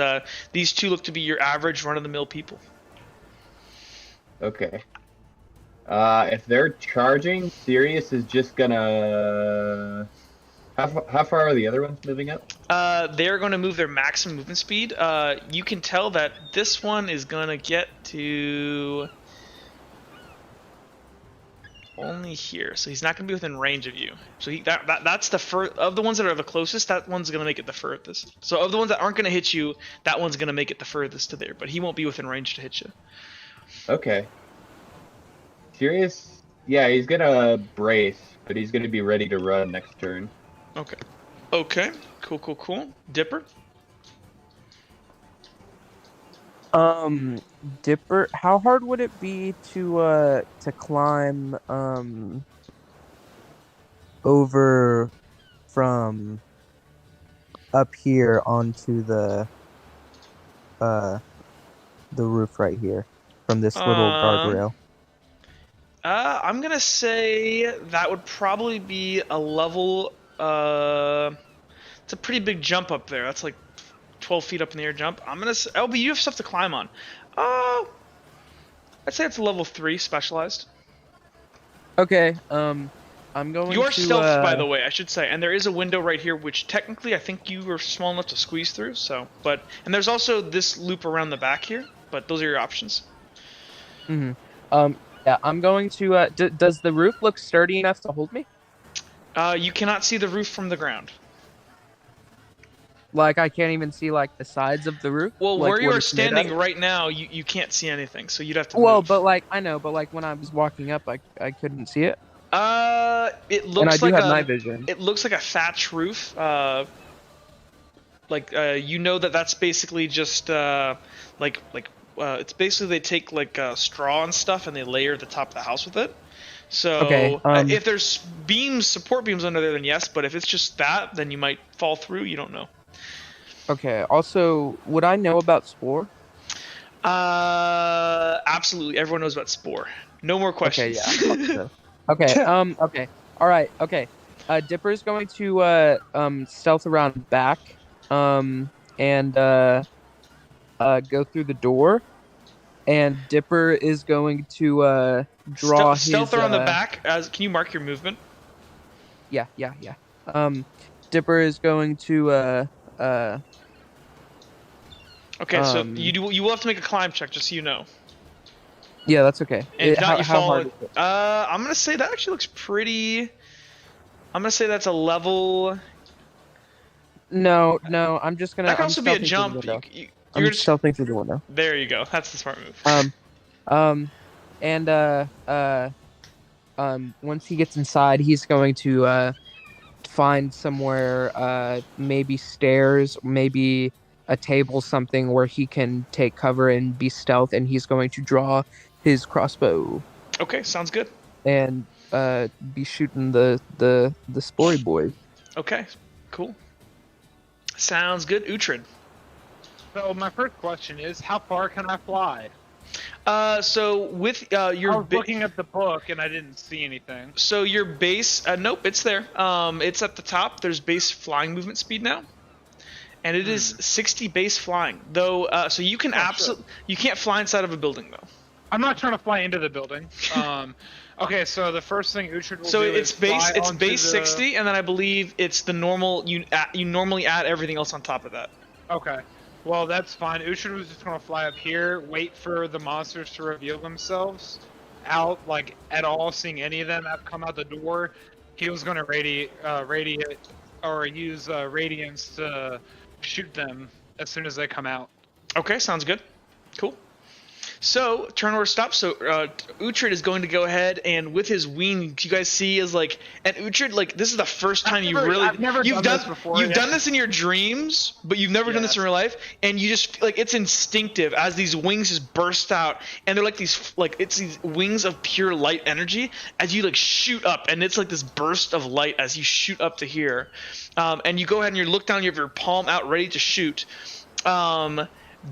these 2 look to be your average run-of-the-mill people. Okay. If they're charging, Sirius is just gonna... How far are the other ones moving up? They're going to move their maximum movement speed. You can tell that this one is going to get to only here, so he's not going to be within range of you. So that's the of the ones that are the closest. That one's going to make it the furthest. So of the ones that aren't going to hit you, that one's going to make it the furthest to there. But he won't be within range to hit you. Okay. Sirius, yeah, he's gonna brace, but he's gonna be ready to run next turn. Okay. Okay. Cool. Dipper. Dipper, how hard would it be to climb over from up here onto the roof right here from this little guardrail? I'm gonna say that would probably be a level. It's a pretty big jump up there. That's like 12 feet up in the air jump. I'm gonna say, LB, you have stuff to climb on. I'd say it's a level 3 specialized. Okay. I'm going You are to stealthed, by the way, I should say, and there is a window right here, which technically I think you are small enough to squeeze through. So, and there's also this loop around the back here. But those are your options. Yeah, I'm going to. Does the roof look sturdy enough to hold me? You cannot see the roof from the ground. Like I can't even see like the sides of the roof. Well, like, where you what are it's made out standing of? right now, you can't see anything, so you'd have to. Well, move. but like I know, but like when I was walking up, I couldn't see it. It looks And I do like have a. night vision. It looks like a thatch roof. You know that's basically just it's basically they take like straw and stuff and they layer the top of the house with it. So Okay, if there's support beams under there, then yes. But if it's just that, then you might fall through. You don't know. Okay. Also, would I know about Spore? Absolutely. Everyone knows about Spore. No more Okay. questions. Yeah. I thought so. Okay. Okay. All right. Okay. Dipper's going to stealth around back. And go through the door. And Dipper is going to draw stealth his, around the back. Can you mark your movement? Yeah. Dipper is going to Okay, so you will have to make a climb check, just so you know. Yeah, that's okay. And if not, you how fall. hard is it? I'm gonna say that actually looks pretty. I'm gonna say that's a level. No, I'm just gonna. That can I'm also be a stealthing through the jump. window. You're I'm just, stealthing through the window. there you go. That's the smart move. Once he gets inside, he's going to find somewhere, maybe stairs, maybe a table, something where he can take cover and be stealth. And he's going to draw his crossbow Okay, sounds good. and be shooting the Spory boys. Okay, cool. Sounds good. Uhtred. So my first question is, how far can I fly? So with I your was looking at the book and I didn't see anything. so your base, nope, it's there. It's at the top. There's base flying movement speed now, and it is 60 base flying. Though, so you can you can't fly inside of a building though. I'm not trying to fly into the building. Okay, so the first thing Uhtred will So do it's is fly base onto the... 60, and then I believe it's the normal. You normally add everything else on top of that. Okay. Well, that's fine. Uhtred was just going to fly up here, wait for the monsters to reveal themselves out, like, at all, seeing any of them come out the door. He was going to radiate, or use radiance to shoot them as soon as they come out. Okay, sounds good. Cool. So, turn order stop. So, Uhtred is going to go ahead and with his wing, you guys see is like, and Uhtred, like, this is the first time I've never you've done this before. You've done this in your dreams, but you've never done this in real life, and you just, like, it's instinctive as these wings just burst out, and they're like these, like, it's these wings of pure light energy as you, like, shoot up, and it's like this burst of light as you shoot up to here. And you go ahead and you look down, you have your palm out ready to shoot.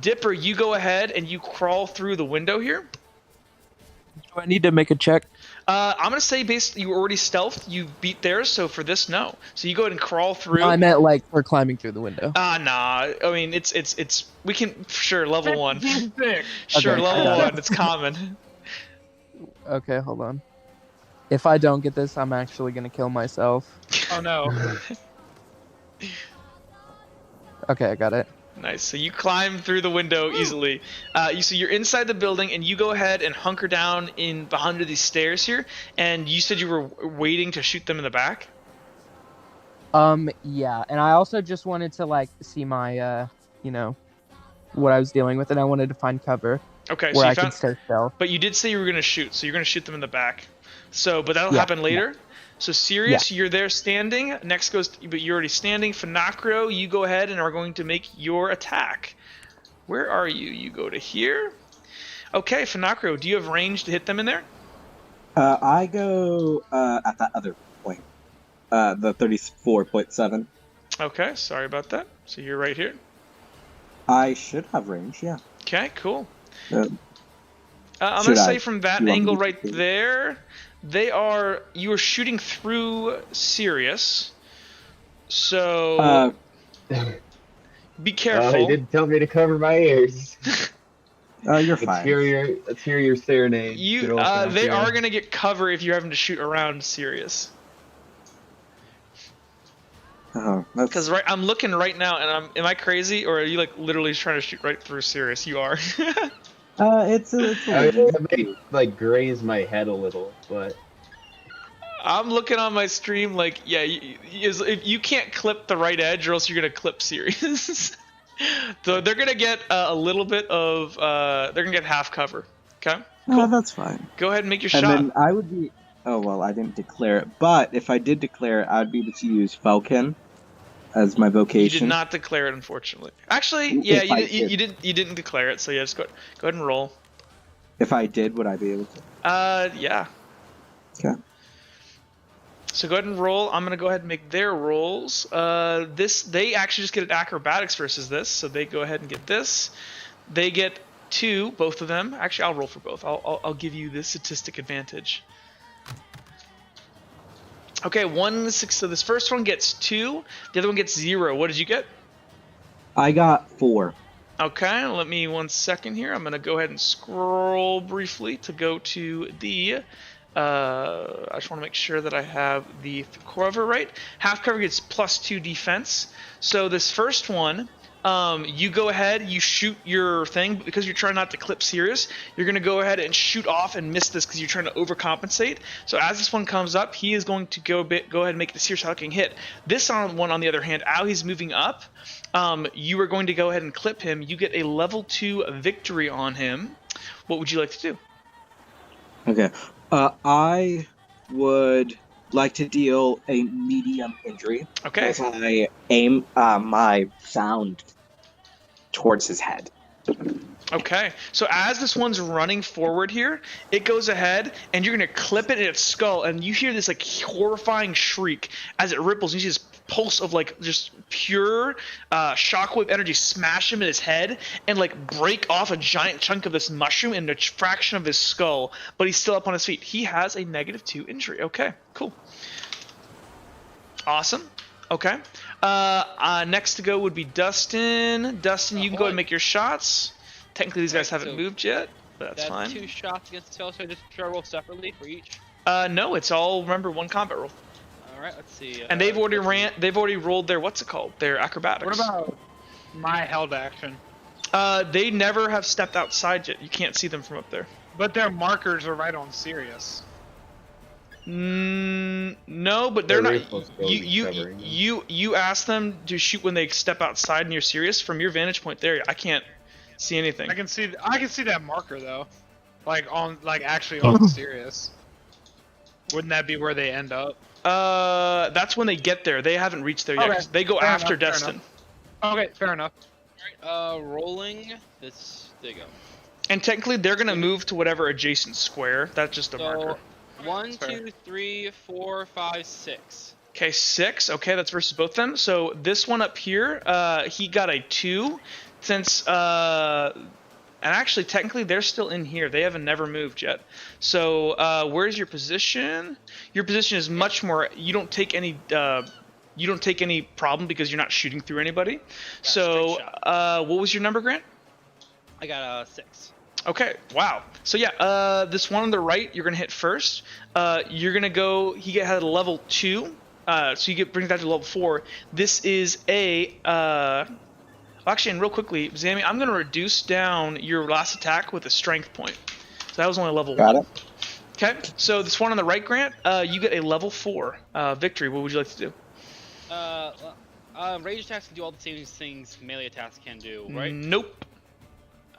Dipper, you go ahead and you crawl through the window here. Do I need to make a check? I'm gonna say basically you were already stealthed. You beat theirs, so for this, no. So you go ahead and crawl through. No, I meant like for climbing through the window. Nah. I mean, it's we can sure level 1. Sure, Okay, level 1. It's common. Okay, hold on. If I don't get this, I'm actually gonna kill myself. Oh no. Okay, I got it. Nice. So you climb through the window easily. So you're inside the building, and you go ahead and hunker down in behind these stairs here. And you said you were waiting to shoot them in the back. Yeah, and I also just wanted to like see my, what I was dealing with, and I wanted to find cover Okay. So where you I found, could stay stealth. but you did say you were gonna shoot, so you're gonna shoot them in the back. So, but that'll Yeah, happen later. So Sirius, you're there standing. Next goes, but you're already standing. Finacrio, you go ahead and are going to make your attack. Where are you? You go to here. Okay, Finacrio, do you have range to hit them in there? I go at that other point, the 34.7. Okay, sorry about that. So you're right here. I should have range, yeah. Okay, cool. Uh, I'm Should gonna I? say from that You want me angle to right do it? there, you are shooting through Sirius. So be He careful. didn't tell me to cover my ears. you're Let's fine. hear your serenade. Good You, old they Finocchio. are gonna get cover if you're having to shoot around Sirius. Oh, that's... Because I'm looking right now, and am I crazy, or are you like literally trying to shoot right through Sirius? You are. it's a little... That may like graze my head a little, but I'm looking on my stream like, yeah, if you can't clip the right edge, or else you're gonna clip Sirius. So they're gonna get a little bit of, they're gonna get half cover. Okay. No, that's fine. Go ahead and make your And shot. then I would be... Oh, well, I didn't declare it. But if I did declare it, I'd be able to use Falcon as my You vocation. did not declare it, unfortunately. Actually, If yeah, I you didn't declare it. So yeah, just go ahead and roll. If I did, would I be able to? Yeah. Okay. So go ahead and roll. I'm gonna go ahead and make their rolls. They actually just get an acrobatics versus this, so they go ahead and get this. They get 2, both of them. Actually, I'll roll for both. I'll give you the statistic advantage. Okay, 1 6. So this first one gets 2. The other one gets 0. What did you get? I got 4. Okay, let me 1 second here. I'm gonna go ahead and scroll briefly to go to the. I just want to make sure that I have the cover right. Half cover gets +2 defense. So this first one, you go ahead, you shoot your thing because you're trying not to clip Sirius. You're gonna go ahead and shoot off and miss this because you're trying to overcompensate. So as this one comes up, he is going to go ahead and make the Sirius hucking hit. This one, on the other hand, he's moving up. You are going to go ahead and clip him. You get a level 2 victory on him. What would you like to do? Okay. I would like to deal a medium injury Okay. as I aim my sound towards his head. Okay, so as this one's running forward here, it goes ahead, and you're gonna clip it in its skull, and you hear this like horrifying shriek as it ripples. And you see this pulse of like just pure shockwave energy smash him in his head and like break off a giant chunk of this mushroom in a fraction of his skull. But he's still up on his feet. He has a -2 injury. Okay, cool, awesome. Okay, next to go would be Dustin. Dustin, you can go ahead and make your shots. Technically, these guys Right, haven't so uld yet, but that's That's fine. 2 shots against the tail, so should I roll separately for each? No, it's all, remember, 1 combat roll. Alright, let's see. And they've already rolled their, what's it called? Their acrobatics. What about my held action? They never have stepped outside yet. You can't see them from up there. But their markers are right on Sirius. No, but they're Their not. rifle's still covering them. You ask them to shoot when they step outside near Sirius. From your vantage point there, I can't see anything. I can see that marker though, actually on Sirius. Wouldn't that be where they end up? That's when they get there. They haven't reached there yet. Okay, 'Cause they go fair after enough, fair Destin. Okay, fair enough. Alright, rolling. This, there you go. And technically, they're gonna move to whatever adjacent square. That's just a marker. So, 1, Fair. 2, 3, 4, 5, 6. Okay, 6. Okay, that's versus both of them. So this one up here, he got a 2. Since, and actually, technically, they're still in here. They haven't never moved yet. So, where's your position? Your position is much more. You don't take any. You don't take any problem because you're not shooting through anybody. So, straight shot. what was your number, Grant? I got a 6. Okay, wow. So yeah, this one on the right, you're gonna hit first. You're gonna go. He had a level 2, so you bring that to level 4. This is a. Actually, and real quickly, Zami, I'm gonna reduce down your last attack with a strength point. So that was only level 1. Got it. Okay, so this one on the right, Grant, you get a level 4 victory. What would you like to do? Rage attacks can do all the same things melee attacks can do, right? Nope.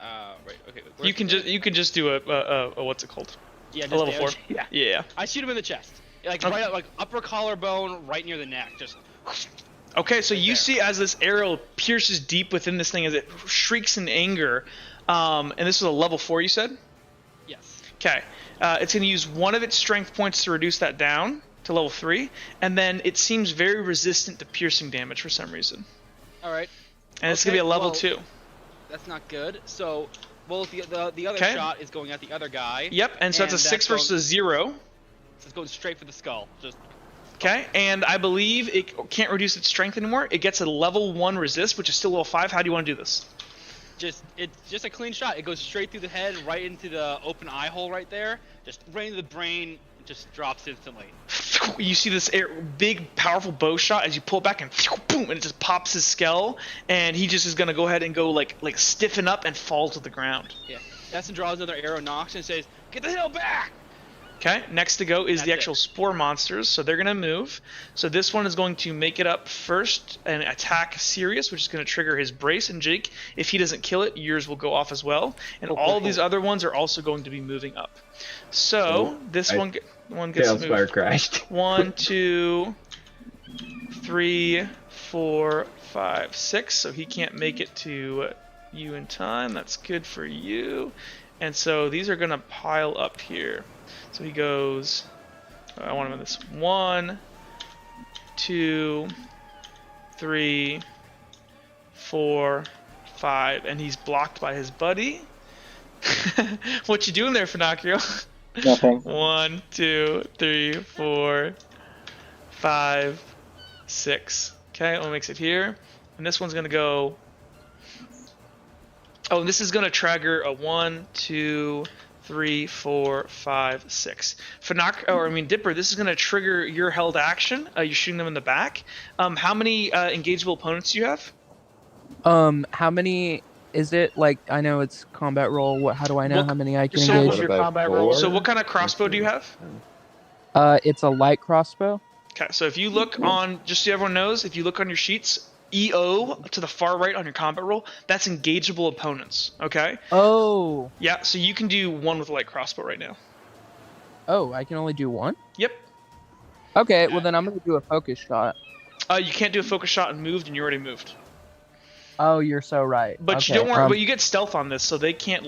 Right. Okay. You can just do a what's it called? Yeah, A just level 4. damage. Yeah. Yeah. I shoot him in the chest, like Okay. right, like upper collarbone, right near the neck. Just Okay, so you there. see as this arrow pierces deep within this thing as it shrieks in anger. And this is a level 4, you said? Yes. Okay. It's going to use one of its strength points to reduce that down to level 3. And then it seems very resistant to piercing damage for some reason. All right. And it's going to be a level well, 2. That's not good. So, well, the other Okay. shot is going at the other guy. Yep, and so it's a 6 going- versus 0. So it's going straight for the skull. Just Okay, and I believe it can't reduce its strength anymore. It gets a level 1 resist, which is still level 5. How do you want to do this? it's just a clean shot. It goes straight through the head, right into the open eye hole right there. Just right into the brain. Just drops instantly. You see this big, powerful bow shot as you pull it back and boom, and it just pops his skull, and he just is gonna go ahead and go like stiffen up and fall to the ground. Yeah. Destin draws another arrow, knocks, and says, "Get the hell back!" Okay, next to go is the That's actual it. spore monsters, so they're gonna move. So this one is going to make it up first and attack Sirius, which is gonna trigger his brace. And Jake, if he doesn't kill it, yours will go off as well. And all of these other ones are also going to be moving up. So this one gets Tailspire moved. crashed. 1, 2, 3, 4, 5, 6. So he can't make it to you in time. That's good for you. And so these are gonna pile up here. So he goes. I want him in this. 1, 2, 3, 4, 5, and he's blocked by his buddy. What you doing there, Finocchio? Nothing. 1, 2, 3, 4, 5, 6. Okay, only makes it here. And this one's gonna go. Oh, and this is gonna trigger a 1, 2, 3, 4, 5, 6. Dipper, this is gonna trigger your held action. You're shooting them in the back. How many engageable opponents do you have? How many is it? Like, I know it's combat roll. How do I know Well, how many I can so What's engage? What your about combat 4? roll? So what kind of crossbow do you have? It's a light crossbow. Okay, so if you look on, just so everyone knows, if you look on your sheets, EO to the far right on your combat roll, that's engageable opponents. Okay. Oh, Yeah, so you can do one with a light crossbow right now. I can only do one. Yep. Okay, well then I'm gonna do a focus shot. You can't do a focus shot and moved, and you already moved. Oh, you're so right. But okay, you don't worry. But you get stealth on this, so they can't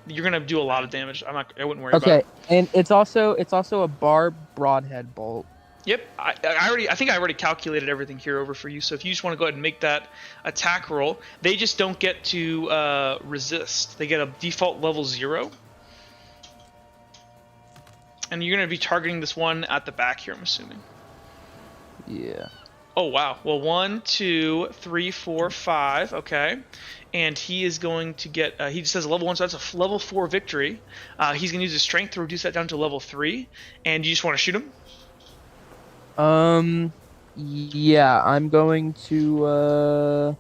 You're gonna do a lot of damage. I wouldn't worry about okay, it. and it's also a barb broadhead bolt. Yep. I think I already calculated everything here over for you. So if you just want to go ahead and make that attack roll, they just don't get to resist. They get a default level 0. And you're gonna be targeting this one at the back here, I'm assuming. Yeah. Oh wow. Well, 1, 2, 3, 4, 5. Okay, and he is going to get. He just has a level 1, so that's a level 4 victory. He's gonna use his strength to reduce that down to level 3. And you just want to shoot him? Yeah, I'm going to.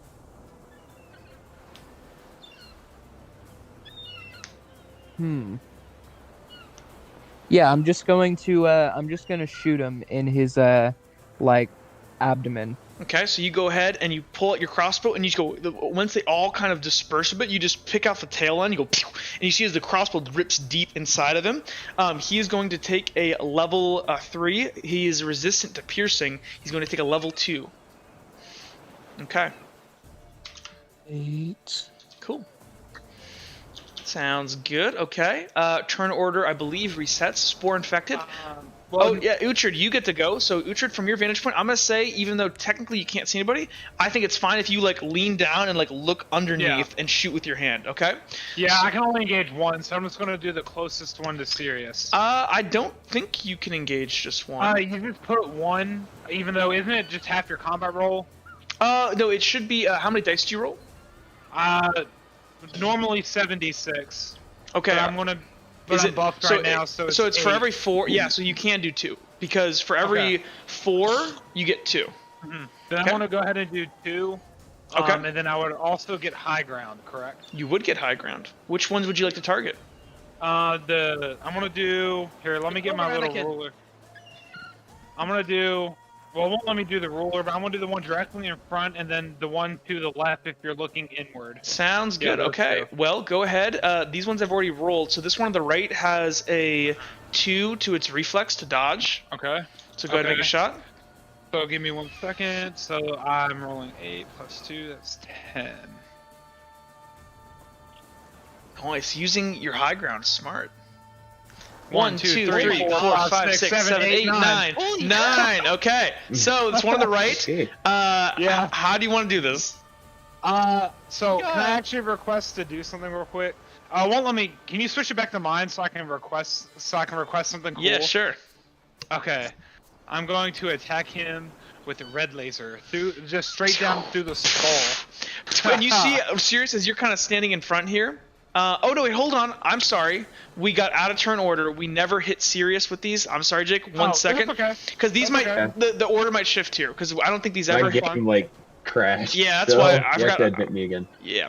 Yeah, I'm just going to shoot him in his abdomen. Okay, so you go ahead and you pull out your crossbow, and you just go. Once they all kind of disperse a bit, you just pick out the tail end. You go, pew, and you see as the crossbow rips deep inside of him. He is going to take a level 3. He is resistant to piercing. He's going to take a level 2. Okay. 8. Cool. Sounds good. Okay. Turn order, I believe, resets. Spore infected. Oh, yeah, Uhtred, you get to go. So, Uhtred, from your vantage point, I'm going to say, even though technically you can't see anybody, I think it's fine if you, lean down and, look underneath and shoot with your hand, okay? Yeah, I can only engage one, so I'm just gonna do the closest one to Sirius. I don't think you can engage just one. You just put one, even though isn't it just half your combat roll? No, it should be, how many dice do you roll? Normally 76. Okay. But I'm buffed right now, so it's for 8. every 4, yeah, so you can do 2. Because for every 4, you get 2. Mm-hmm. Then Okay. I want to go ahead and do 2. Okay. And then I would also get high ground, correct? You would get high ground. Which ones would you like to target? I'm gonna do here. Let me get my little ruler. I'm gonna do. Well, it won't let me do the ruler, but I'm gonna do the one directly in front, and then the one to the left if you're looking inward. Sounds Yeah, good. those Okay. two. Well, go ahead. These ones I've already rolled. So this one on the right has a 2 to its reflex to dodge. Okay. So go ahead and make a Okay. shot. So give me 1 second. So I'm rolling 8 plus 2. That's 10. Nice. Using your high ground, smart. 1, 1, 2, 2, 3, 4, 5, 6, 7, 8, 9. Holy 9. Okay. So it's one on the right. Okay. Yeah. How do you want to do this? So God. can I actually request to do something real quick? Won't let me. Can you switch it back to mine so I can request something cool? Yeah, sure. Okay. I'm going to attack him with the red laser just straight down through the skull. And you see, Sirius, as you're kind of standing in front here. Oh no, wait, hold on. I'm sorry. We got out of turn order. We never hit Sirius with these. I'm sorry, Jake. One second. That's okay. Because these That's might okay. the order might shift here. Because I don't think these My ever. game like crashed. Yeah, that's so why I you have forgot- to admit me again. Yeah.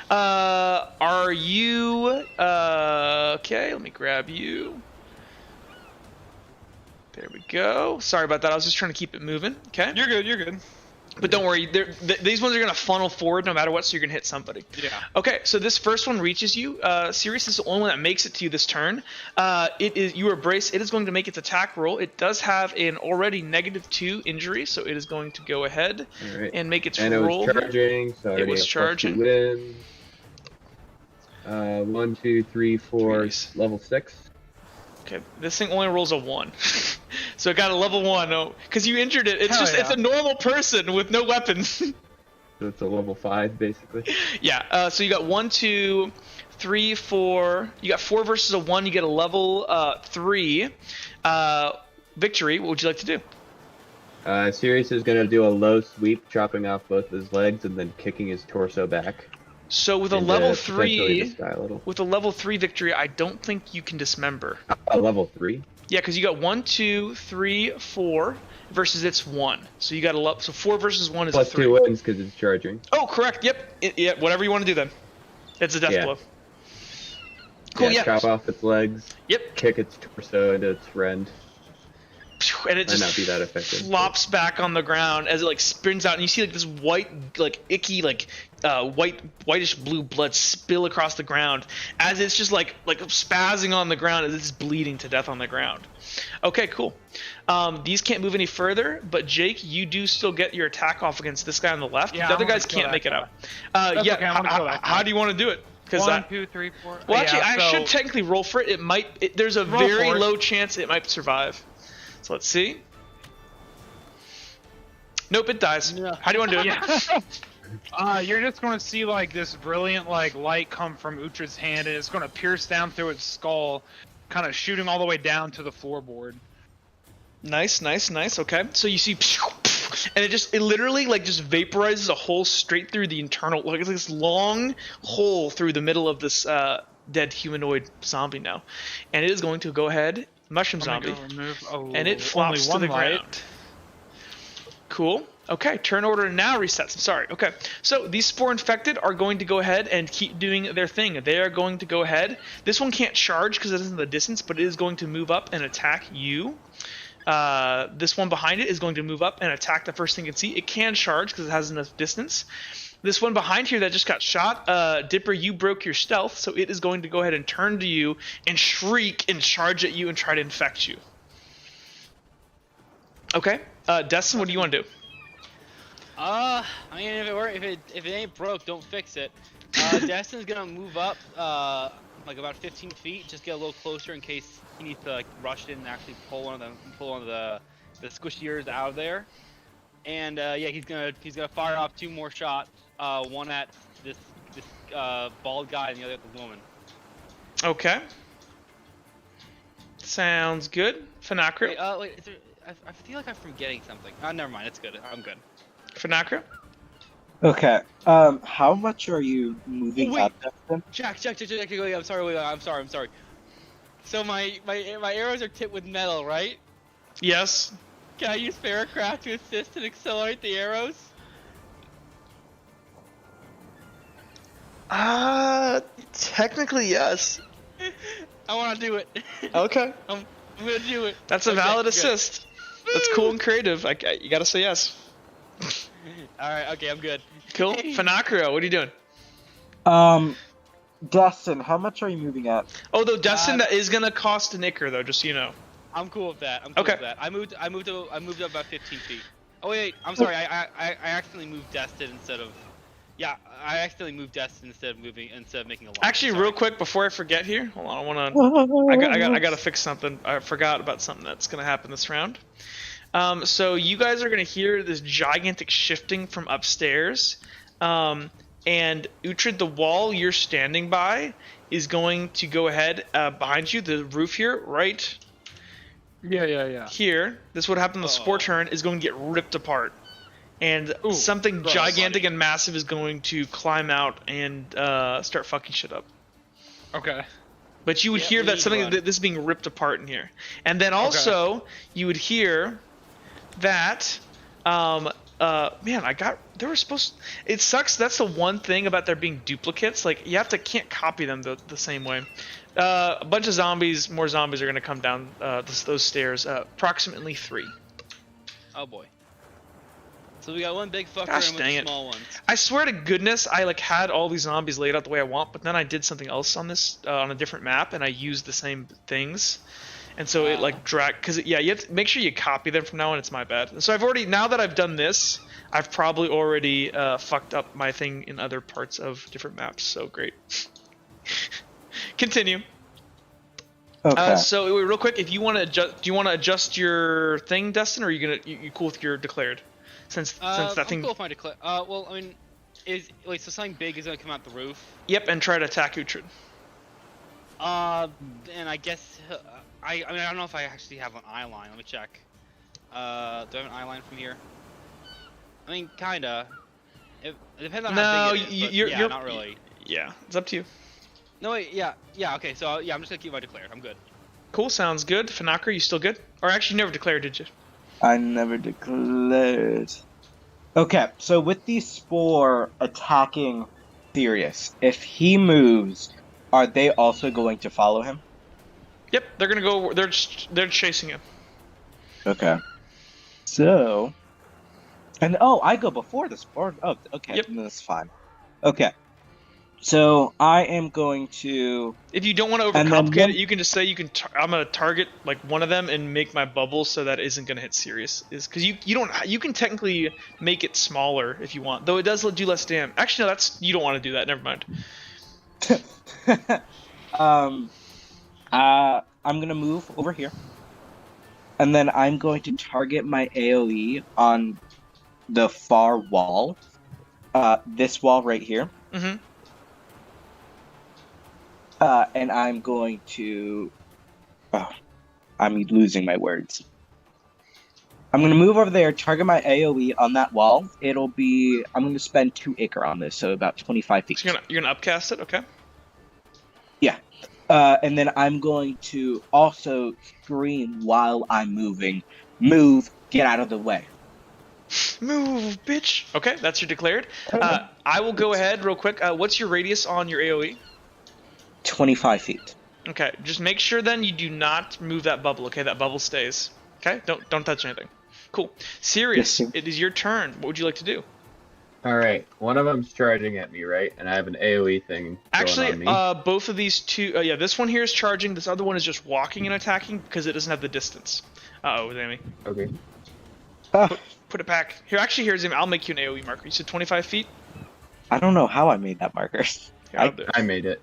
Are you okay? Let me grab you. There we go. Sorry about that. I was just trying to keep it moving. Okay. You're good. You're good. But don't worry. These ones are gonna funnel forward no matter what, so you're gonna hit somebody. Yeah. Okay. So this first one reaches you. Sirius is the only one that makes it to you this turn. You are braced. It is going to make its attack roll. It does have an already -2 injury, so it is going to go ahead All right. and make its And it roll. was charging, so I It already was have +2 charging. wins. 1, 2, 3, 4, Nice. level 6. Okay, this thing only rolls a 1. So it got a level 1. No, because you injured it. It's Hell it's yeah. a normal person with no weapons. So it's a level 5, basically. Yeah, so you got 1, 2, 3, 4. You got 4 versus a 1. You get a level 3 victory. What would you like to do? Sirius is going to do a low sweep, chopping off both his legs and then kicking his torso back. So with a and, level potentially 3, this guy a little. with a level 3 victory, I don't think you can dismember. Level 3? Yeah, because you got 1, 2, 3, 4 versus it's 1. So you got a level. So 4 versus 1 is a Plus 3. 2 wins because it's charging. Oh, correct. Yep. Yeah, whatever you want to do then. It's a death Yeah. blow. Cool. Yeah. Chop off its legs, Yep. kick its torso into its friend. And it Might not just be that effective. flops back on the ground as it like spins out, and you see like this white, like icky, like whitish blue blood spill across the ground as it's just like spazzing on the ground as it's bleeding to death on the ground. Okay, cool. These can't move any further, but Jake, you do still get your attack off against this guy on the left. Yeah, the other I'm gonna guys kill can't that make it guy. out. That's Yeah. okay, I'm gonna kill that How guy. do you want to do it? Because 1, 2, 3, 4. well, actually, Yeah, I so- should technically roll for it. It might. There's a Roll very for it. low chance it might survive. So let's see. Nope, it dies. No. How do you want to do it? Yeah. You're just gonna see like this brilliant like light come from Utra's hand, and it's gonna pierce down through its skull, kind of shooting all the way down to the floorboard. Nice. Okay, so you see, and it literally like just vaporizes a hole straight through the internal, like this long hole through the middle of this dead humanoid zombie now, and it is going to go ahead, mushroom I'm gonna zombie, go remove and it flops to only the one light. ground. Cool. Okay, turn order now resets. I'm sorry. Okay, so these spore infected are going to go ahead and keep doing their thing. They are going to go ahead. This one can't charge because it isn't the distance, but it is going to move up and attack you. This one behind it is going to move up and attack the first thing it can see. It can charge because it has enough distance. This one behind here that just got shot, Dipper, you broke your stealth, so it is going to go ahead and turn to you and shriek and charge at you and try to infect you. Okay, Destin, what do you want to do? I mean, if it ain't broke, don't fix it. Destin's gonna move up, like about 15 feet, just get a little closer in case he needs to like rush in and actually pull one of the squishiers out of there. And yeah, he's gonna fire off 2 more shots, one at this bald guy and the other at the woman. Okay. Sounds good. Finacria. Wait, is there, I feel like I'm forgetting something. Never mind, it's good. I'm good. Finacria. Okay. How much are you moving Wait. up, Dustin? Jack, I'm sorry. So my arrows are tipped with metal, right? Yes. Can I use Ferrocraft to assist and accelerate the arrows? Technically yes. I want to do it. Okay. I'm gonna do it. That's a Okay, valid good. assist. That's cool and creative. You gotta say yes. All right. Okay, I'm good. Cool. Finacria, what are you doing? Dustin, how much are you moving up? Oh, though, Destin, that is gonna cost an Icar, though, just so you know. I'm cool with that. I'm cool Okay. with that. I moved up about 15 feet. Oh wait, I'm sorry. I accidentally moved Destin instead of. Yeah, I accidentally moved Destin instead of making a line. Actually, Sorry. real quick before I forget here, hold on. I gotta fix something. I forgot about something that's gonna happen this round. So you guys are gonna hear this gigantic shifting from upstairs, and Uhtred, the wall you're standing by is going to go ahead behind you. The roof here, right Yeah. here. This is what happened. The spore turn is going to get ripped apart, and something gross, gigantic buddy. and massive is going to climb out and start fucking shit up. Okay. But you would Yeah, hear we that need to something run. that this is being ripped apart in here, and then also you would hear that man, they were supposed. It sucks. That's the one thing about there being duplicates. Like you can't copy them the same way. A bunch of more zombies are gonna come down those stairs. Approximately 3. Oh boy. So we got one big fucker Gosh and dang one it. small one. I swear to goodness, I had all these zombies laid out the way I want, but then I did something else on this on a different map, and I used the same things. And so it like dragged, because you have to make sure you copy them from now on. It's my bad. And so now that I've done this, I've probably already fucked up my thing in other parts of different maps. So great. Continue. Okay. So real quick, if you want to adjust, do you want to adjust your thing, Destin, or are you you cool with your declared? Since that I'm thing. cool if I declare. Well, I mean, so something big is gonna come out the roof. Yep, and try to attack Uhtred. And I guess I mean I don't know if I actually have an eye line. Let me check. Do I have an eye line from here? I mean, kinda. It depends on how big it is. But you're not really. Yeah, it's up to you. No wait, yeah. Okay, so yeah, I'm just gonna keep my declared. I'm good. Cool, sounds good. Fanakra, you still good? Or actually, you never declared, did you? I never declared. Okay, so with the spore attacking Sirius, if he moves, are they also going to follow him? Yep, they're gonna go. They're chasing him. Okay. So, and I go before the spore. Oh, okay, Yep. that's fine. Okay. So I am going to. If you don't want to And then overcomplicate one- it, you can just say I'm gonna target like one of them and make my bubble so that isn't gonna hit Sirius. Is because you can technically make it smaller if you want, though it does do less damage. Actually, no, you don't want to do that. Never mind. I'm gonna move over here, and then I'm going to target my AOE on the far wall. This wall right here. Mm-hmm. And I'm going to. Oh, I'm losing my words. I'm going to move over there, target my AoE on that wall. I'm going to spend 2 acre on this, so about 25 feet. So you're gonna upcast it, okay? Yeah. And then I'm going to also scream while I'm moving. Move, get out of the way. Move, bitch. Okay, that's your declared. I will go ahead real quick. What's your radius on your AoE? 25 feet. Okay, just make sure then you do not move that bubble. Okay, that bubble stays. Okay, don't touch anything. Cool. Sirius, Yes, sir. it is your turn. What would you like to do? All right, one of them's charging at me, right? And I have an AOE thing Actually, going on me. both of these two. Yeah, this one here is charging. This other one is just walking and attacking because it doesn't have the distance. Uh-oh, Zami. Okay. Put it back. Here, actually, here's Zami. I'll make you an AoE marker. You said 25 feet? I don't know how I made that marker. Here, I'll do it. I made it.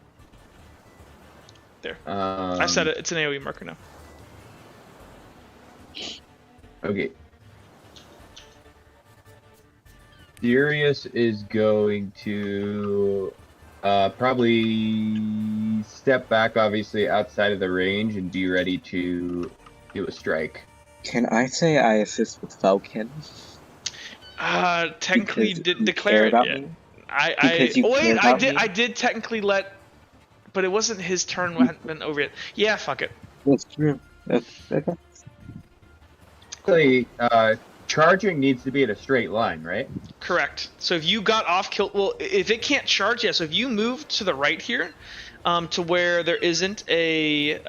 There. I said it. It's an AoE marker now. Okay. Sirius is going to probably step back, obviously, outside of the range and be ready to do a strike. Can I say I assist with Falcon? Technically, Because didn't you declare care it about yet. me? I Because you wait, care about me? I did technically let, but it wasn't his turn. Hadn't been over yet. Yeah, fuck it. That's true. That's okay. Actually, charging needs to be at a straight line, right? Correct. So if you got off kill, well, if it can't charge, yeah. So if you move to the right here, to where there isn't a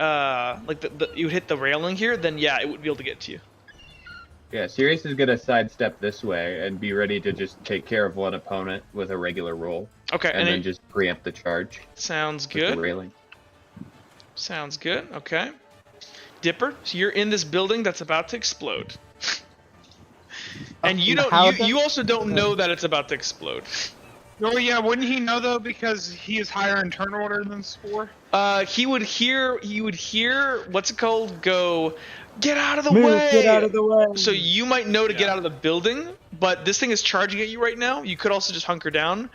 you hit the railing here, then yeah, it would be able to get to you. Yeah, Sirius is gonna sidestep this way and be ready to just take care of one opponent with a regular roll, Okay, and then it just preempt the charge sounds with the good. railing. Sounds good. Okay. Dipper, so you're in this building that's about to explode. And you don't. You also don't know that it's about to explode. Oh yeah, wouldn't he know though because he is higher in turn order than Spore? He would hear. What's it called? Go. Get out of the Move, way! get out of the way. So you might know to get Yeah. out of the building, but this thing is charging at you right now. You could also just hunker down.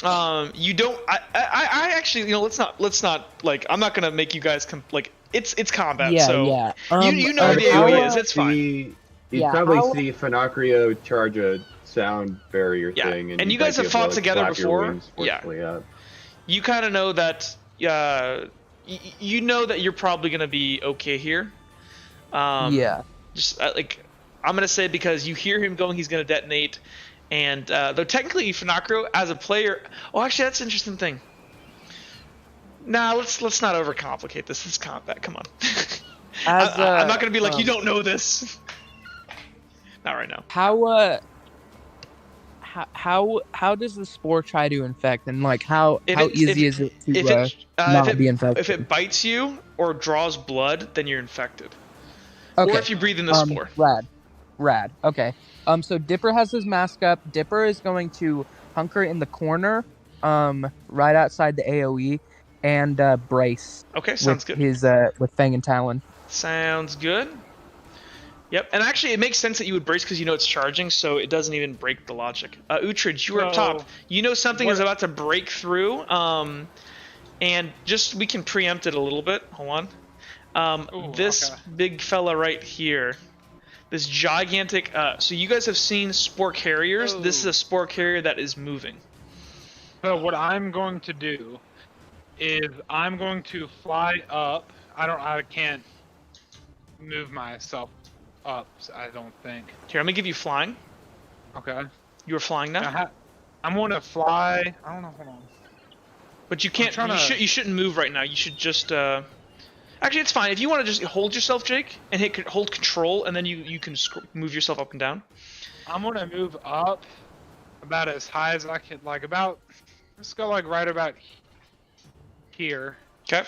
You don't. I actually, let's not like. I'm not gonna make you guys it's combat. Yeah, so yeah. you know where the how AOE is. It's fine. You'd Yeah, probably how- see Finocchio charge a sound barrier Yeah, thing, and you might guys have be able fought to together flap your before. wings Yeah. forcefully up. You kind of know that. You know that you're probably gonna be okay here. Yeah. Just I'm gonna say because you hear him going, he's gonna detonate, and though technically Finocchio as a player, actually that's an interesting thing. Nah, let's not overcomplicate this. This is combat. Come on. I'm not gonna be like you don't know this. Not right now. How does the spore try to infect, and like how If easy is it to not be infected? If it bites you or draws blood, then you're infected. Okay. Or if you breathe in the spore. Rad. Okay. So Dipper has his mask up. Dipper is going to hunker in the corner, right outside the AOE, and brace. Okay, sounds with good. His with Fang and Talon. Sounds good. Yep, and actually it makes sense that you would brace because you know it's charging, so it doesn't even break the logic. Uhtred, you were up top. You know something is about to break through, and just we can preempt it a little bit. Hold on. This big fella right here, this gigantic. So you guys have seen spore carriers. This is a spore carrier that is moving. So what I'm going to do is I'm going to fly up. I can't move myself up. I don't think. Here, I'm gonna give you flying. Okay. You are flying now, I'm going to fly. I don't know. Hold on. but you can't. You shouldn't move right now. You should just. Actually, it's fine. If you want to just hold yourself, Jake, and hold control, and then you can move yourself up and down. I'm going to move up about as high as I can. Let's go right about here. Okay.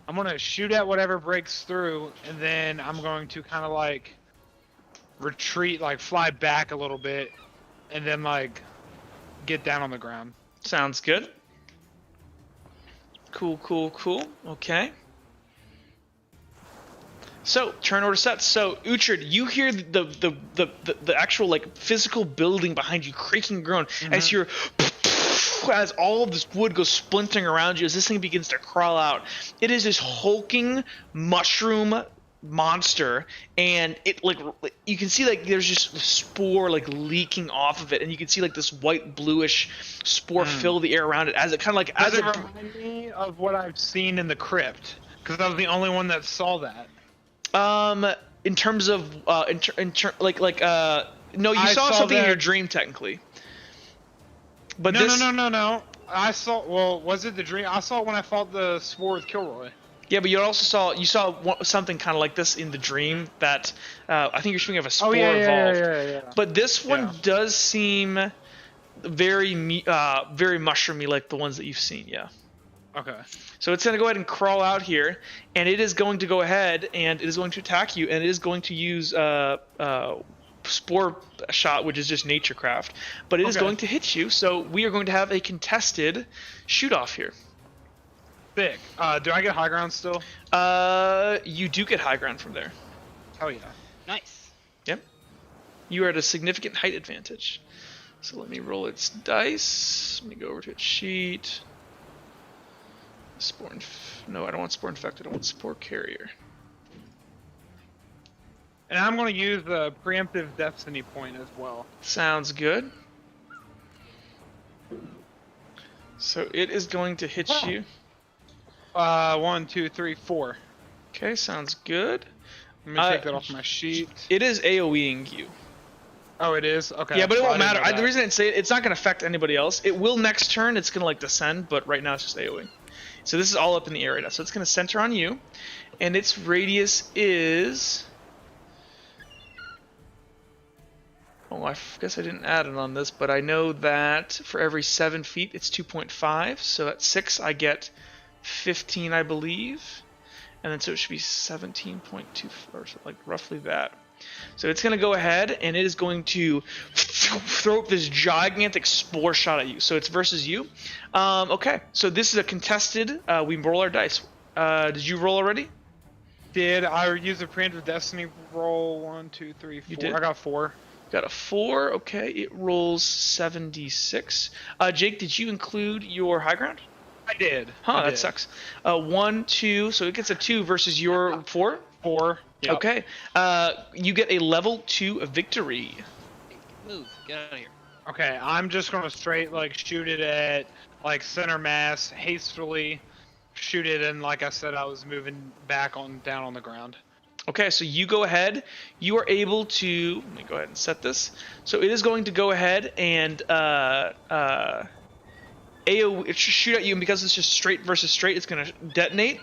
I'm going to shoot at whatever breaks through, and then I'm going to kind of retreat, fly back a little bit, and then get down on the ground. Sounds good. Cool. Okay. So turn order sets. So Uhtred, you hear the actual physical building behind you creaking and groan as you're as all of this wood goes splintering around you as this thing begins to crawl out. It is this hulking mushroom monster, and it you can see there's just spore leaking off of it, and you can see this white bluish spore fill the air around it as it kind of Does it remind me of what I've seen in the crypt? Because I was the only one that saw that. In terms of no, you saw something in your dream technically. But No. I saw. Well, was it the dream? I saw it when I fought the spore with Kilroy. Yeah, but you saw something kind of like this in the dream that I think you're speaking of a spore evolved. Yeah. But this one does seem very mushroomy like the ones that you've seen. Yeah. Okay. So it's going to go ahead and crawl out here, and it is going to go ahead and it is going to attack you, and it is going to use spore shot, which is just naturecraft, but it is going to hit you. So we are going to have a contested shoot off here. Sick. Do I get high ground still? You do get high ground from there. Hell yeah. Nice. Yep. You are at a significant height advantage. So let me roll its dice. Let me go over to its sheet. No, I don't want spore infected. I want spore carrier. And I'm going to use the preemptive destiny point as well. Sounds good. So it is going to hit you. 1, 2, 3, 4. Okay, sounds good. Let me take that off my sheet. It is AoEing you. Oh, it is? Okay. Yeah, but it Well, won't I didn't matter. know The that. reason I didn't say it's not going to affect anybody else. It will next turn. It's going to descend, but right now it's just AoEing. So this is all up in the air right now. So it's going to center on you, and its radius is. Oh, I guess I didn't add it on this, but I know that for every 7 feet, it's 2.5. So at 6, I get 15, I believe, and then so it should be 17.2 or roughly that. So it's going to go ahead and it is going to throw up this gigantic spore shot at you. So it's versus you. Okay, so this is a contested. We roll our dice. Did you roll already? Did I use a preemptive destiny roll? 1, 2, 3, 4. You did. I got 4. Got a 4. Okay, it rolls 7d6. Jake, did you include your high ground? I did. Huh, I that did. sucks. 1, 2, so it gets a 2 versus your 4. 4. Yep. Okay, you get a level 2 victory. Move. Get out of here. Okay, I'm just gonna straight like shoot it at like center mass, hastily shoot it, and like I said, I was moving back on down on the ground. Okay, so you go ahead. You are able to. Let me go ahead and set this. So it is going to go ahead and AoE, it should shoot at you, and because it's just straight versus straight, it's going to detonate.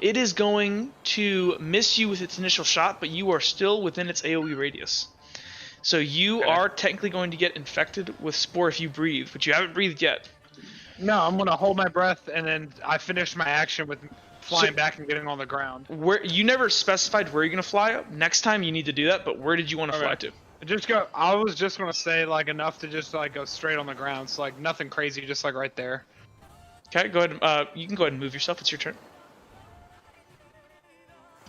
It is going to miss you with its initial shot, but you are still within its AoE radius. So you are technically going to get infected with spore if you breathe, but you haven't breathed yet. No, I'm gonna hold my breath, and then I finish my action with flying So- back and getting on the ground. Where you never specified where you're going to fly. Next time you need to do that, but where did you want to fly Okay. to? Just go. I was just gonna say like enough to just like go straight on the ground. So like nothing crazy, just like right there. Okay, go ahead. You can go ahead and move yourself. It's your turn.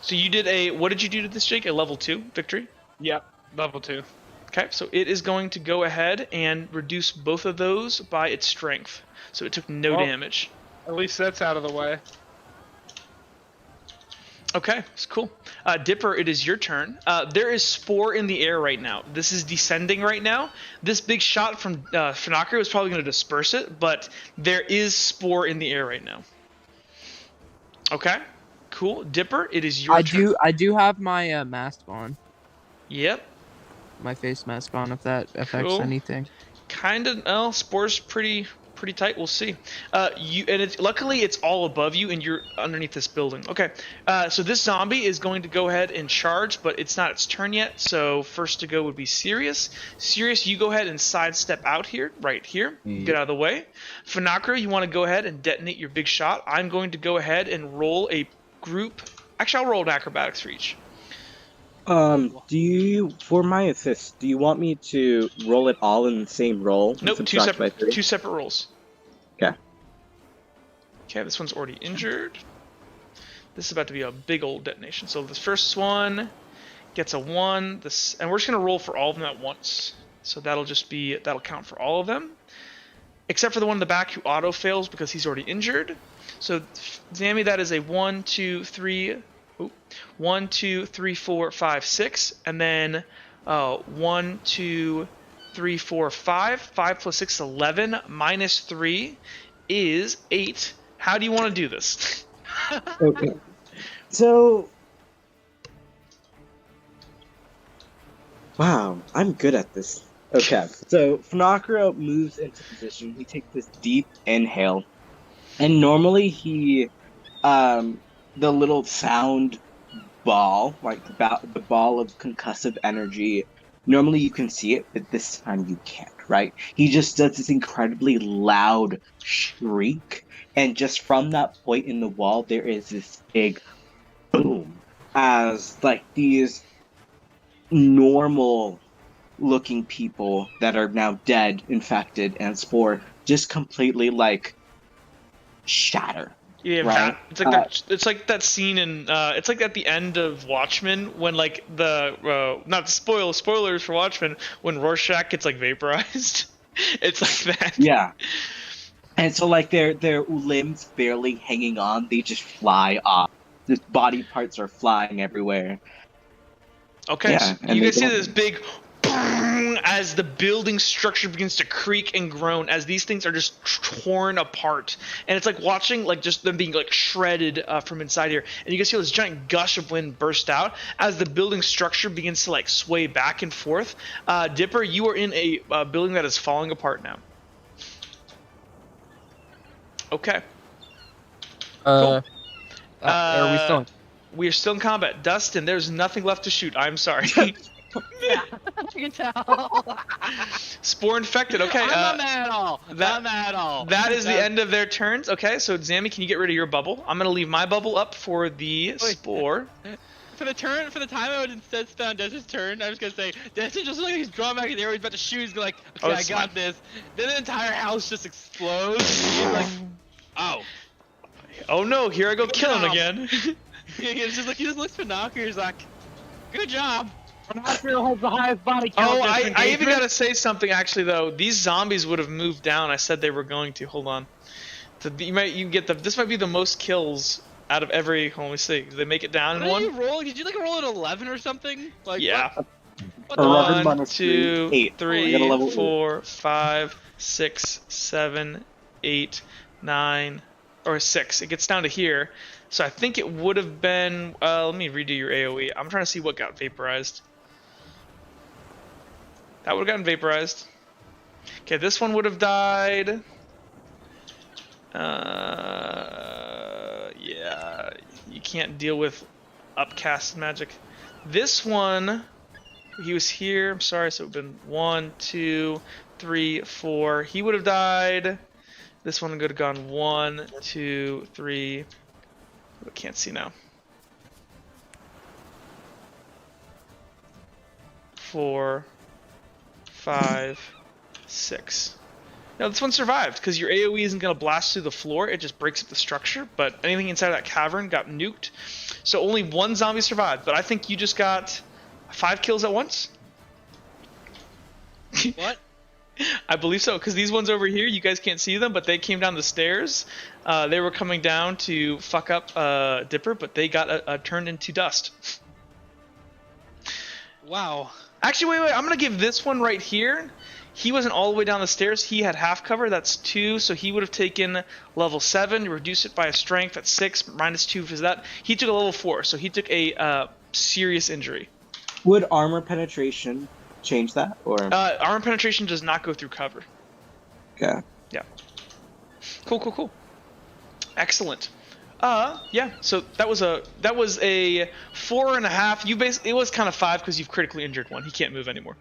So you did a. What did you do to this, Jake? A level 2 victory. Yep, level 2. Okay, so it is going to go ahead and reduce both of those by its strength. So it took no Well- damage. At least that's out of the way. Okay, it's cool. Dipper, it is your turn. There is spore in the air right now. This is descending right now. This big shot from Funakrio is probably going to disperse it, but there is spore in the air right now. Okay, cool. Dipper, it is your turn. I do have my mask on, Yep. my face mask on. If that affects Cool. anything. Kind of. Well, spore's pretty tight. We'll see. Luckily it's all above you, and you're underneath this building. Okay. So this zombie is going to go ahead and charge, but it's not its turn yet. So first to go would be Sirius. Sirius, you go ahead and sidestep out here, right here. Get out of the way. Funakrio, you want to go ahead and detonate your big shot. I'm going to go ahead and roll a group. Actually, I'll roll an acrobatics for each. Do you, for my assist, do you want me to roll it all in the same roll? Nope, and two subtract by separate 3? two separate rolls. Okay. Okay, this one's already injured. This is about to be a big old detonation. So this first one gets a 1. This, and we're just gonna roll for all of them at once. So that'll count for all of them, except for the one in the back who auto fails because he's already injured. So Zammy, that is a 1, 2, 3. 1, 2, 3, 4, 5, 6, and then 1, 2, 3, 4, 5. 5 plus 6 is 11. Minus 3 is 8. How do you want to do this? Okay. So. Wow, I'm good at this. Okay, so Funakrio moves into position. He takes this deep inhale, and normally he, the little sound ball, like the ball of concussive energy, normally you can see it, but this time you can't, right? He just does this incredibly loud shriek, and just from that point in the wall, there is this big boom, as like these normal looking people that are now dead, infected, and spore just completely like shatter. Yeah, Right. it's like that scene in it's like at the end of Watchmen when like the not spoilers for Watchmen when Rorschach gets like vaporized. It's like that. Yeah. And so like their limbs barely hanging on, they just fly off. The body parts are flying everywhere. Okay, Yeah, so and you they can see don't- this big boom as the building structure begins to creak and groan as these things are just torn apart, and it's like watching like just them being like shredded from inside here, and you can see this giant gush of wind burst out as the building structure begins to like sway back and forth. Dipper, you are in a building that is falling apart now. Okay. Are we still? We are still in combat. Dustin, there's nothing left to shoot. I'm sorry. Yeah, you can tell. Spore infected. Okay. I'm not mad at all. that- Not mad at all. That is the end of their turns. Okay, so Zammy, can you get rid of your bubble? I'm gonna leave my bubble up for the spore. for the time I would instead spend on Desert's turn, I was gonna say Desert just like he's drawing back his arrow, he's about to shoot, he's like, okay, I that's got fine. this. Then the entire house just explodes. He's like, oh. Oh no, here I go Good killing job. again. It's just like he just looks for Knocker. He's like, good job. Knocker has the highest body count. Oh, this I even engagement. gotta say something actually though. These zombies would have moved down. I said they were going to. Hold on. This might be the most kills out of every. Hold on, let me see. Did they make it down in What did one? you roll? Did you like roll an 11 or something? Like Yeah. What the 11 1, minus 2, 3, 8. 3, I got a level 4, 5, 6, 7, 8, 9, or 6. It gets down to here. So I think it would have been. Let me redo your AoE. I'm trying to see what got vaporized. That would have gotten vaporized. Okay, this one would have died. Yeah, you can't deal with upcast magic. This one, he was here. I'm sorry, so it would have been 1, 2, 3, 4. He would have died. This one would have gone 1, 2, 3. I can't see now. 4, 5, 6. No, this one survived because your AoE isn't going to blast through the floor. It just breaks up the structure. But anything inside that cavern got nuked. So only one zombie survived. But I think you just got 5 kills at once. What? I believe so, because these ones over here, you guys can't see them, but they came down the stairs. They were coming down to fuck up Dipper, but they got turned into dust. Wow. Actually, wait, I'm going to give this one right here. He wasn't all the way down the stairs. He had half cover. That's 2, so he would have taken level 7. Reduce it by a strength at 6. Minus 2 is that. He took a level 4, so he took a serious injury. Would armor penetration change that? Or Armor penetration does not go through cover. okay. Yeah. Cool. Excellent. Yeah. So that was a 4.5. You basically it was kind of 5 because you've critically injured one. He can't move anymore.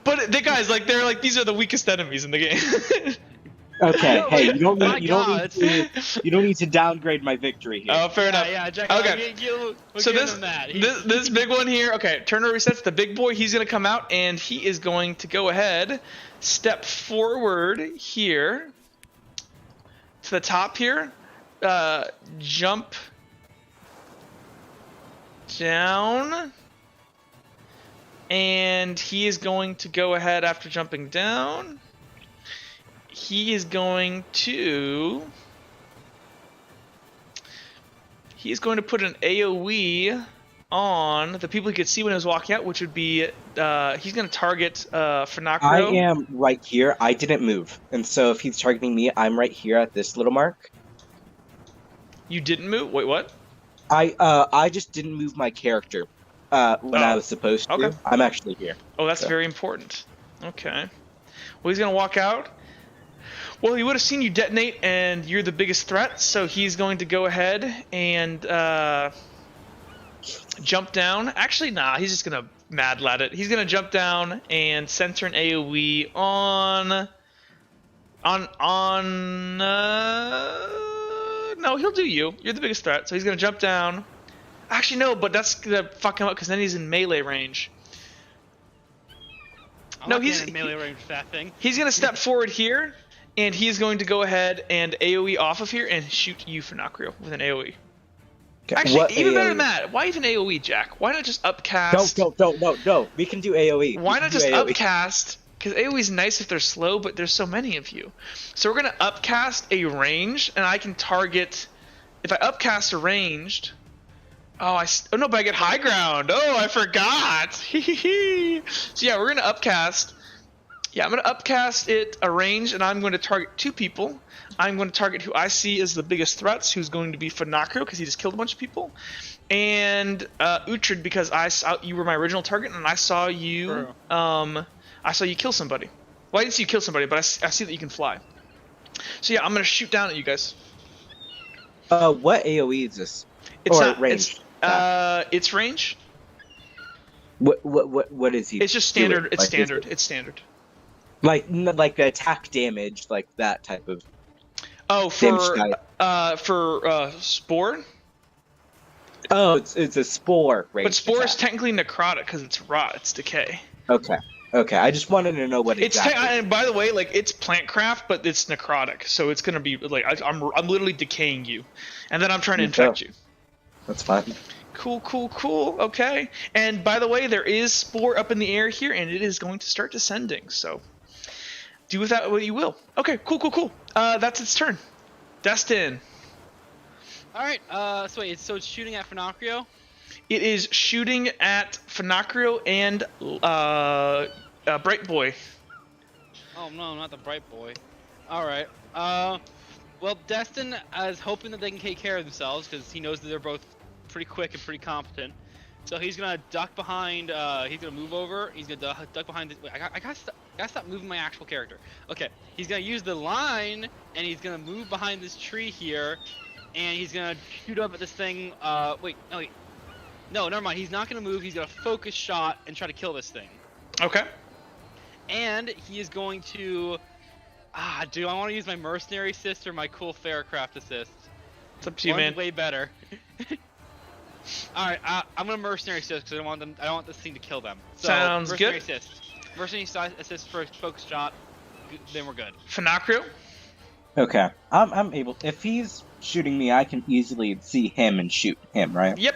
But the guys these are the weakest enemies in the game. Okay. Hey, you don't My need God. you don't need to downgrade my victory here. Oh, fair enough. Yeah, Jack. Okay. We'll So give this him that. this big one here. Okay, turner resets. The big boy. He's gonna come out and he is going to go ahead, step forward here to the top here, jump down, and he is going to go ahead after jumping down. He is going to put an AoE on the people he could see when he was walking out, which would be he's going to target Finacrio. I am right here. I didn't move, and so if he's targeting me, I'm right here at this little mark. You didn't move? Wait, what? I just didn't move my character when I was supposed to. Okay. I'm actually here. Oh, that's So. very important. Okay. Well, he's going to walk out. Well, he would have seen you detonate, and you're the biggest threat, so he's going to go ahead and jump down. Actually, nah, he's just going to mad lat it. He's going to jump down and center an AoE on... No, he'll do you. You're the biggest threat, so he's going to jump down. Actually, no, but that's going to fuck him up, because then he's in melee range. No, he's in melee range for that thing. He's going to step forward here, and he's going to go ahead and AoE off of here and shoot you, Finacrio, with an AoE. Okay, Actually, what even better AoE? than that, why even AoE, Jack? Why not just upcast? No. We can do AoE. Why We not can just do AoE. upcast? Because AoE is nice if they're slow, but there's so many of you. So we're going to upcast a range, and I can target... If I upcast a ranged... Oh no, but I get high ground. Oh, I forgot. So yeah, we're going to upcast... Yeah, I'm going to upcast it a range, and I'm going to target 2 people. I'm going to target who I see as the biggest threats, who's going to be Finacrio, because he just killed a bunch of people. And Uhtred, because I saw you were my original target, and I saw you kill somebody. Well, I didn't see you kill somebody, but I see that you can fly. So yeah, I'm going to shoot down at you guys. What AoE is this? It's Or not range? It's range. What is he? It's just standard. doing? It's Like, standard. It's standard. Like attack damage, like that type of. Oh, Damage for Spore. Oh, it's a spore range But spore is attack. technically necrotic because it's rot, it's decay. Okay. Okay. I just wanted to know what It's exactly. and by the way, like it's plant craft, but it's necrotic, so it's gonna be like I'm literally decaying you, and then I'm trying to Me too. infect you. That's fine. Cool, cool, cool. Okay. And by the way, there is spore up in the air here, and it is going to start descending. So do with that what you will. Okay. Cool, cool, cool. That's its turn. Destin. All right. So wait, so it's shooting at Finocchio. It is shooting at Finocchio and Bright Boy. Oh no, not the bright boy. All right. Well, Destin is hoping that they can take care of themselves because he knows that they're both pretty quick and pretty competent. So he's gonna duck behind. He's gonna move over. He's gonna duck behind. Wait, I gotta stop moving my actual character. Okay. He's gonna use the line, and he's gonna move behind this tree here, and he's gonna shoot up at this thing. Wait. No, never mind. He's not gonna move. He's gonna focus shot and try to kill this thing. Okay. And he is going to. Do I want to use my mercenary assist or my cool Faircraft assist? It's up to you, One's man. way better. All right, I'm gonna mercenary assist because I don't want this thing to kill them. So, Sounds mercenary good. Assist. Mercenary assist for a focus shot. Then we're good. Finocchio. Okay. I'm able. If he's shooting me, I can easily see him and shoot him, right? Yep.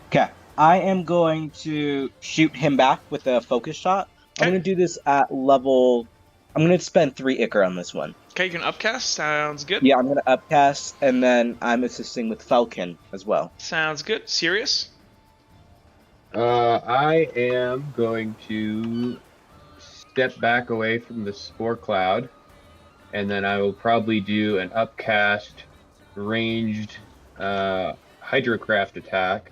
Okay. I am going to shoot him back with a focus shot. I'm Okay. going to do this at level. I'm going to spend 3 Ichor on this one. Okay, you can upcast. Sounds good. Yeah, I'm going to upcast, and then I'm assisting with Falcon as well. Sounds good. Serious. I am going to step back away from the spore cloud, and then I will probably do an upcast ranged hydrocraft attack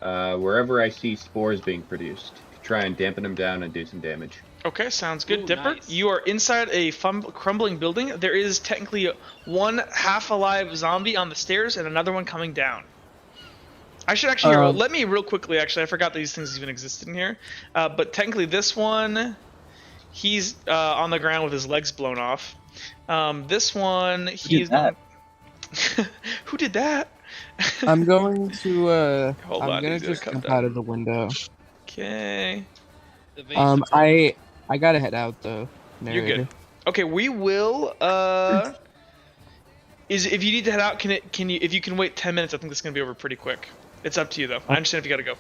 wherever I see spores being produced to try and dampen them down and do some damage. Okay, sounds good. Ooh, Dipper, nice. you are inside a crumbling building. There is technically one half-alive zombie on the stairs and another one coming down. I should actually let me real quickly. Actually, I forgot that these things even existed in here. But technically, this one, he's on the ground with his legs blown off. This one, he's that? Who did that? I'm going to Hold I'm on, gonna he's gonna just come jump down. out of the window. Okay. I gotta head out though. You're Narrator. good. Okay, we will. Is if you need to head out, can you if you can wait 10 minutes? I think this is gonna be over pretty quick. It's up to you though. I understand if you gotta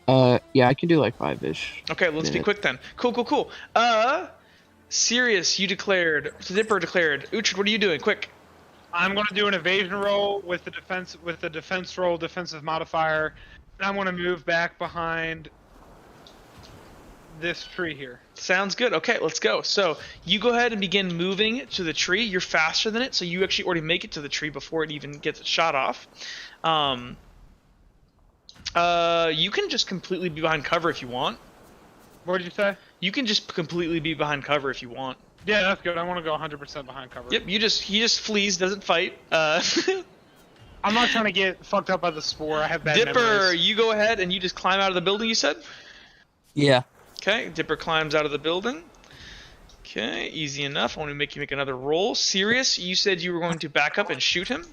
go. Yeah, I can do like 5-ish. Okay, let's be minute. quick then. Cool. Sirius, you declared. Dipper declared. Uhtred, what are you doing? Quick. I'm going to do an evasion roll with the defense roll, defensive modifier, and I'm going to move back behind this tree here. Sounds good. Okay, let's go. So you go ahead and begin moving to the tree. You're faster than it, so you actually already make it to the tree before it even gets its shot off. You can just completely be behind cover if you want. What did you say? You can just completely be behind cover if you want. Yeah, that's good. I want to go 100% behind cover. Yep, he just flees, doesn't fight. I'm not trying to get fucked up by the spore. I have bad Dipper, memories. you go ahead and you just climb out of the building, you said? Yeah. Okay, Dipper climbs out of the building. Okay, easy enough. I want to make you make another roll. Sirius, you said you were going to back up and shoot him?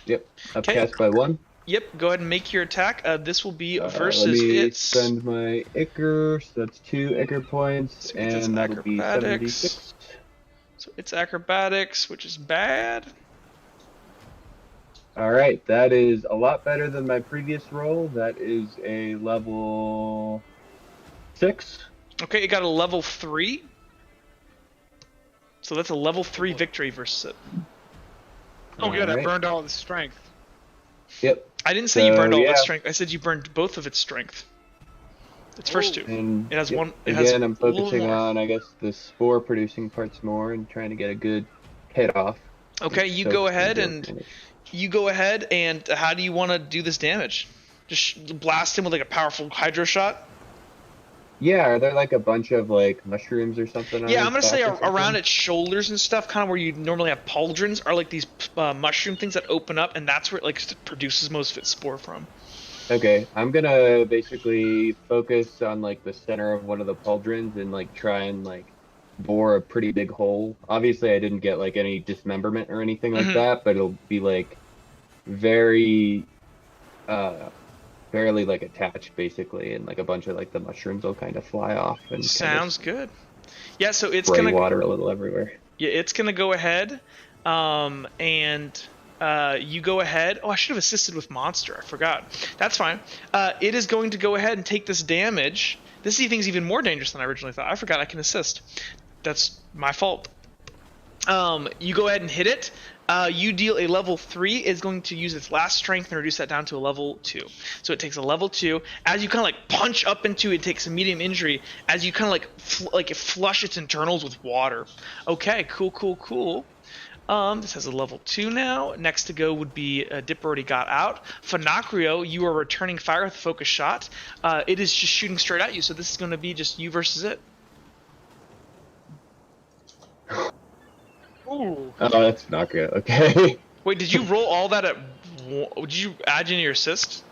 Yep, Okay. upcast by 1. Yep, go ahead and make your attack. This will be Let versus me its... spend my Ichor, so that's 2 Ichor points, So it's and that'll be acrobatics. 76. So it's acrobatics, which is bad. Alright, that is a lot better than my previous roll. That is a level 6. Okay, it got a level 3. So that's a level 3 victory versus it. Oh, good. I Alright. burned all the strength. Yep, I didn't say you burned So, all of its yeah. strength. I said you burned both of its strength. Its first two. and It has yep, one- it has Again, I'm a little focusing more. on, I guess, the spore producing parts more and trying to get a good hit off. Okay, you So go it's gonna ahead do and damage. how do you want to do this damage? Just blast him with like a powerful hydro shot? Yeah, are there like a bunch of like mushrooms or something? On Yeah, his I'm gonna back say or something? around its shoulders and stuff, kind of where you normally have pauldrons, are like these mushroom things that open up, and that's where it like produces most of its spore from. Okay, I'm gonna basically focus on like the center of one of the pauldrons and like try and like bore a pretty big hole. Obviously, I didn't get like any dismemberment or anything like Mhm. that, but it'll be like very barely like attached basically, and like a bunch of like the mushrooms will kind of fly off and Sounds good. Yeah, so it's spray gonna water a little everywhere. Yeah, it's gonna go ahead, and you go ahead. Oh, I should have assisted with monster. I forgot. That's fine. It is going to go ahead and take this damage. This thing's even more dangerous than I originally thought. I forgot I can assist. That's my fault. You go ahead and hit it. You deal a level 3. It's going to use its last strength and reduce that down to a level 2. So it takes a level 2. As you kind of like punch up into it, takes a medium injury. As you kind of like flush its internals with water. Okay, cool. This has a level 2 now. Next to go would be Dip already got out. Finocchio, you are returning fire with a focus shot. It is just shooting straight at you, so this is going to be just you versus it. Ooh. Oh, that's not good. Okay. Wait, did you roll all that at? Did you add in your assist?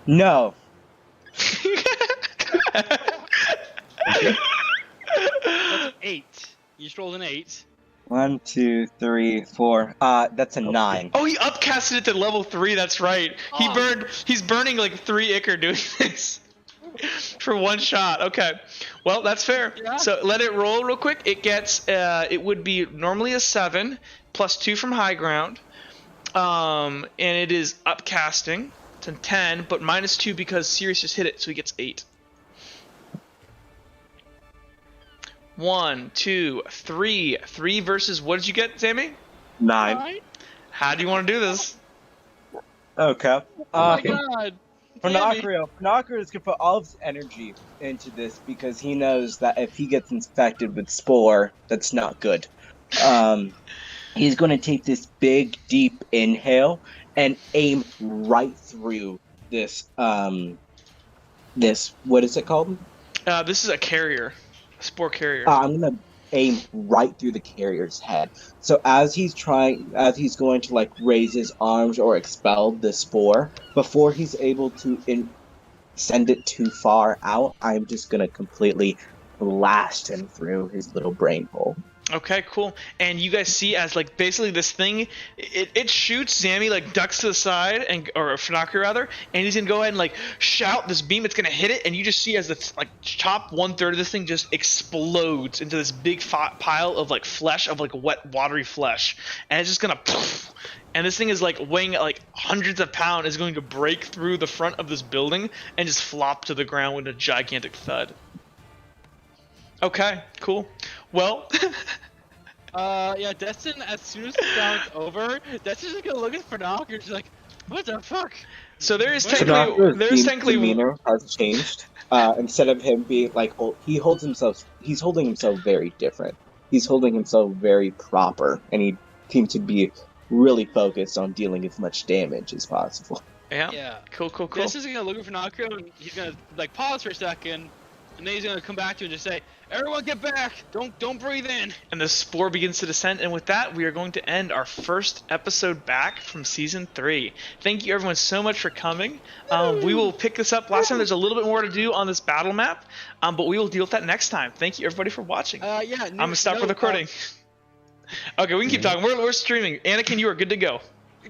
No. That's 8. You just rolled an 8. 1, 2, 3, 4. That's a 9. Oh, he upcasted it to level 3. That's right. Oh. He's burning like 3 ichor doing this for one shot. Okay, well that's fair. Yeah. So let it roll real quick. It gets it would be normally a 7 plus 2 from high ground, and it is upcasting. It's a 10, but minus 2 because Sirius just hit it, so he gets 8. 1, 2, 3. 3 versus what did you get, Sammy? 9. Right? How do you want to do this? Okay. Oh my god. Sammy. Finocchio is gonna put all of his energy into this because he knows that if he gets infected with spore, that's not good. He's gonna take this big, deep inhale and aim right through this. This what is it called? This is a carrier, a spore carrier. I'm gonna aim right through the carrier's head. So as he's going to like raise his arms or expel the spore, before he's able to send it too far out, I'm just gonna completely blast him through his little brain hole. Okay, cool. And you guys see as like basically this thing, it shoots. Sammy like ducks to the side or Finocchio rather, and he's gonna go ahead and like shout this beam. It's gonna hit it, and you just see as the like top 1/3 of this thing just explodes into this big pile of like flesh, of like wet watery flesh, and it's just gonna. And this thing is like weighing like hundreds of pounds, is going to break through the front of this building and just flop to the ground with a gigantic thud. Okay, cool. Well, Yeah, Destin, as soon as the sound's over, Destin's just gonna look at Finocchio and just like, what the fuck? so there's Finocchio's technically demeanor has changed. Instead of him being like, he's holding himself very different. He's holding himself very proper, and he seems to be really focused on dealing as much damage as possible. Yeah. Cool. Destin's gonna look at Finocchio and he's gonna like pause for a second, and then he's gonna come back to you and just say, everyone get back! Don't breathe in! And the spore begins to descend, and with that, we are going to end our first episode back from Season 3. Thank you everyone so much for coming. We will pick this up. Last time there's a little bit more to do on this battle map, but we will deal with that next time. Thank you everybody for watching. I'm going to stop recording. Okay, we can keep talking. We're streaming. Anakin, you are good to go.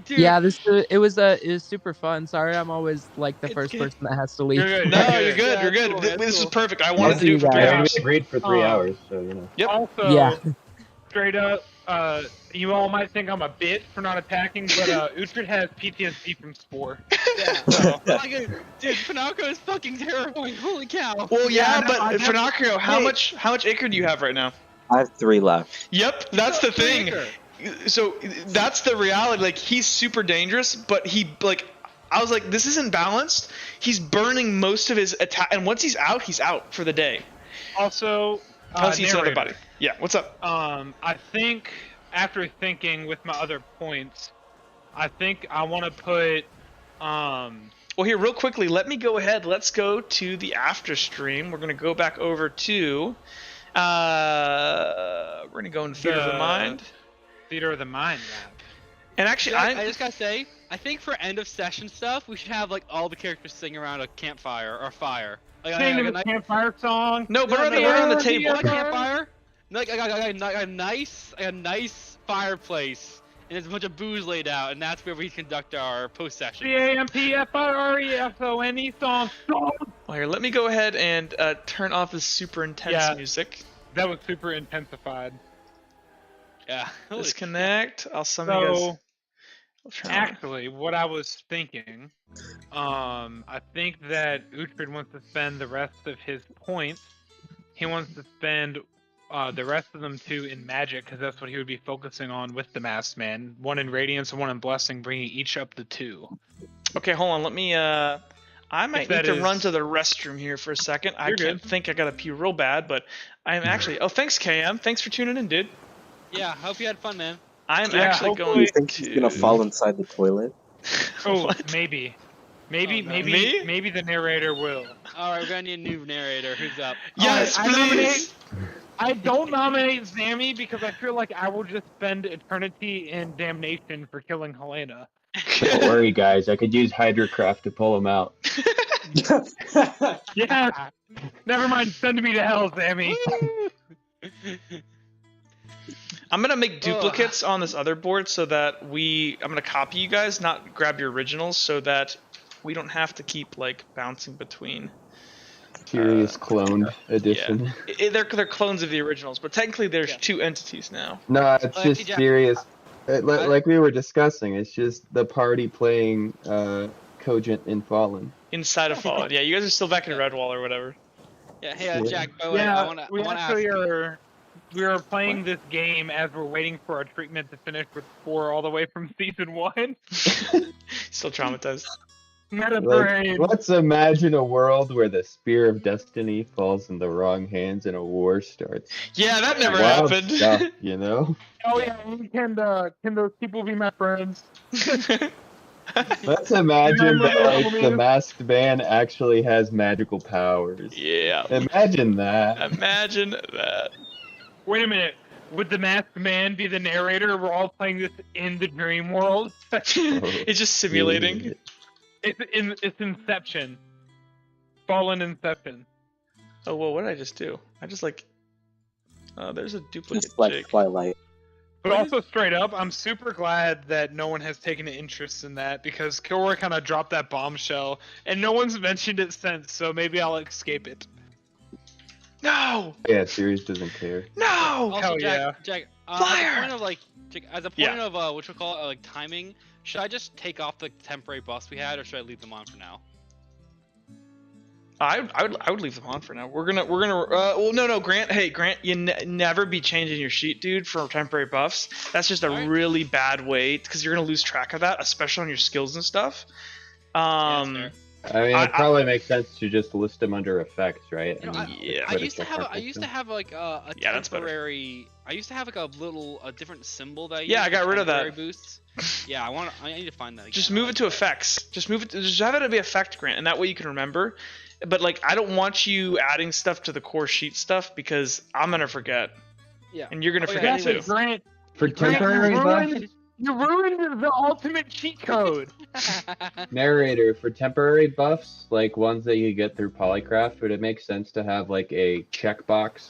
Dude, Yeah, it was super fun. Sorry, I'm always like the first person that has to leave. You're good. No, you're good. Yeah, You're good. cool, This that's is cool. perfect. I wanted I'll to do it for see you 3 guys. hours. We agreed for 3 hours, so you know. Yep. Also, Yeah. straight up, you all might think I'm a bitch for not attacking, but Uhtred has PTSD from spore. Yeah. So, Dude, Finocchio is fucking terrifying. Holy cow. Well, yeah, no, but I never- Finocchio, how Wait. much acre do you have right now? I have 3 left. Yep, that's the thing. Acre. So that's the reality. Like, he's super dangerous, but I was like, this isn't balanced. He's burning most of his attack, and once he's out for the day. also, Unless he's another narrator. body. Yeah, what's up? I think after thinking with my other points, I think I want to put Well, here, real quickly, let me go ahead. Let's go to the after stream. We're gonna go back over to. We're gonna go in Theater of the Mind. Theater of the Mind map. And actually, I just gotta say, I think for end of session stuff, we should have like all the characters sing around a campfire or fire. Like, Sing like the a nice campfire song. no, but around the table. campfire. Like a nice fireplace, and there's a bunch of booze laid out, and that's where we conduct our post session. CAMPFIREFONE song. Well, here, let me go ahead and turn off this super intense Yeah. music. That was super intensified. Yeah. Holy shit. Disconnect. I'll summon you guys. So I'll turn on. actually, what I was thinking, I think that Uhtred wants to spend the rest of his points. He wants to spend the rest of them too in magic, because that's what he would be focusing on with the Masked Man. One in Radiance and one in Blessing, bringing each up to 2. Okay, hold on. Let me. I might If need that to is- run to the restroom here for a second. I You're can't good. think I gotta pee real bad, but I'm actually. Oh, thanks, KM. Thanks for tuning in, dude. Yeah, hope you had fun, man. I'm Yeah, actually hopefully- going You think to. he's gonna fall inside the toilet? Oh, What? maybe. Oh, no. Me? Maybe the narrator will. All right, we're gonna need a new narrator. Who's up? Yes, I please. nominate- I don't nominate Zammy because I feel like I will just spend eternity in damnation for killing Helena. Don't worry, guys. I could use Hydrocraft to pull him out. Yeah. Never mind. Send me to hell, Zammy. I'm gonna make duplicates on this other board so that I'm gonna copy you guys, not grab your originals, so that we don't have to keep like bouncing between. Curious cloned edition. They're clones of the originals, but technically there's Yeah. 2 entities now. No, it's Well, just Jack, serious. I- Like we were discussing, it's just the party playing Cogent in Fallen. Inside of Fallen. Yeah, you guys are still back in Redwall or whatever. Yeah, hey, Yeah. Jack. By the way, Yeah, I wanna we ask actually you. we are playing this game as we're waiting for our treatment to finish with 4 all the way from season 1. Still traumatized. Meta Like, brain. let's imagine a world where the Spear of Destiny falls in the wrong hands and a war starts. Yeah, that never Wild happened. stuff, you know? Oh yeah, can those people be my friends? Let's imagine that Remember like the homies? masked man actually has magical powers. Yeah. Imagine that. Imagine that. Wait a minute. Would the masked man be the narrator? We're all playing this in the dream world. It's just simulating. It's Inception. Fallen Inception. Oh, well, what did I just do? I just like. Oh, there's a duplicate Just like Jake. Twilight. But also straight up, I'm super glad that no one has taken an interest in that because Kilroy kind of dropped that bombshell, and no one's mentioned it since. So maybe I'll escape it. No! Yeah, series doesn't care. No! Hell Also, Jack, yeah. Jack, Fire! as a point of like, as a point Yeah. of what you call it, like timing, should I just take off the temporary buffs we had, or should I leave them on for now? I would leave them on for now. We're gonna well no Grant, hey Grant, you never be changing your sheet, dude, for temporary buffs. That's just a Alright. really bad way because you're gonna lose track of that, especially on your skills and stuff. Yeah, that's fair. I mean, I- it probably makes sense to just list them under effects, right? You know, And yeah. I put a used to check have mark I next used to to them. have like a Yeah, that's better. temporary. I used to have like a different symbol that I Yeah, I used got for rid of that. temporary boosts. Yeah, I need to find that. Again. Just move it to effects. Just have it be effect, Grant, and that way you can remember. But like, I don't want you adding stuff to the core sheet stuff because I'm gonna forget, Yeah. and you're gonna Oh, yeah, forget me too. too. Grant, For temporary buffs, you ruined the ultimate cheat code. narrator, for temporary buffs, like ones that you get through Polycraft, would it make sense to have like a checkbox,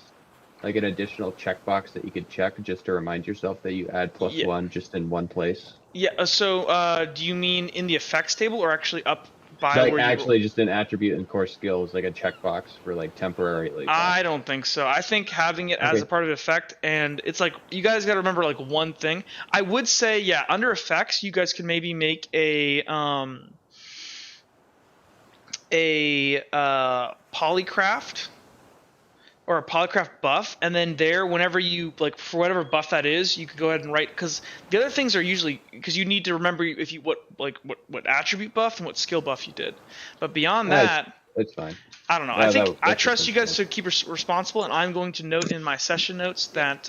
like an additional checkbox that you could check just to remind yourself that you add Yeah. +1 just in one place? Yeah. So, do you mean in the effects table or actually up by Like where you? actually just an attribute in core skills, like a checkbox for like temporary. Like, I don't think so. I think having it as Okay. a part of effect, and it's like you guys got to remember like one thing. I would say, yeah, under effects, you guys can maybe make a polycraft or a polycraft buff, and then there, whenever you like for whatever buff that is, you could go ahead and write because the other things are usually because you need to remember if you what attribute buff and what skill buff you did, but beyond Nice. that. it's fine. I don't know. Yeah, I think that I makes trust you guys sense. to keep responsible, and I'm going to note in my session notes that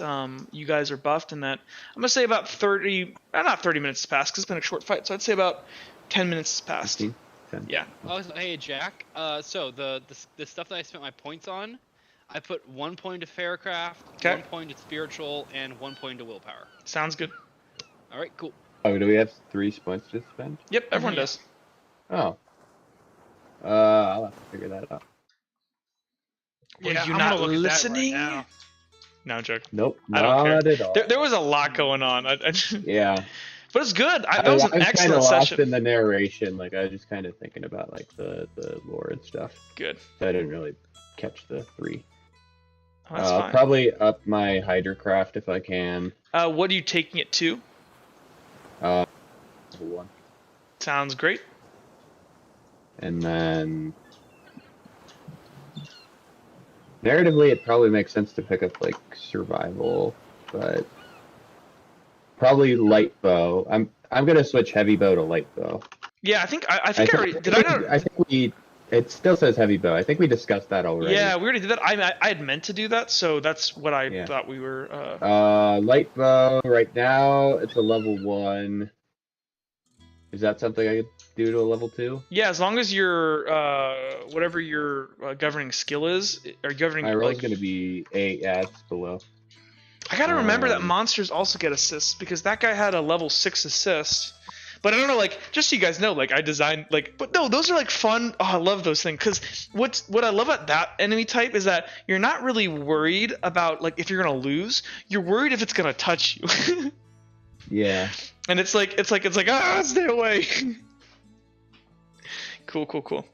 you guys are buffed, and that I'm gonna say about 30, not 30 minutes has passed because it's been a short fight, so I'd say about 10 minutes has passed. 15? 10. Yeah. Oh, hey Jack. So the stuff that I spent my points on, I put 1 point to Faircraft, Okay. 1 point to Spiritual, and 1 point to Willpower. Sounds good. All right, cool. Oh, do we have 3 points to spend? Yep, everyone Yeah. does. Oh. I'll have to figure that out. Were Yeah, you I'm not gonna look at that right listening? now. No, I'm joking. Nope, I don't care. not at all. There was a lot going on. Yeah. But it's good. That was an kind of excellent lost session. in the narration. Like I was just kind of thinking about like the lore and stuff. Good. So I didn't really catch the 3. Oh, that's fine. Probably up my Hydrocraft if I can. What are you taking it to? 1. Sounds great. And then narratively, it probably makes sense to pick up like survival, but probably light bow. I'm gonna switch heavy bow to light bow. Yeah, I think I already did. I not? I think we. It still says heavy bow. I think we discussed that already. Yeah, we already did that. I had meant to do that, so that's what I thought we were. Light bow right now it's a level 1. Is that something I could do to a level 2? Yeah, as long as your whatever your governing skill is, or governing. My roll's gonna be 8. Yeah, it's below. I gotta remember that monsters also get assists because that guy had a level 6 assist. But I don't know, like, just so you guys know, like, I designed, like, but no, those are, like, fun. Oh, I love those things. Because what I love about that enemy type is that you're not really worried about, like, if you're going to lose. You're worried if it's going to touch you. Yeah. And it's like, stay away. Cool.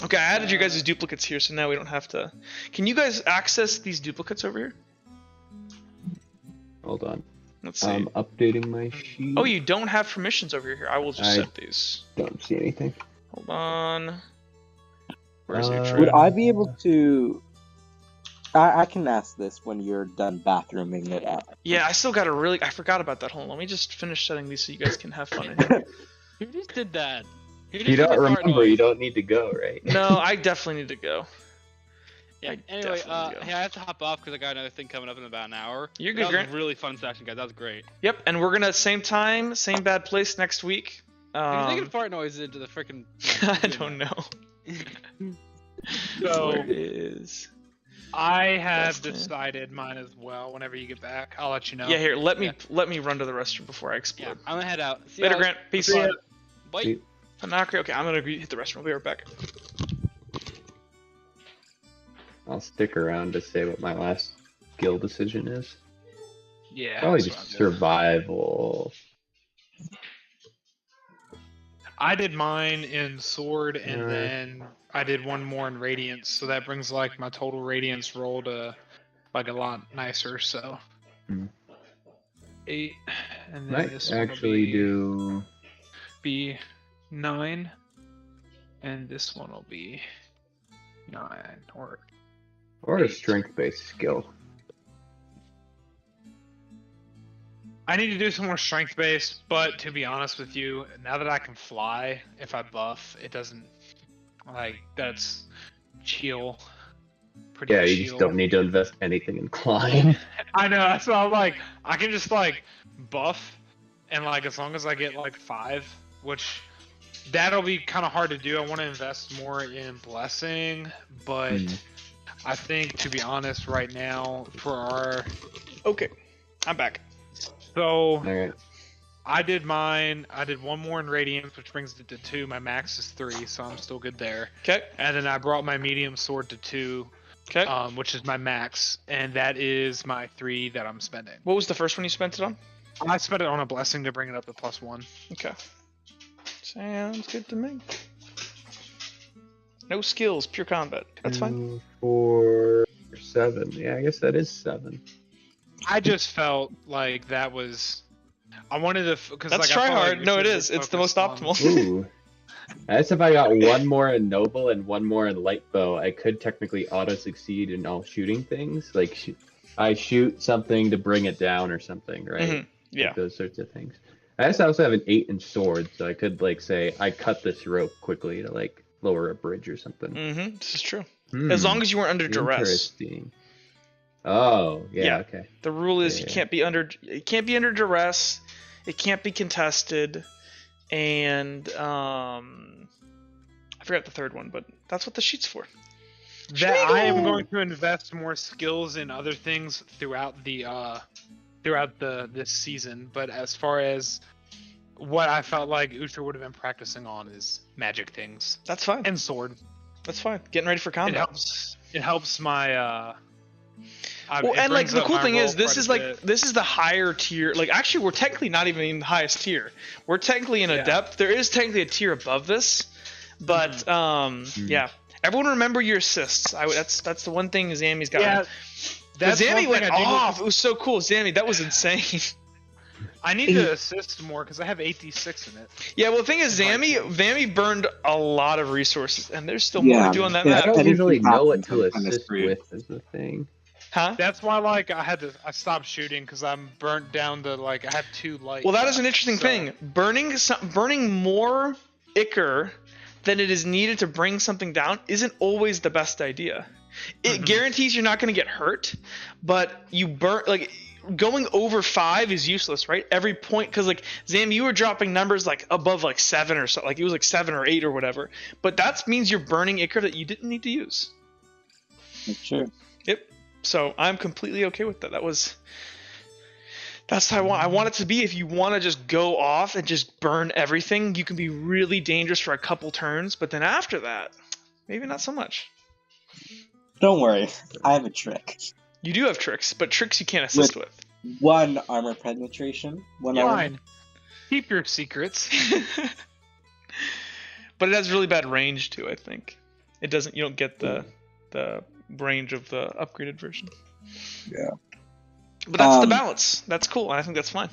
Okay, I added you guys' duplicates here, so now we don't have to. Can you guys access these duplicates over here? Hold on. Let's see. I'm updating my sheet. Oh, you don't have permissions over here. I will just set these. Don't see anything. Hold on. Where's your Would trade? I be able to? I can ask this when you're done bathrooming it up. Yeah, I still got I forgot about that. Hold on, let me just finish setting these so you guys can have fun in here. Who just did that? Who If just you did don't the fart remember, noise? you don't need to go, right? No, I definitely need to go. Yeah. I Anyway, definitely go. hey, I have to hop off because I got another thing coming up in about an hour. You're good, That was Grant. a really fun session, guys. That was great. Yep, and we're gonna same time, same bad place next week. Who's making fart noises into the freaking? I don't know. So Where it is. I have That's it. decided mine as well. Whenever you get back, I'll let you know. Yeah, here. Let me Yeah. run to the restroom before I Yeah, explode. I'm gonna head out. See Later, y'all. Grant. Peace. See ya. Bye. See- Panakri. Okay, I'm gonna hit the restroom. I'll be right back. I'll stick around to say what my last skill decision is. Yeah. Probably that's just what I'm doing. survival. I did mine in sword, and Alright. then I did one more in radiance, so that brings like my total radiance roll to like a lot nicer. So Hmm. 8, and then Might this one actually will do. be 9, and this one will be 9 Or a 8. strength-based skill. I need to do some more strength based, but to be honest with you, now that I can fly, if I buff, it doesn't like that's chill. Pretty Yeah, you just chill. don't need to invest anything in climb. I know, that's what I'm like. I can just like buff, and like as long as I get like 5, which that'll be kind of hard to do. I want to invest more in blessing, but Hmm. I think to be honest, right now for our Okay, I'm back. so. Alright. I did mine. I did one more in Radiance, which brings it to 2. My max is 3, so I'm still good there. Okay. And then I brought my medium sword to 2, Okay. which is my max, and that is my 3 that I'm spending. What was the first one you spent it on? I spent it on a blessing to bring it up to +1. Okay. Sounds good to me. No skills, pure combat. That's fine. 2, 4, 7. Yeah, I guess that is 7. I just felt like that was. I wanted to because That's like try I felt hard. like No, we it should is. be It's the most focused on- optimal. Ooh. As if I got one more in noble and one more in light bow, I could technically auto succeed in all shooting things. Like I shoot something to bring it down or something, right? Mhm. Yeah. Like those sorts of things. I also have an 8 in sword, so I could like say I cut this rope quickly to like lower a bridge or something. Mm-hmm. This is true. Hmm, As long as you weren't under duress. Interesting. Oh, yeah, Yeah. okay. The rule is Yeah. you can't be under duress. It can't be contested, and I forgot the third one, but that's what the sheet's for. That I am Schmeagle! going to invest more skills in other things throughout this season. But as far as what I felt like Usher would have been practicing on is magic things That's fine. and sword. That's fine. Getting ready for It combat. helps. It helps my Well, it and like brings the up cool my thing role is, this quite a is like bit. this is the higher tier. Like actually, we're technically not even in the highest tier. We're technically in Yeah. adept. There is technically a tier above this, but yeah. Everyone remember your assists. That's the one thing Zammy's got. Yeah, But that's Zammy one went thing I do. off. It was so cool, Zammy. That was insane. I need to assist more because I have 86 in it. Yeah, well, the thing is, Right. Zammy burned a lot of resources, and there's still more Yeah, to do on that yeah. I map. don't And if usually it know what happens, to I'm kinda assist screwed. with is the thing. Huh? That's why I stopped shooting because I'm burnt down to I have 2 light. Well, that is an interesting so- thing. Burning more Ichor than it is needed to bring something down isn't always the best idea. It guarantees you're not going to get hurt, but you burn going over 5 is useless, right? Every point, because Zam, you were dropping numbers above 7 or so, it was 7 or 8 or whatever. But that means you're burning Ichor that you didn't need to use. That's true. Yep. So I'm completely okay with that. That's how I want it to be. If you want to just go off and just burn everything, you can be really dangerous for a couple turns, but then after that, maybe not so much. Don't worry, I have a trick. You do have tricks, but tricks you can't assist with. 1 armor penetration. 1 armor. Fine. Keep your secrets. But it has really bad range too, I think. It doesn't. You don't get the range of the upgraded version. Yeah. But that's the balance. That's cool, and I think that's fine.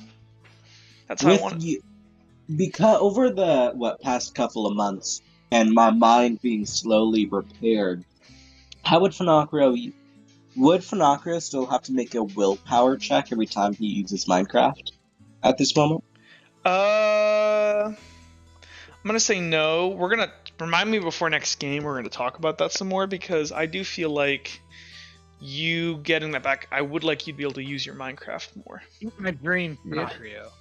That's how I want it. Because over the past couple of months, and my mind being slowly repaired, how would Finocchio still have to make a willpower check every time he uses Minecraft at this moment? I'm gonna say no. We're gonna remind me before next game. We're gonna talk about that some more because I do feel like you getting that back. I would like you to be able to use your Minecraft more. My dream, Yeah. Pinocchio.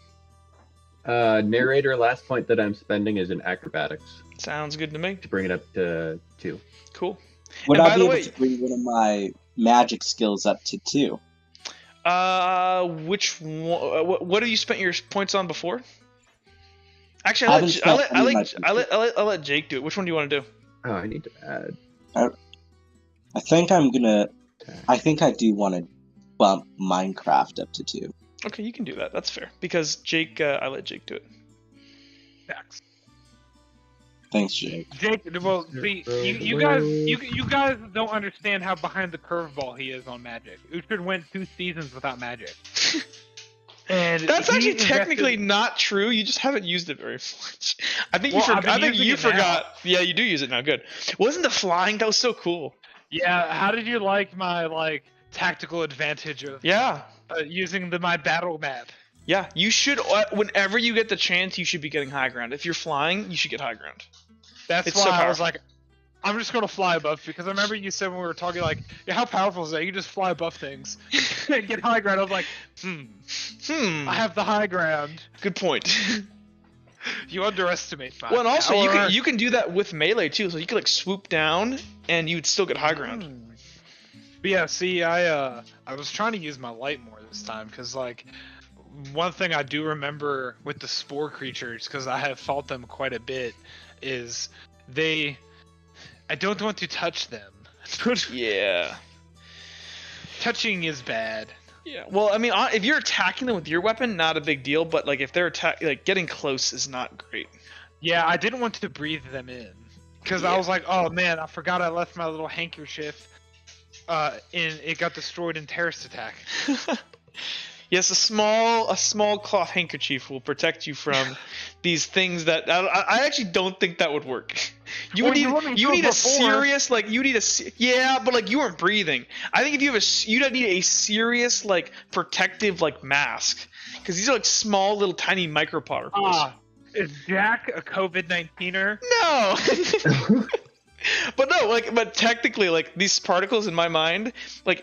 Narrator, last point that I'm spending is in acrobatics Sounds good to me. to bring it up to 2. Cool. Would And I by be the able way- to bring one of my magic skills up to 2? Which one? What have you spent your points on before? Actually, I haven't spent any of my I'll let Jake do it. Which one do you want to do? Oh, I need to add. I think I think I do want to bump Minecraft up to 2. Okay, you can do that. That's fair because Jake. I let Jake do it. Facts. Thanks, Jake. Jake, well, see, you guys don't understand how behind the curveball he is on Magic. Uhtred went 2 seasons without Magic. And That's he actually invested- technically not true. You just haven't used it very much. I think Well, you I've been I think using you it now. forgot. Yeah, you do use it now. Good. Wasn't the flying that was so cool? Yeah, how did you like my tactical advantage of Yeah. using my battle map? Yeah, you should. Whenever you get the chance, you should be getting high ground. If you're flying, you should get high ground. That's It's why so I was powerful. like, I'm just gonna fly above because I remember you said when we were talking yeah, how powerful is that? You can just fly above things and get high ground. I was like, I have the high ground. Good point. You underestimate my Well, and also power. you can do that with melee too. So you could swoop down, and you'd still get high ground. But yeah, see, I was trying to use my light more this time because one thing I do remember with the spore creatures, because I have fought them quite a bit, is I don't want to touch them. Yeah. Touching is bad. Yeah. Well, I mean, if you're attacking them with your weapon, not a big deal. But if they're getting close is not great. Yeah, I didn't want to breathe them in because I was like, oh man, I forgot I left my little handkerchief. It got destroyed in terrorist attack. Yes, a small cloth handkerchief will protect you from these things that I actually don't think that would work. You Well, would you let me need you do it need a before. serious yeah, but you weren't breathing. I think if you have you'd need a serious protective mask because these are small little tiny microparticles. Is Jack a COVID-19er? No. But no, but technically, these particles in my mind,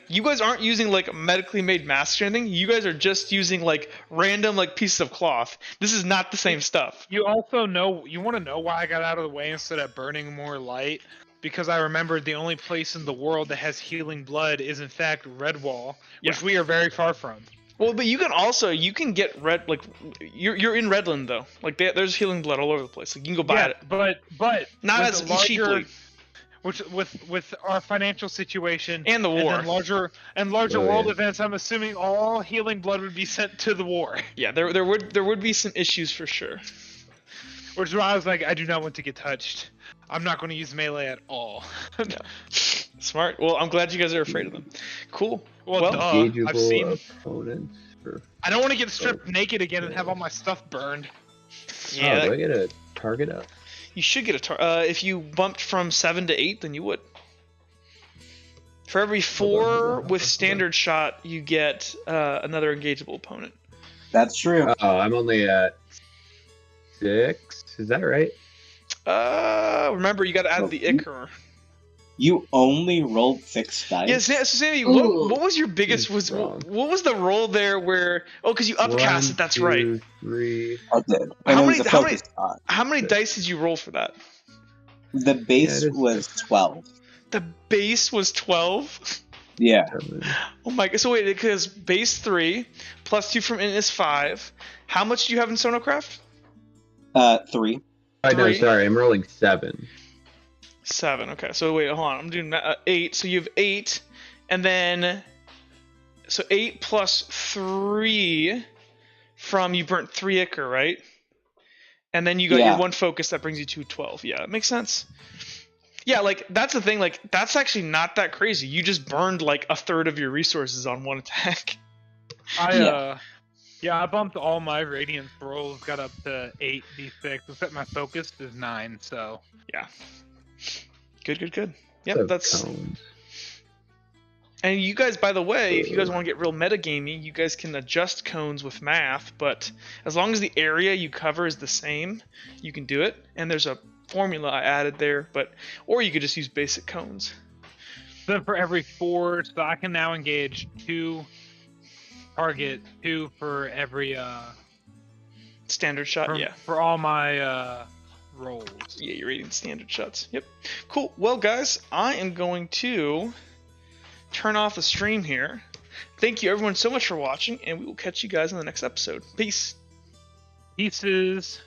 you guys aren't using medically made masks or anything. You guys are just using random pieces of cloth. This is not the same stuff. You also know, you want to know why I got out of the way instead of burning more light? Because I remembered the only place in the world that has healing blood is in fact Redwall, which Yeah. we are very far from. Well, but you can get red you're in Redland though. There's healing blood all over the place. You can go buy Yeah, it. but Not with as the larger- cheaply. which with our financial situation And the war. and larger Oh, world yeah. events, I'm assuming all healing blood would be sent to the war. Yeah, there would be some issues for sure. Which is why I was like, I do not want to get touched. I'm not going to use melee at all. Smart. Well, I'm glad you guys are afraid of them. Cool. Well, Well, duh. Engageable I've seen. opponents. For... I don't want to get stripped naked again and have all my stuff burned. Yeah, Oh, do I get a target up? you should get a if you bumped from 7 to 8, then you would. For every 4 with standard shot, you get another engageable opponent. That's true. Oh, I'm only at 6. Is that right? Remember you got to add the Ichor. You only rolled 6 dice. Yes, so Sammy, Ooh. what was your biggest Wrong. what was the roll there where because you upcast it, that's 1, right. 2, 3. I did. How And it many- was a how many- focus shot. How many dice did you roll for that? The base Yeah, it is- was 12. The base was 12. Yeah. 7. Oh my god! So wait, because base 3 plus 2 from int is 5. How much do you have in Sonocraft? 3. Oh, no, 3. sorry. I'm rolling 7. 7. Okay. So wait, hold on. I'm doing 8. So you have 8, and then so 8 plus 3 from you burnt 3 Ichor, right? And then you got Yeah. your 1 focus that brings you to 12. Yeah, it makes sense. Yeah, like that's the thing. Like that's actually not that crazy. You just burned like a third of your resources on 1 attack. I bumped all my radiance rolls, got up to 8d6, except my focus is 9. So Good. Yep, So that's. cones. And you guys, by the way, if you guys want to get real metagamey, you guys can adjust cones with math, but as long as the area you cover is the same, you can do it. And there's a formula I added there, or you could just use basic cones. then for every 4, so I can now engage 2 target 2 for every Standard shot, yeah. for all my rolls. Yeah, you're reading standard shots. Yep. Cool. Well, guys, I am going to turn off the stream here. Thank you, everyone, so much for watching, and we will catch you guys in the next episode. Peace. Pieces.